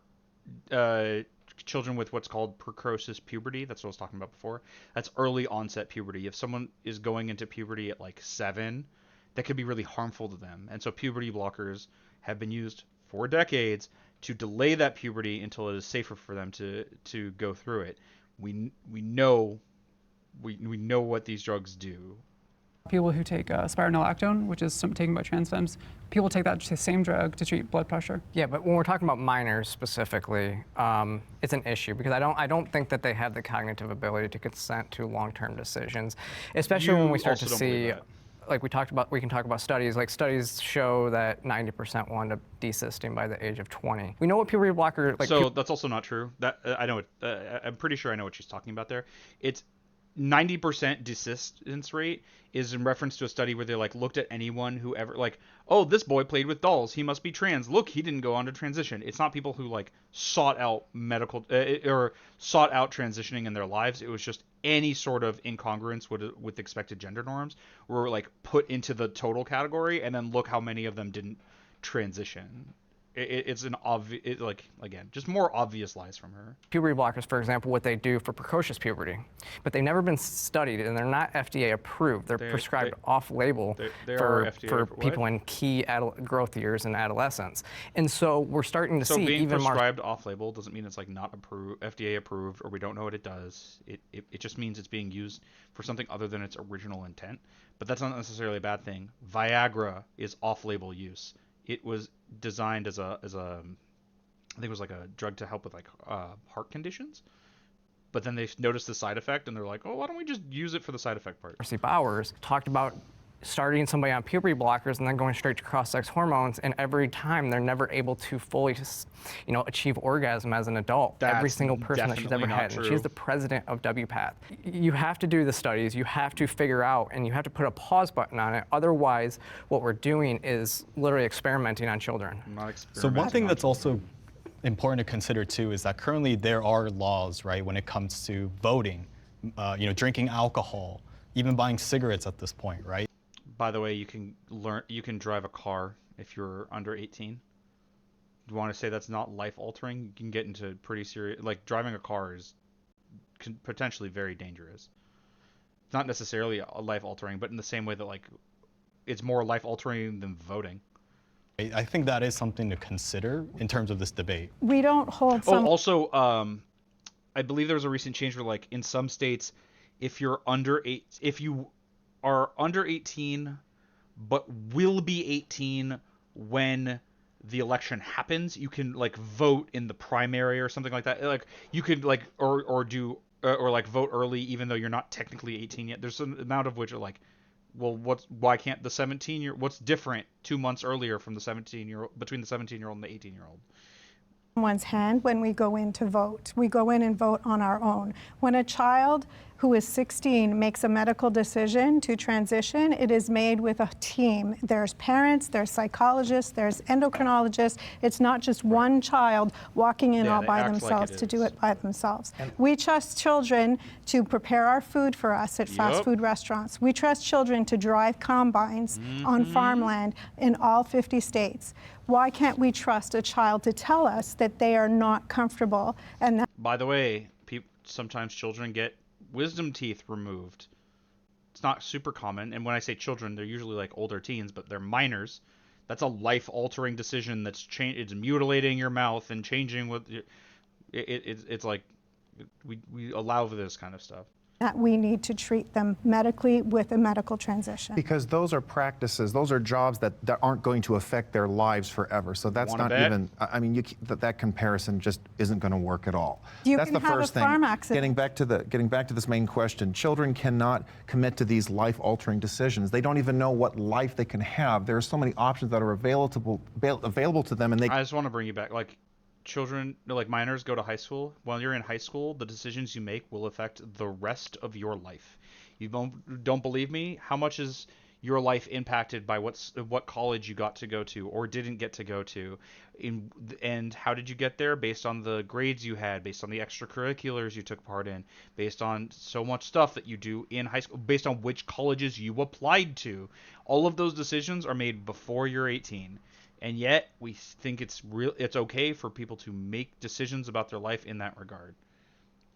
children with what's called precocious puberty. That's what I was talking about before. That's early onset puberty. If someone is going into puberty at like 7, that could be really harmful to them. And so puberty blockers have been used for decades to delay that puberty until it is safer for them to go through it. We know what these drugs do. People who take spironolactone, which is taken by trans femmes, people take that same drug to treat blood pressure. Yeah, but when we're talking about minors specifically, it's an issue because I don't think that they have the cognitive ability to consent to long-term decisions, especially when we start to see, like we can talk about studies. Like studies show that 90% will end up desisting by the age of 20. We know what puberty blocker. So that's also not true. That I know. I'm pretty sure I know what she's talking about there. It's 90% desistance rate is in reference to a study where they like looked at anyone who ever like, oh, this boy played with dolls, he must be trans. Look, he didn't go on to transition. It's not people who like sought out medical or sought out transitioning in their lives. It was just any sort of incongruence with expected gender norms were like put into the total category, and then look how many of them didn't transition. It's an obvious, like, again, just more obvious lies from her. Puberty blockers, for example, what they do for precocious puberty, but they've never been studied, and they're not FDA approved. They're prescribed off-label for people in key growth years and adolescence. And so we're starting to see being even prescribed off-label doesn't mean it's like not approved, FDA approved, or we don't know what it does. It just means it's being used for something other than its original intent. But that's not necessarily a bad thing. Viagra is off-label use. It was designed as a I think it was like a drug to help with like heart conditions, but then they noticed the side effect and they're like, oh, why don't we just use it for the side effect part? Marcy Bowers talked about starting somebody on puberty blockers and then going straight to cross-sex hormones, and every time they're never able to fully, achieve orgasm as an adult. That's every single person that she's ever had. And she's the president of WPATH. You have to do the studies, you have to figure out, and you have to put a pause button on it. Otherwise, what we're doing is literally experimenting on children. So one thing that's also important to consider too is that currently there are laws, right, when it comes to voting, drinking alcohol, even buying cigarettes at this point, right? By the way, you can drive a car if you're under 18. Do you want to say that's not life altering? You can get into pretty serious, like driving a car is potentially very dangerous. It's not necessarily a life altering, but in the same way that like it's more life altering than voting. I think that is something to consider in terms of this debate. We don't hold some. Oh, also, I believe there was a recent change where like in some states, if you are under 18 but will be 18 when the election happens, you can like vote in the primary or something like that. Like you could like or like vote early even though you're not technically 18 yet. There's some amount of which are like, well, why can't the 17-year what's different 2 months earlier from the 17-year-old between the 17-year-old and the 18-year-old? Someone's hand when we go in to vote. We go in and vote on our own. When a child who is 16 makes a medical decision to transition, it is made with a team. There's parents, there's psychologists, there's endocrinologists. It's not just one child walking in all by themselves to do it by themselves. We trust children to prepare our food for us at fast food restaurants. We trust children to drive combines on farmland in all 50 states. Why can't we trust a child to tell us that they are not comfortable? And by the way, sometimes children get wisdom teeth removed. It's not super common, and when I say children, they're usually like older teens, but they're minors. That's a life-altering decision. It's mutilating your mouth and changing what it's like. We allow for this kind of stuff. That we need to treat them medically with a medical transition. Because those are practices, those are jobs that aren't going to affect their lives forever. So that's not even, I mean, that comparison just isn't going to work at all. That's the first thing. Getting back to this main question, children cannot commit to these life-altering decisions. They don't even know what life they can have. There are so many options that are available to them, and I just want to bring you back, like. Children, like minors, go to high school. While you're in high school, the decisions you make will affect the rest of your life. You don't believe me? How much is your life impacted by what college you got to go to or didn't get to go to? And how did you get there? Based on the grades you had, based on the extracurriculars you took part in, based on so much stuff that you do in high school, based on which colleges you applied to. All of those decisions are made before you're 18. And yet, we think it's okay for people to make decisions about their life in that regard.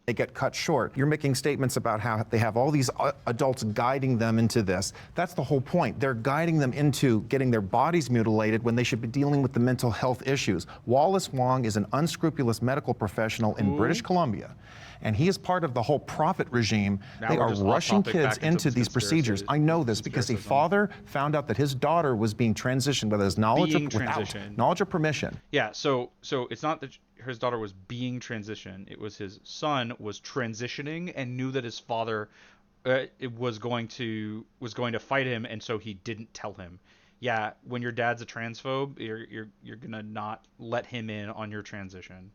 They get cut short. You're making statements about how they have all these adults guiding them into this. That's the whole point. They're guiding them into getting their bodies mutilated when they should be dealing with the mental health issues. Wallace Wong is an unscrupulous medical professional in British Columbia, and he is part of the whole profit regime. They are rushing kids into these procedures. I know this because a father found out that his daughter was being transitioned without his knowledge or permission. Yeah, so it's not that his daughter was being transitioned. It was his son was transitioning and knew that his father was going to fight him, and so he didn't tell him. Yeah, when your dad's a transphobe, you're gonna not let him in on your transition.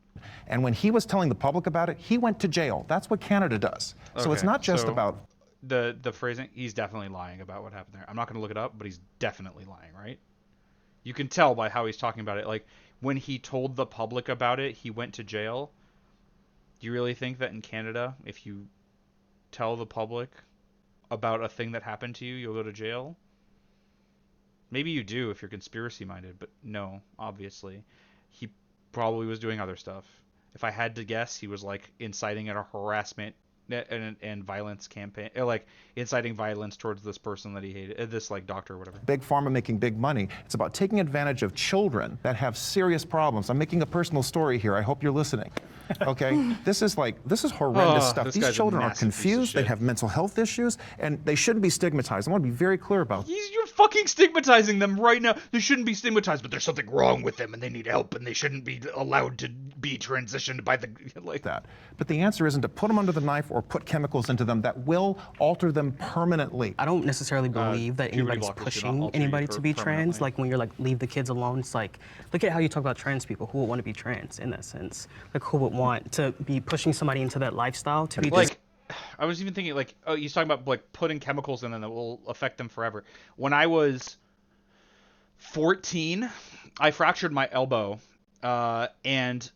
And when he was telling the public about it, he went to jail. That's what Canada does. So it's not just about the phrasing. He's definitely lying about what happened there. I'm not going to look it up, but he's definitely lying, right? You can tell by how he's talking about it. Like when he told the public about it, he went to jail. Do you really think that in Canada, if you tell the public about a thing that happened to you, you'll go to jail? Maybe you do if you're conspiracy minded, but no, obviously. He probably was doing other stuff. If I had to guess, he was like inciting a harassment and violence campaign, or like inciting violence towards this person that he hated, this like doctor or whatever. Big pharma making big money. It's about taking advantage of children that have serious problems. I'm making a personal story here. I hope you're listening. Okay, this is horrendous stuff. These children are confused. They have mental health issues, and they shouldn't be stigmatized. I want to be very clear about that. You're fucking stigmatizing them right now. They shouldn't be stigmatized, but there's something wrong with them, and they need help, and they shouldn't be allowed to be transitioned by the like that. But the answer isn't to put them under the knife or put chemicals into them that will alter them permanently. I don't necessarily believe that anybody's pushing anybody to be trans. Like when you're like, leave the kids alone, it's like, look at how you talk about trans people. Who would want to be trans in that sense? Like who would want to be pushing somebody into that lifestyle to be like, I was even thinking like, oh, he's talking about like putting chemicals in them that will affect them forever. When I was 14, I fractured my elbow, and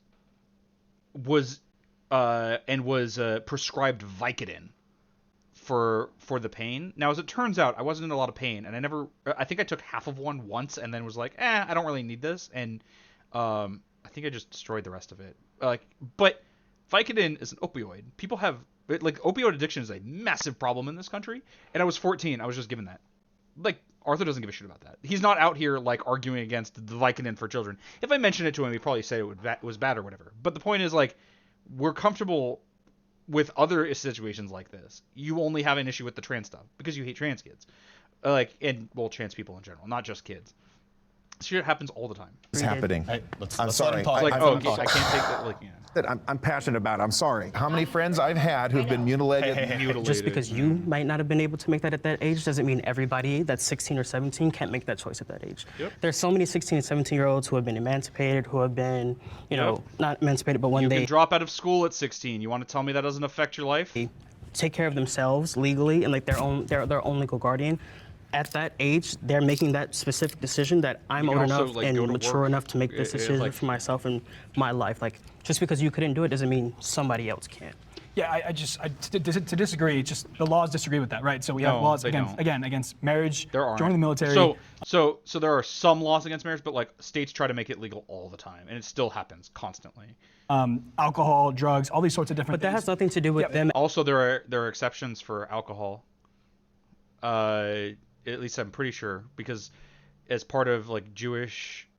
was prescribed Vicodin for the pain. Now, as it turns out, I wasn't in a lot of pain, and I think I took half of one once, and then was like, I don't really need this, and I think I just destroyed the rest of it. But Vicodin is an opioid. People have opioid addiction is a massive problem in this country, and I was 14. I was just given that. Like, Arthur doesn't give a shit about that. He's not out here like arguing against the Vicodin for children. If I mentioned it to him, he'd probably say it was bad or whatever. But the point is, like, we're comfortable with other situations like this. You only have an issue with the trans stuff because you hate trans kids, trans people in general, not just kids. Shit happens all the time. It's happening. I'm sorry. I can't take that. I'm passionate about it. I'm sorry. How many friends I've had who've been mutilated? Just because you might not have been able to make that at that age doesn't mean everybody that's 16 or 17 can't make that choice at that age. Yep. There's so many 16 and 17-year-olds who have been emancipated, who have been, not emancipated, but when you can drop out of school at 16. You want to tell me that doesn't affect your life? Take care of themselves legally and like their own legal guardian. At that age, they're making that specific decision that I'm old enough and mature enough to make this decision for myself and my life. Like, just because you couldn't do it doesn't mean somebody else can't. Yeah, to disagree. It's just the laws disagree with that, right? So we have laws against marriage, joining the military. So there are some laws against marriage, but like states try to make it legal all the time, and it still happens constantly. Alcohol, drugs, all these sorts of different things. But that has nothing to do with them. Also, there are exceptions for alcohol. At least I'm pretty sure, because as part of like Jewish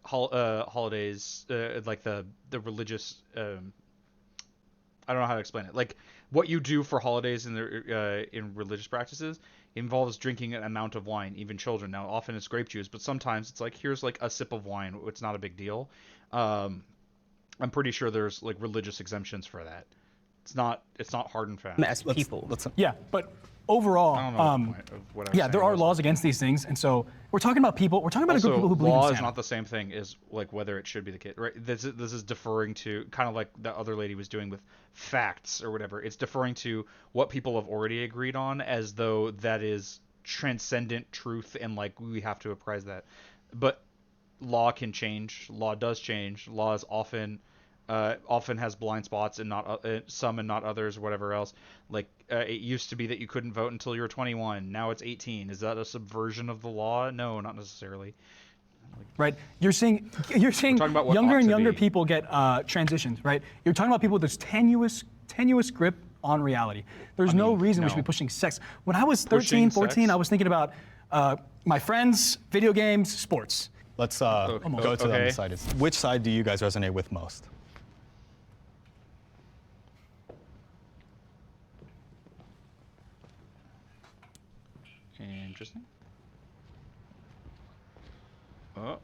holidays, like the religious, I don't know how to explain it. Like what you do for holidays in religious practices involves drinking an amount of wine, even children. Now, often it's grape juice, but sometimes it's like, here's like a sip of wine. It's not a big deal. I'm pretty sure there's like religious exemptions for that. It's not hard and fast. As people. But overall, there are laws against these things, and so we're talking about people. We're talking about a group of people who believe in Santa. Law is not the same thing as like whether it should be the kid, right? This is deferring to kind of like the other lady was doing with facts or whatever. It's deferring to what people have already agreed on, as though that is transcendent truth, and like we have to apprise that. But law can change. Law does change. Law is often has blind spots and not some and not others, whatever else. Like it used to be that you couldn't vote until you were 21. Now it's 18. Is that a subversion of the law? No, not necessarily. Right. You're saying younger and younger people get transitions, right? You're talking about people with this tenuous grip on reality. There's no reason we should be pushing sex. When I was 13, 14, I was thinking about my friends, video games, sports. Let's go to the undecided. Which side do you guys resonate with most? Interesting. Oh.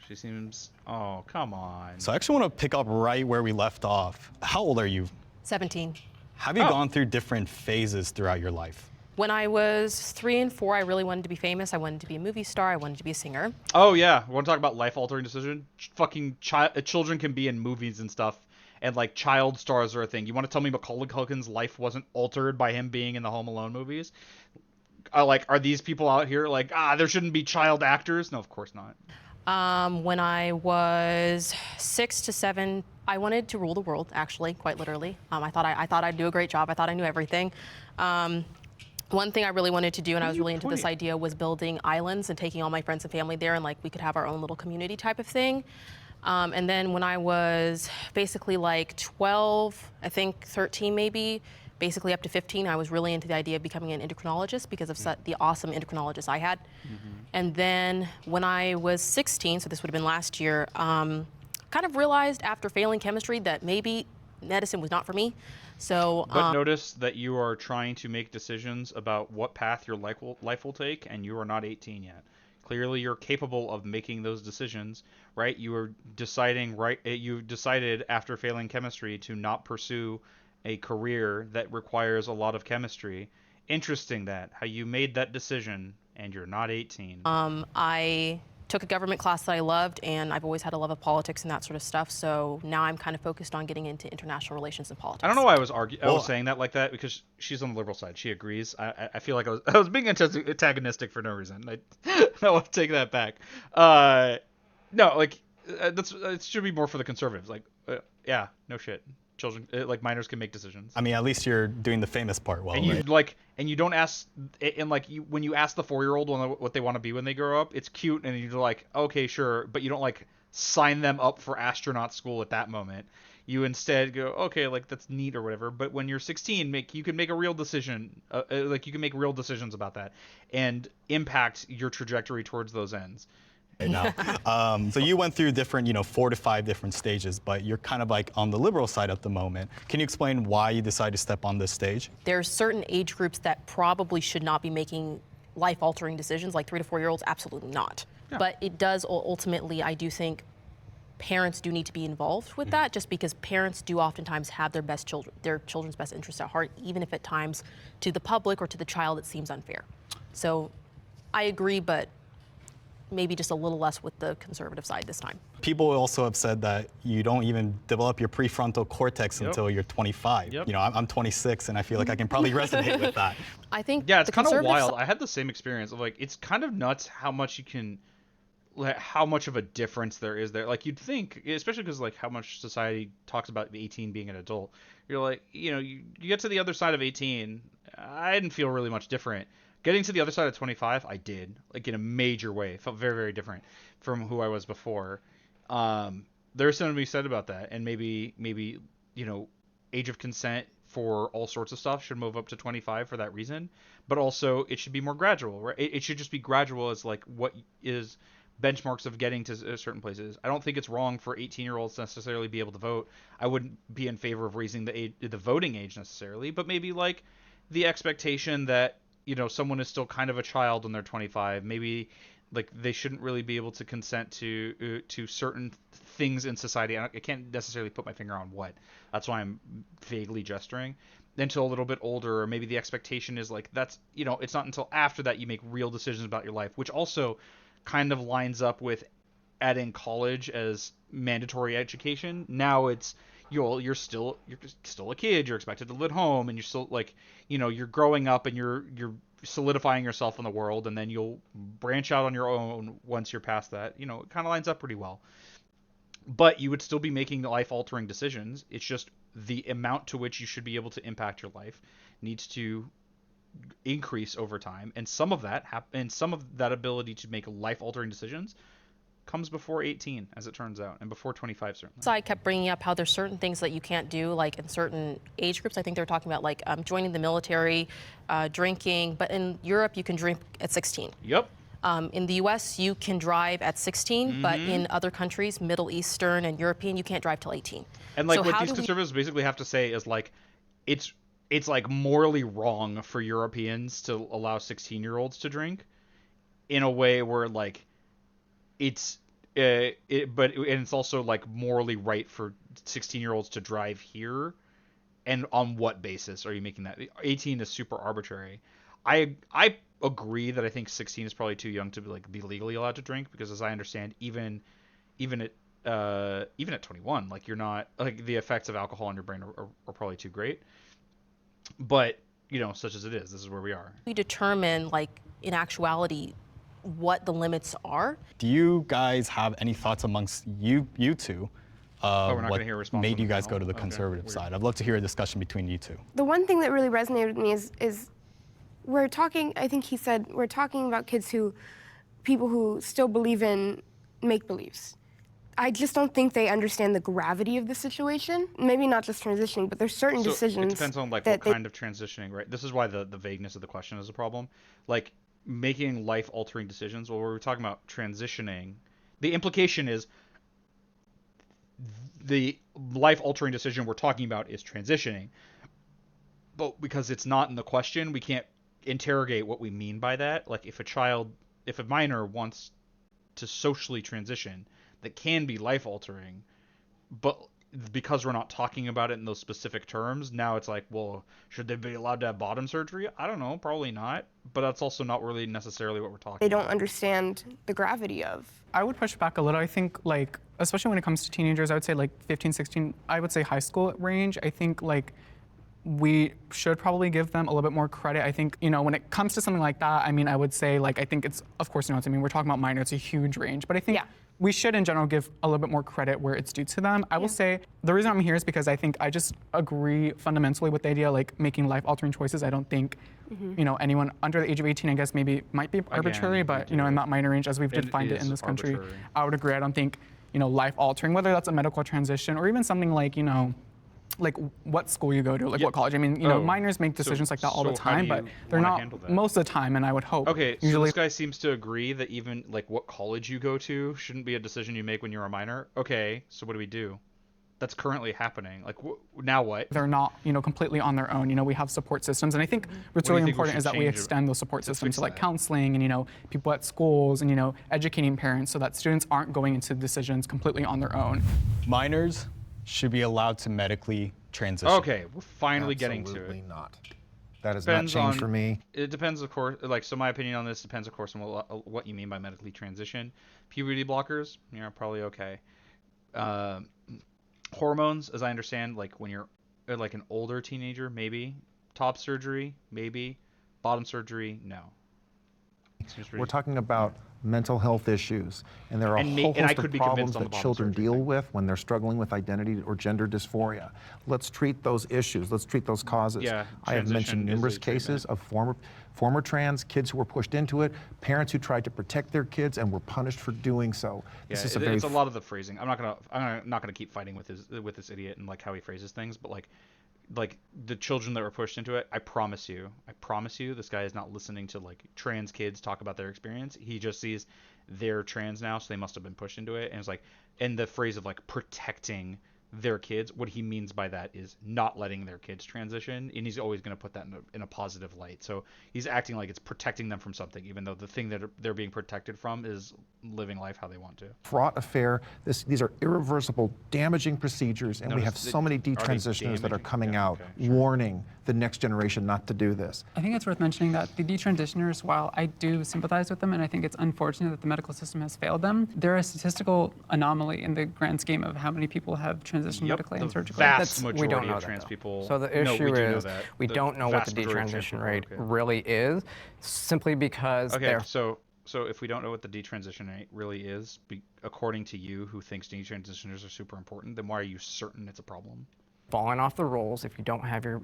She seems... Oh, come on. So I actually want to pick up right where we left off. How old are you? 17. Have you gone through different phases throughout your life? When I was 3 and 4, I really wanted to be famous. I wanted to be a movie star. I wanted to be a singer. Oh yeah, want to talk about life-altering decision? Fucking children can be in movies and stuff, and like child stars are a thing. You want to tell me Macaulay Culkin's life wasn't altered by him being in the Home Alone movies? Are these people out here like, there shouldn't be child actors? No, of course not. When I was 6 to 7, I wanted to rule the world, actually, quite literally. I thought I'd do a great job. I thought I knew everything. One thing I really wanted to do, and I was really into this idea, was building islands and taking all my friends and family there, and like we could have our own little community type of thing. And then when I was basically like 12, I think 13 maybe, basically up to 15, I was really into the idea of becoming an endocrinologist because of the awesome endocrinologist I had. And then when I was 16, so this would have been last year, kind of realized after failing chemistry that maybe medicine was not for me. So, but notice that you are trying to make decisions about what path your life will take, and you are not 18 yet. Clearly, you're capable of making those decisions, right? You are deciding, right? You decided after failing chemistry to not pursue a career that requires a lot of chemistry. Interesting that how you made that decision, and you're not 18. I took a government class that I loved, and I've always had a love of politics and that sort of stuff. So now I'm kind of focused on getting into international relations and politics. I don't know why I was saying that like that, because she's on the liberal side. She agrees. I feel like I was being antagonistic for no reason. I want to take that back. No, like it should be more for the conservatives. Like, yeah, no shit. Children, like minors, can make decisions. I mean, at least you're doing the famous part well. And you don't ask, and like when you ask the 4-year-old what they want to be when they grow up, it's cute, and you're like, okay, sure, but you don't like sign them up for astronaut school at that moment. You instead go, okay, like that's neat or whatever. But when you're 16, you can make a real decision, like you can make real decisions about that, and impact your trajectory towards those ends. Right now. So you went through different, 4 to 5 different stages, but you're kind of like on the liberal side at the moment. Can you explain why you decided to step on this stage? There's certain age groups that probably should not be making life-altering decisions, like 3 to 4-year-olds, absolutely not. Yeah. But it does ultimately, I do think parents do need to be involved with that, just because parents do oftentimes have their children's best interests at heart, even if at times to the public or to the child it seems unfair. So I agree, but maybe just a little less with the conservative side this time. People also have said that you don't even develop your prefrontal cortex until you're 25. Yep. I'm 26, and I feel like I can probably resonate with that. I think it's kind of wild. I had the same experience of like, it's kind of nuts how much how much of a difference there is there. Like you'd think, especially because like how much society talks about 18 being an adult. You're like, you get to the other side of 18, I didn't feel really much different. Getting to the other side of 25, I did, like in a major way. It felt very, very different from who I was before. There's something to be said about that, and maybe age of consent for all sorts of stuff should move up to 25 for that reason. But also, it should be more gradual, right? It should just be gradual as like what is benchmarks of getting to certain places. I don't think it's wrong for 18-year-olds to necessarily be able to vote. I wouldn't be in favor of raising the voting age necessarily, but maybe like the expectation that someone is still kind of a child when they're 25. Maybe like they shouldn't really be able to consent to certain things in society. I can't necessarily put my finger on what. That's why I'm vaguely gesturing. Until a little bit older, or maybe the expectation is like that's it's not until after that you make real decisions about your life, which also kind of lines up with adding college as mandatory education. Now it's you're still a kid. You're expected to live at home, and you're still like you're growing up, and you're solidifying yourself in the world, and then you'll branch out on your own once you're past that. It kind of lines up pretty well. But you would still be making life-altering decisions. It's just the amount to which you should be able to impact your life needs to increase over time, and some of that ability to make life-altering decisions comes before 18, as it turns out, and before 25 certainly. So I kept bringing up how there's certain things that you can't do, like in certain age groups. I think they were talking about like joining the military, drinking, but in Europe you can drink at 16. Yep. In the U.S. you can drive at 16, but in other countries, Middle Eastern and European, you can't drive till 18. And like what these conservatives basically have to say is like, it's like morally wrong for Europeans to allow 16-year-olds to drink, in a way where like it's it's also like morally right for 16-year-olds to drive here, and on what basis are you making that? 18 is super arbitrary. I agree that I think 16 is probably too young to be legally allowed to drink, because as I understand, even at 21, like, you're not, like, the effects of alcohol on your brain are probably too great. But, you know, such as it is, this is where we are. We determine, like, in actuality, what the limits are. Do you guys have any thoughts amongst you two? We're not going to hear a response. Made you guys go to the conservative side? I'd love to hear a discussion between you two. The one thing that really resonated with me is we're talking, I think he said, we're talking about people who still believe in make-believes. I just don't think they understand the gravity of the situation. Maybe not just transitioning, but there's certain decisions. It depends on like what kind of transitioning, right? This is why the vagueness of the question is a problem. Like, making life-altering decisions. Well, we're talking about transitioning. The implication is the life-altering decision we're talking about is transitioning. But because it's not in the question, we can't interrogate what we mean by that. Like, if a minor wants to socially transition, that can be life-altering, but because we're not talking about it in those specific terms, now it's like, well, should they be allowed to have bottom surgery? I don't know, probably not, but that's also not really necessarily what we're talking about. They don't understand the gravity of. I would push back a little. I think, like, especially when it comes to teenagers, I would say like 15, 16, I would say high school range. I think, like, we should probably give them a little bit more credit. I think, you know, when it comes to something like that, I mean, I would say, like, I think it's, of course, you know what I mean, we're talking about minor, it's a huge range, but I think we should, in general, give a little bit more credit where it's due to them. I will say, the reason I'm here is because I think I just agree fundamentally with the idea, like, making life-altering choices. I don't think, you know, anyone under the age of 18, I guess, maybe might be arbitrary, but, you know, in that minor range, as we've defined it in this country, I would agree. I don't think, you know, life-altering, whether that's a medical transition or even something like, you know, like what school you go to, like what college. I mean, you know, minors make decisions like that all the time, but they're not most of the time, and I would hope. Okay, usually, so this guy seems to agree that even like what college you go to shouldn't be a decision you make when you're a minor. Okay, so what do we do? That's currently happening. Like, now what? They're not, you know, completely on their own. You know, we have support systems, and I think what's really important is that we extend those support systems to like counseling and, you know, people at schools and, you know, educating parents so that students aren't going into decisions completely on their own. Minors should be allowed to medically transition. Okay, we're finally getting to it. Absolutely not. That has not changed for me. It depends, of course. Like, so my opinion on this depends, of course, on what you mean by medically transition. Puberty blockers, you know, probably okay. Hormones, as I understand, like when you're like an older teenager, maybe. Top surgery, maybe. Bottom surgery, no. We're talking about mental health issues, and there are a whole host of problems that children deal with when they're struggling with identity or gender dysphoria. Let's treat those issues. Let's treat those causes. Yeah, I have mentioned numerous cases of former trans kids who were pushed into it, parents who tried to protect their kids and were punished for doing so. Yeah, it's a lot of the phrasing. I'm not gonna keep fighting with this idiot and like how he phrases things, but like the children that were pushed into it, I promise you, this guy is not listening to like trans kids talk about their experience. He just sees they're trans now, so they must have been pushed into it. And it's like, and the phrase of like protecting their kids, what he means by that is not letting their kids transition, and he's always going to put that in a positive light. So he's acting like it's protecting them from something, even though the thing that they're being protected from is living life how they want to. Fraught affair. These are irreversible, damaging procedures, and we have so many detransitioners that are coming out warning the next generation not to do this. I think it's worth mentioning that the detransitioners, while I do sympathize with them, and I think it's unfortunate that the medical system has failed them, they're a statistical anomaly in the grand scheme of how many people have transitioned medically and surgically. Vast majority of trans people. So the issue is we don't know what the detransition rate really is, simply because So if we don't know what the detransition rate really is, according to you, who thinks detransitioners are super important, then why are you certain it's a problem? Falling off the rolls, if you don't have your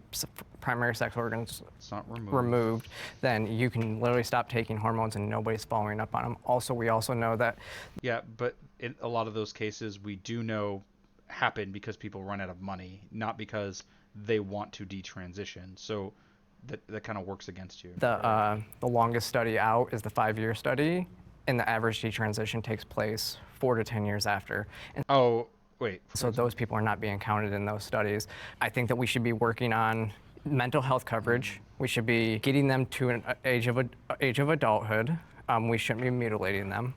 primary sex organs removed, then you can literally stop taking hormones and nobody's following up on them. Also, we also know that... Yeah, but in a lot of those cases, we do know happen because people run out of money, not because they want to detransition. So that kind of works against you. The longest study out is the 5-year study, and the average detransition takes place 4 to 10 years after. And so those people are not being counted in those studies. I think that we should be working on mental health coverage. We should be getting them to an age of adulthood. We shouldn't be mutilating them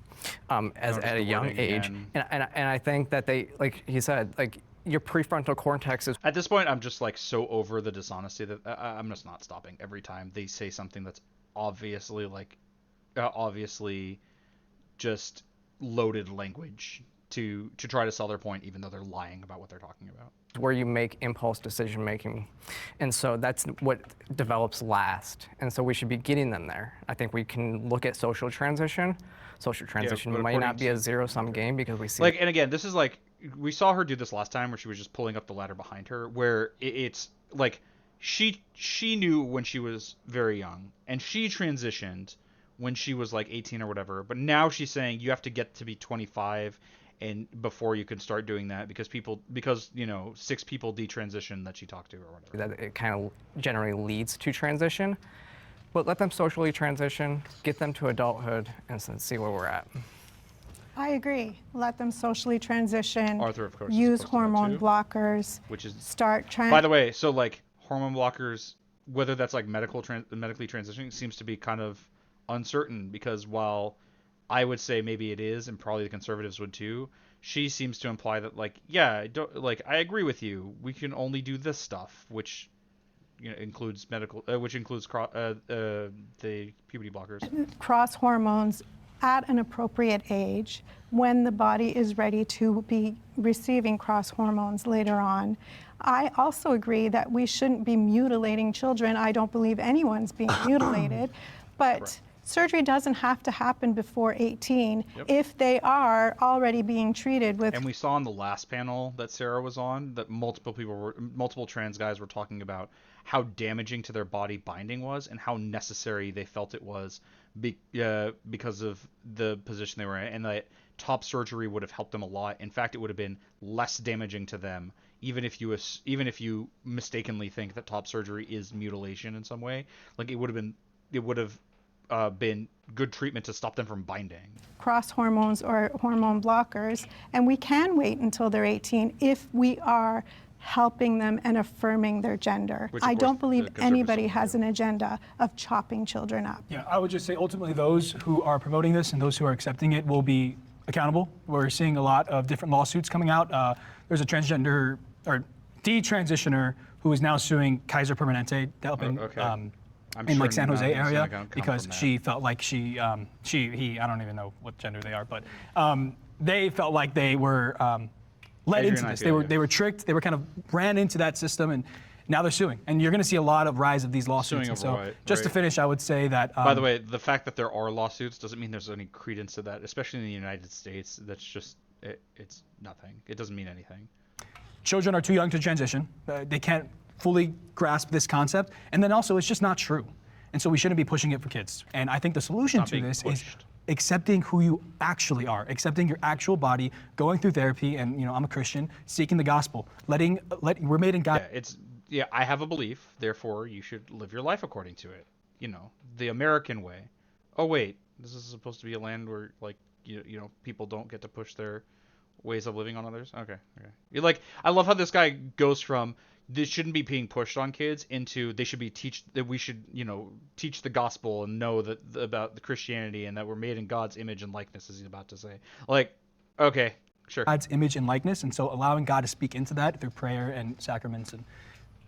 at a young age. And I think that they, like he said, like your prefrontal cortex is. At this point, I'm just like so over the dishonesty that I'm just not stopping every time they say something that's obviously obviously just loaded language to try to sell their point, even though they're lying about what they're talking about. Where you make impulse decision making, and so that's what develops last. And so we should be getting them there. I think we can look at social transition. Social transition might not be a zero-sum game because we see like, and again, this is like we saw her do this last time where she was just pulling up the ladder behind her, where it's like she knew when she was very young, and she transitioned when she was like 18 or whatever. But now she's saying you have to get to be 25 and before you can start doing that because 6 people detransition that she talked to or whatever. That it kind of generally leads to transition, but let them socially transition, get them to adulthood, and see where we're at. I agree. Let them socially transition. Arthur, of course, use hormone blockers. Which is by the way, so like hormone blockers, whether that's like medically transitioning, seems to be kind of uncertain because while I would say maybe it is, and probably the conservatives would too, she seems to imply that like, yeah, I agree with you. We can only do this stuff, which includes the puberty blockers. Cross hormones at an appropriate age when the body is ready to be receiving cross hormones later on. I also agree that we shouldn't be mutilating children. I don't believe anyone's being mutilated, but Correct. Surgery doesn't have to happen before 18 if they are already being treated with. And we saw on the last panel that Sarah was on that multiple trans guys were talking about how damaging to their body binding was and how necessary they felt it was because of the position they were in, and that top surgery would have helped them a lot. In fact, it would have been less damaging to them, even if you mistakenly think that top surgery is mutilation in some way. Like it would have been good treatment to stop them from binding. Cross hormones or hormone blockers, and we can wait until they're 18 if we are helping them and affirming their gender. I don't believe anybody has an agenda of chopping children up. Yeah, I would just say ultimately those who are promoting this and those who are accepting it will be accountable. We're seeing a lot of different lawsuits coming out. There's a transgender or detransitioner who is now suing Kaiser Permanente up in like San Jose area because she felt like he, I don't even know what gender they are, but they felt like they were led into this. They were tricked. They were kind of ran into that system, and now they're suing. And you're going to see a lot of rise of these lawsuits. And so, just to finish, I would say that. By the way, the fact that there are lawsuits doesn't mean there's any credence to that, especially in the United States. That's just it's nothing. It doesn't mean anything. Children are too young to transition. They can't fully grasp this concept, and then also it's just not true. And so we shouldn't be pushing it for kids. And I think the solution to this is accepting who you actually are, accepting your actual body, going through therapy, and I'm a Christian, seeking the gospel, we're made in God. I have a belief, therefore you should live your life according to it. The American way. Oh wait, this is supposed to be a land where people don't get to push their ways of living on others. Okay. I love how this guy goes from this shouldn't be being pushed on kids into we should teach the gospel and know about the Christianity and that we're made in God's image and likeness, as he's about to say. Okay, sure. God's image and likeness, and so allowing God to speak into that through prayer and sacraments, and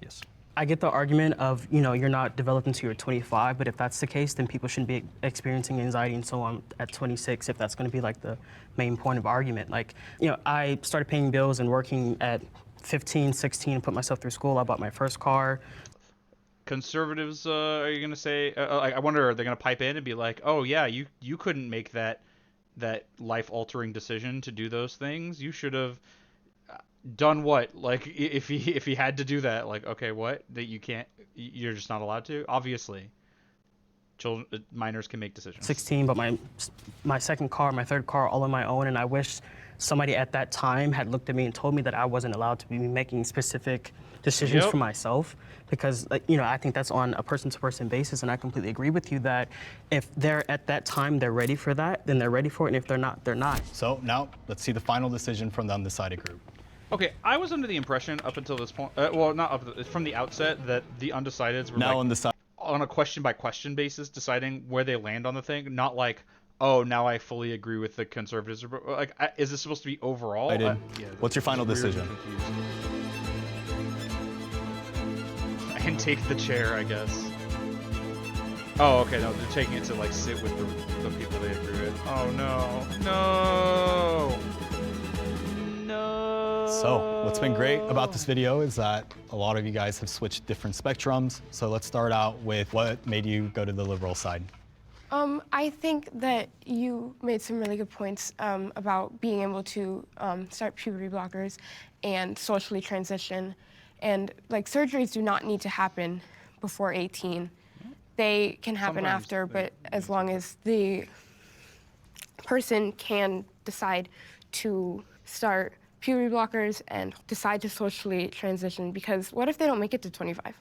yes. I get the argument of, you're not developed until you're 25, but if that's the case, then people shouldn't be experiencing anxiety and so on at 26, if that's going to be like the main point of argument. I started paying bills and working at 15, 16, put myself through school. I bought my first car. Conservatives, are you going to say, I wonder, are they going to pipe in and be like, oh yeah, you couldn't make that life-altering decision to do those things. You should have done what? If he had to do that, okay, what? That you can't, you're just not allowed to? Obviously. Children, minors can make decisions. 16, but my second car, my third car, all on my own, and I wish somebody at that time had looked at me and told me that I wasn't allowed to be making specific decisions for myself, because I think that's on a person-to-person basis, and I completely agree with you that if they're at that time, they're ready for that, then they're ready for it, and if they're not, they're not. So now let's see the final decision from the undecided group. Okay, I was under the impression up until this point, from the outset, that the undecideds were now undecided. On a question-by-question basis, deciding where they land on the thing, not like, Oh, now I fully agree with the conservatives. Like, is this supposed to be overall? I did. Yeah, What's your final decision? I can take the chair, I guess. Oh, okay, no, they're taking it to, like, sit with the people they agree with. Oh, no. No! No! So, what's been great about this video is that a lot of you guys have switched different spectrums. So let's start out with what made you go to the liberal side. I think that you made some really good points about being able to start puberty blockers and socially transition. And like surgeries do not need to happen before 18. They can happen after, but as long as the person can decide to start puberty blockers and decide to socially transition, because what if they don't make it to 25?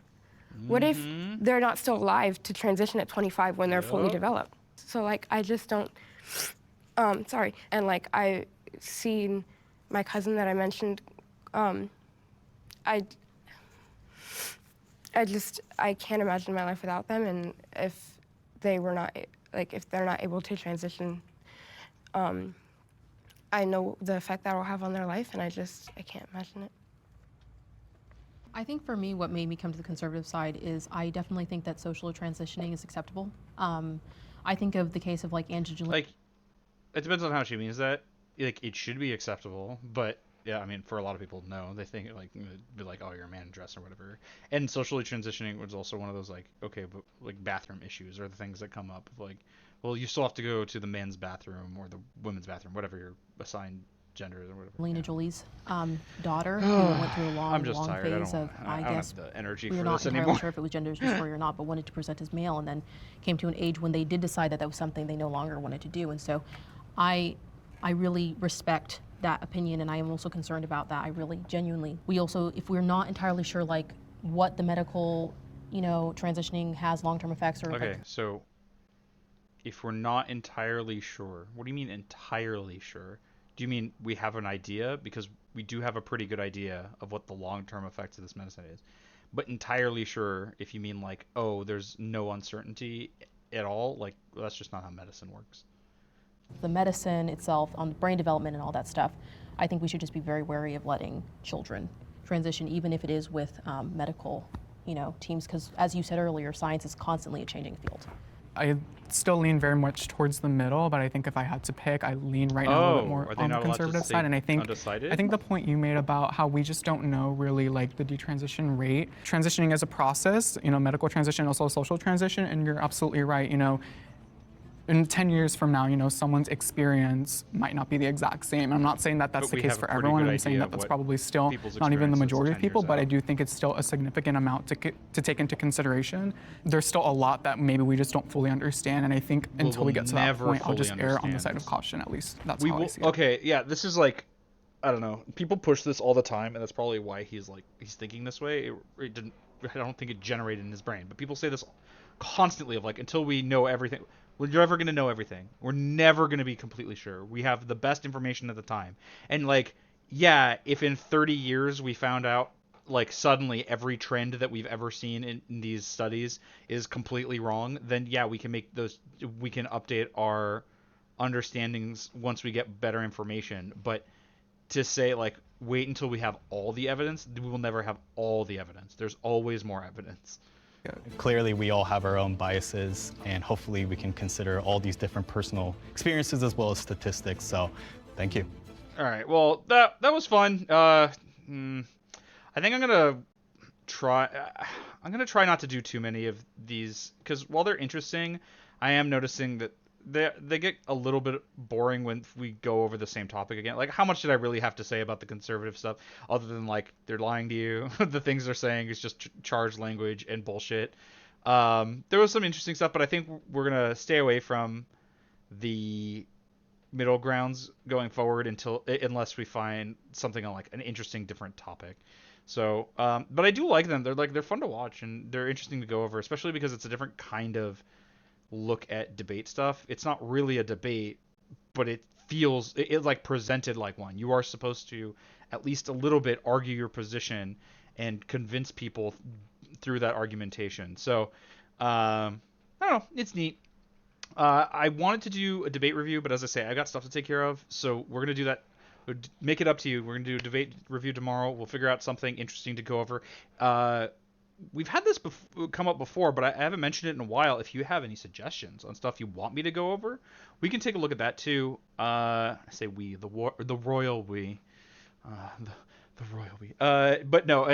What if they're not still alive to transition at 25 when they're fully developed? So like, I just don't, sorry. And like, I seen my cousin that I mentioned, I can't imagine my life without them. And if they were not, like, if they're not able to transition, I know the effect that will have on their life, and I can't imagine it. I think for me, what made me come to the conservative side is I definitely think that social transitioning is acceptable. I think of the case of like Angelina. Like, it depends on how she means that. Like, it should be acceptable, but yeah, I mean, for a lot of people, no. They think like be like, oh, you're a man dress or whatever. And socially transitioning was also one of those like, okay, but like bathroom issues are the things that come up. Like, well, you still have to go to the men's bathroom or the women's bathroom, whatever your assigned gender or whatever. Angelina Jolie's daughter who went through a long phase of, I guess, don't have the energy we were for not this entirely anymore. sure if it was gender dysphoria or not, but wanted to present as male, and then came to an age when they did decide that that was something they no longer wanted to do. And so I really respect that opinion, and I am also concerned about that. I really genuinely, we also, if we're not entirely sure like what the medical, transitioning has long-term effects or Okay, so if we're not entirely sure, what do you mean entirely sure? Do you mean we have an idea? Because we do have a pretty good idea of what the long-term effects of this medicine is. But entirely sure, if you mean like, oh, there's no uncertainty at all, like, well, that's just not how medicine works. the medicine itself, on brain development and all that stuff, I think we should just be very wary of letting children transition, even if it is with medical, teams, because as you said earlier, science is constantly a changing field. I still lean very much towards the middle, but I think if I had to pick, I lean right now a little bit more on the conservative side. And I think the point you made about how we just don't know really like the detransition rate, transitioning as a process, medical transition, also social transition, and you're absolutely right, in 10 years from now, someone's experience might not be the exact same. I'm not saying that that's the case for everyone. I'm saying that that's probably still not even the majority of people, but I do think it's still a significant amount to take into consideration. There's still a lot that maybe we just don't fully understand, and I think until we get to that point, I'll just err on the side of caution, at least. That's how I see it. Okay, yeah, this is like, I don't know. People push this all the time, and that's probably why he's thinking this way. It didn't. I don't think it generated in his brain, but people say this constantly of like, until we know everything. We're never going to know everything. We're never going to be completely sure. We have the best information at the time. And like, yeah, if in 30 years we found out like suddenly every trend that we've ever seen in these studies is completely wrong, then yeah, we can update our understandings once we get better information. But to say like, wait until we have all the evidence, we will never have all the evidence. There's always more evidence. Clearly, we all have our own biases, and hopefully we can consider all these different personal experiences as well as statistics. So, thank you. All right. Well, that was fun. I think I'm gonna try not to do too many of these, because while they're interesting, I am noticing that they get a little bit boring when we go over the same topic again. Like, how much did I really have to say about the conservative stuff, other than like they're lying to you? The things they're saying is just charged language and bullshit. There was some interesting stuff, but I think we're gonna stay away from the middle grounds going forward unless we find something on like an interesting different topic. So, but I do like them. They're fun to watch, and they're interesting to go over, especially because it's a different kind of look at debate stuff. It's not really a debate, but it feels it like presented like one. You are supposed to at least a little bit argue your position and convince people through that argumentation. So I don't know, it's neat. I wanted to do a debate review, but as I say, I got stuff to take care of, so we're gonna do that. Make it up to you. We're gonna do a debate review tomorrow. We'll figure out something interesting to go over. We've had this come up before, but I haven't mentioned it in a while. If you have any suggestions on stuff you want me to go over, we can take a look at that too. I say we, the royal we, the royal we. But no,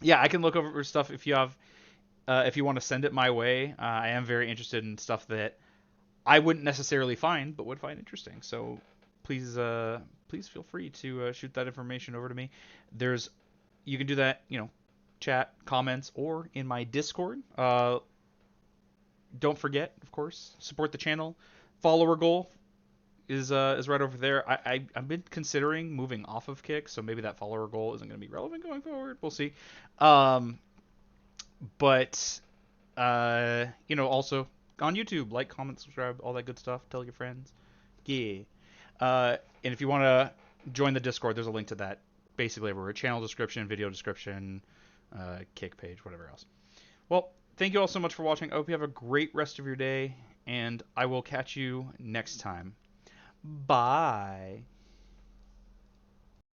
yeah, I can look over stuff if you have. If you want to send it my way, I am very interested in stuff that I wouldn't necessarily find, but would find interesting. So please feel free to shoot that information over to me. You can do that, chat, comments, or in my Discord. Don't forget, of course, support the channel. Follower goal is right over there. I've been considering moving off of Kick, so maybe that follower goal isn't going to be relevant going forward. We'll see. But also on YouTube, like, comment, subscribe, all that good stuff. Tell your friends. Yeah. And if you want to join the Discord, there's a link to that basically everywhere. Channel description, video description, Kick page, whatever else. Well, thank you all so much for watching. I hope you have a great rest of your day, and I will catch you next time. Bye.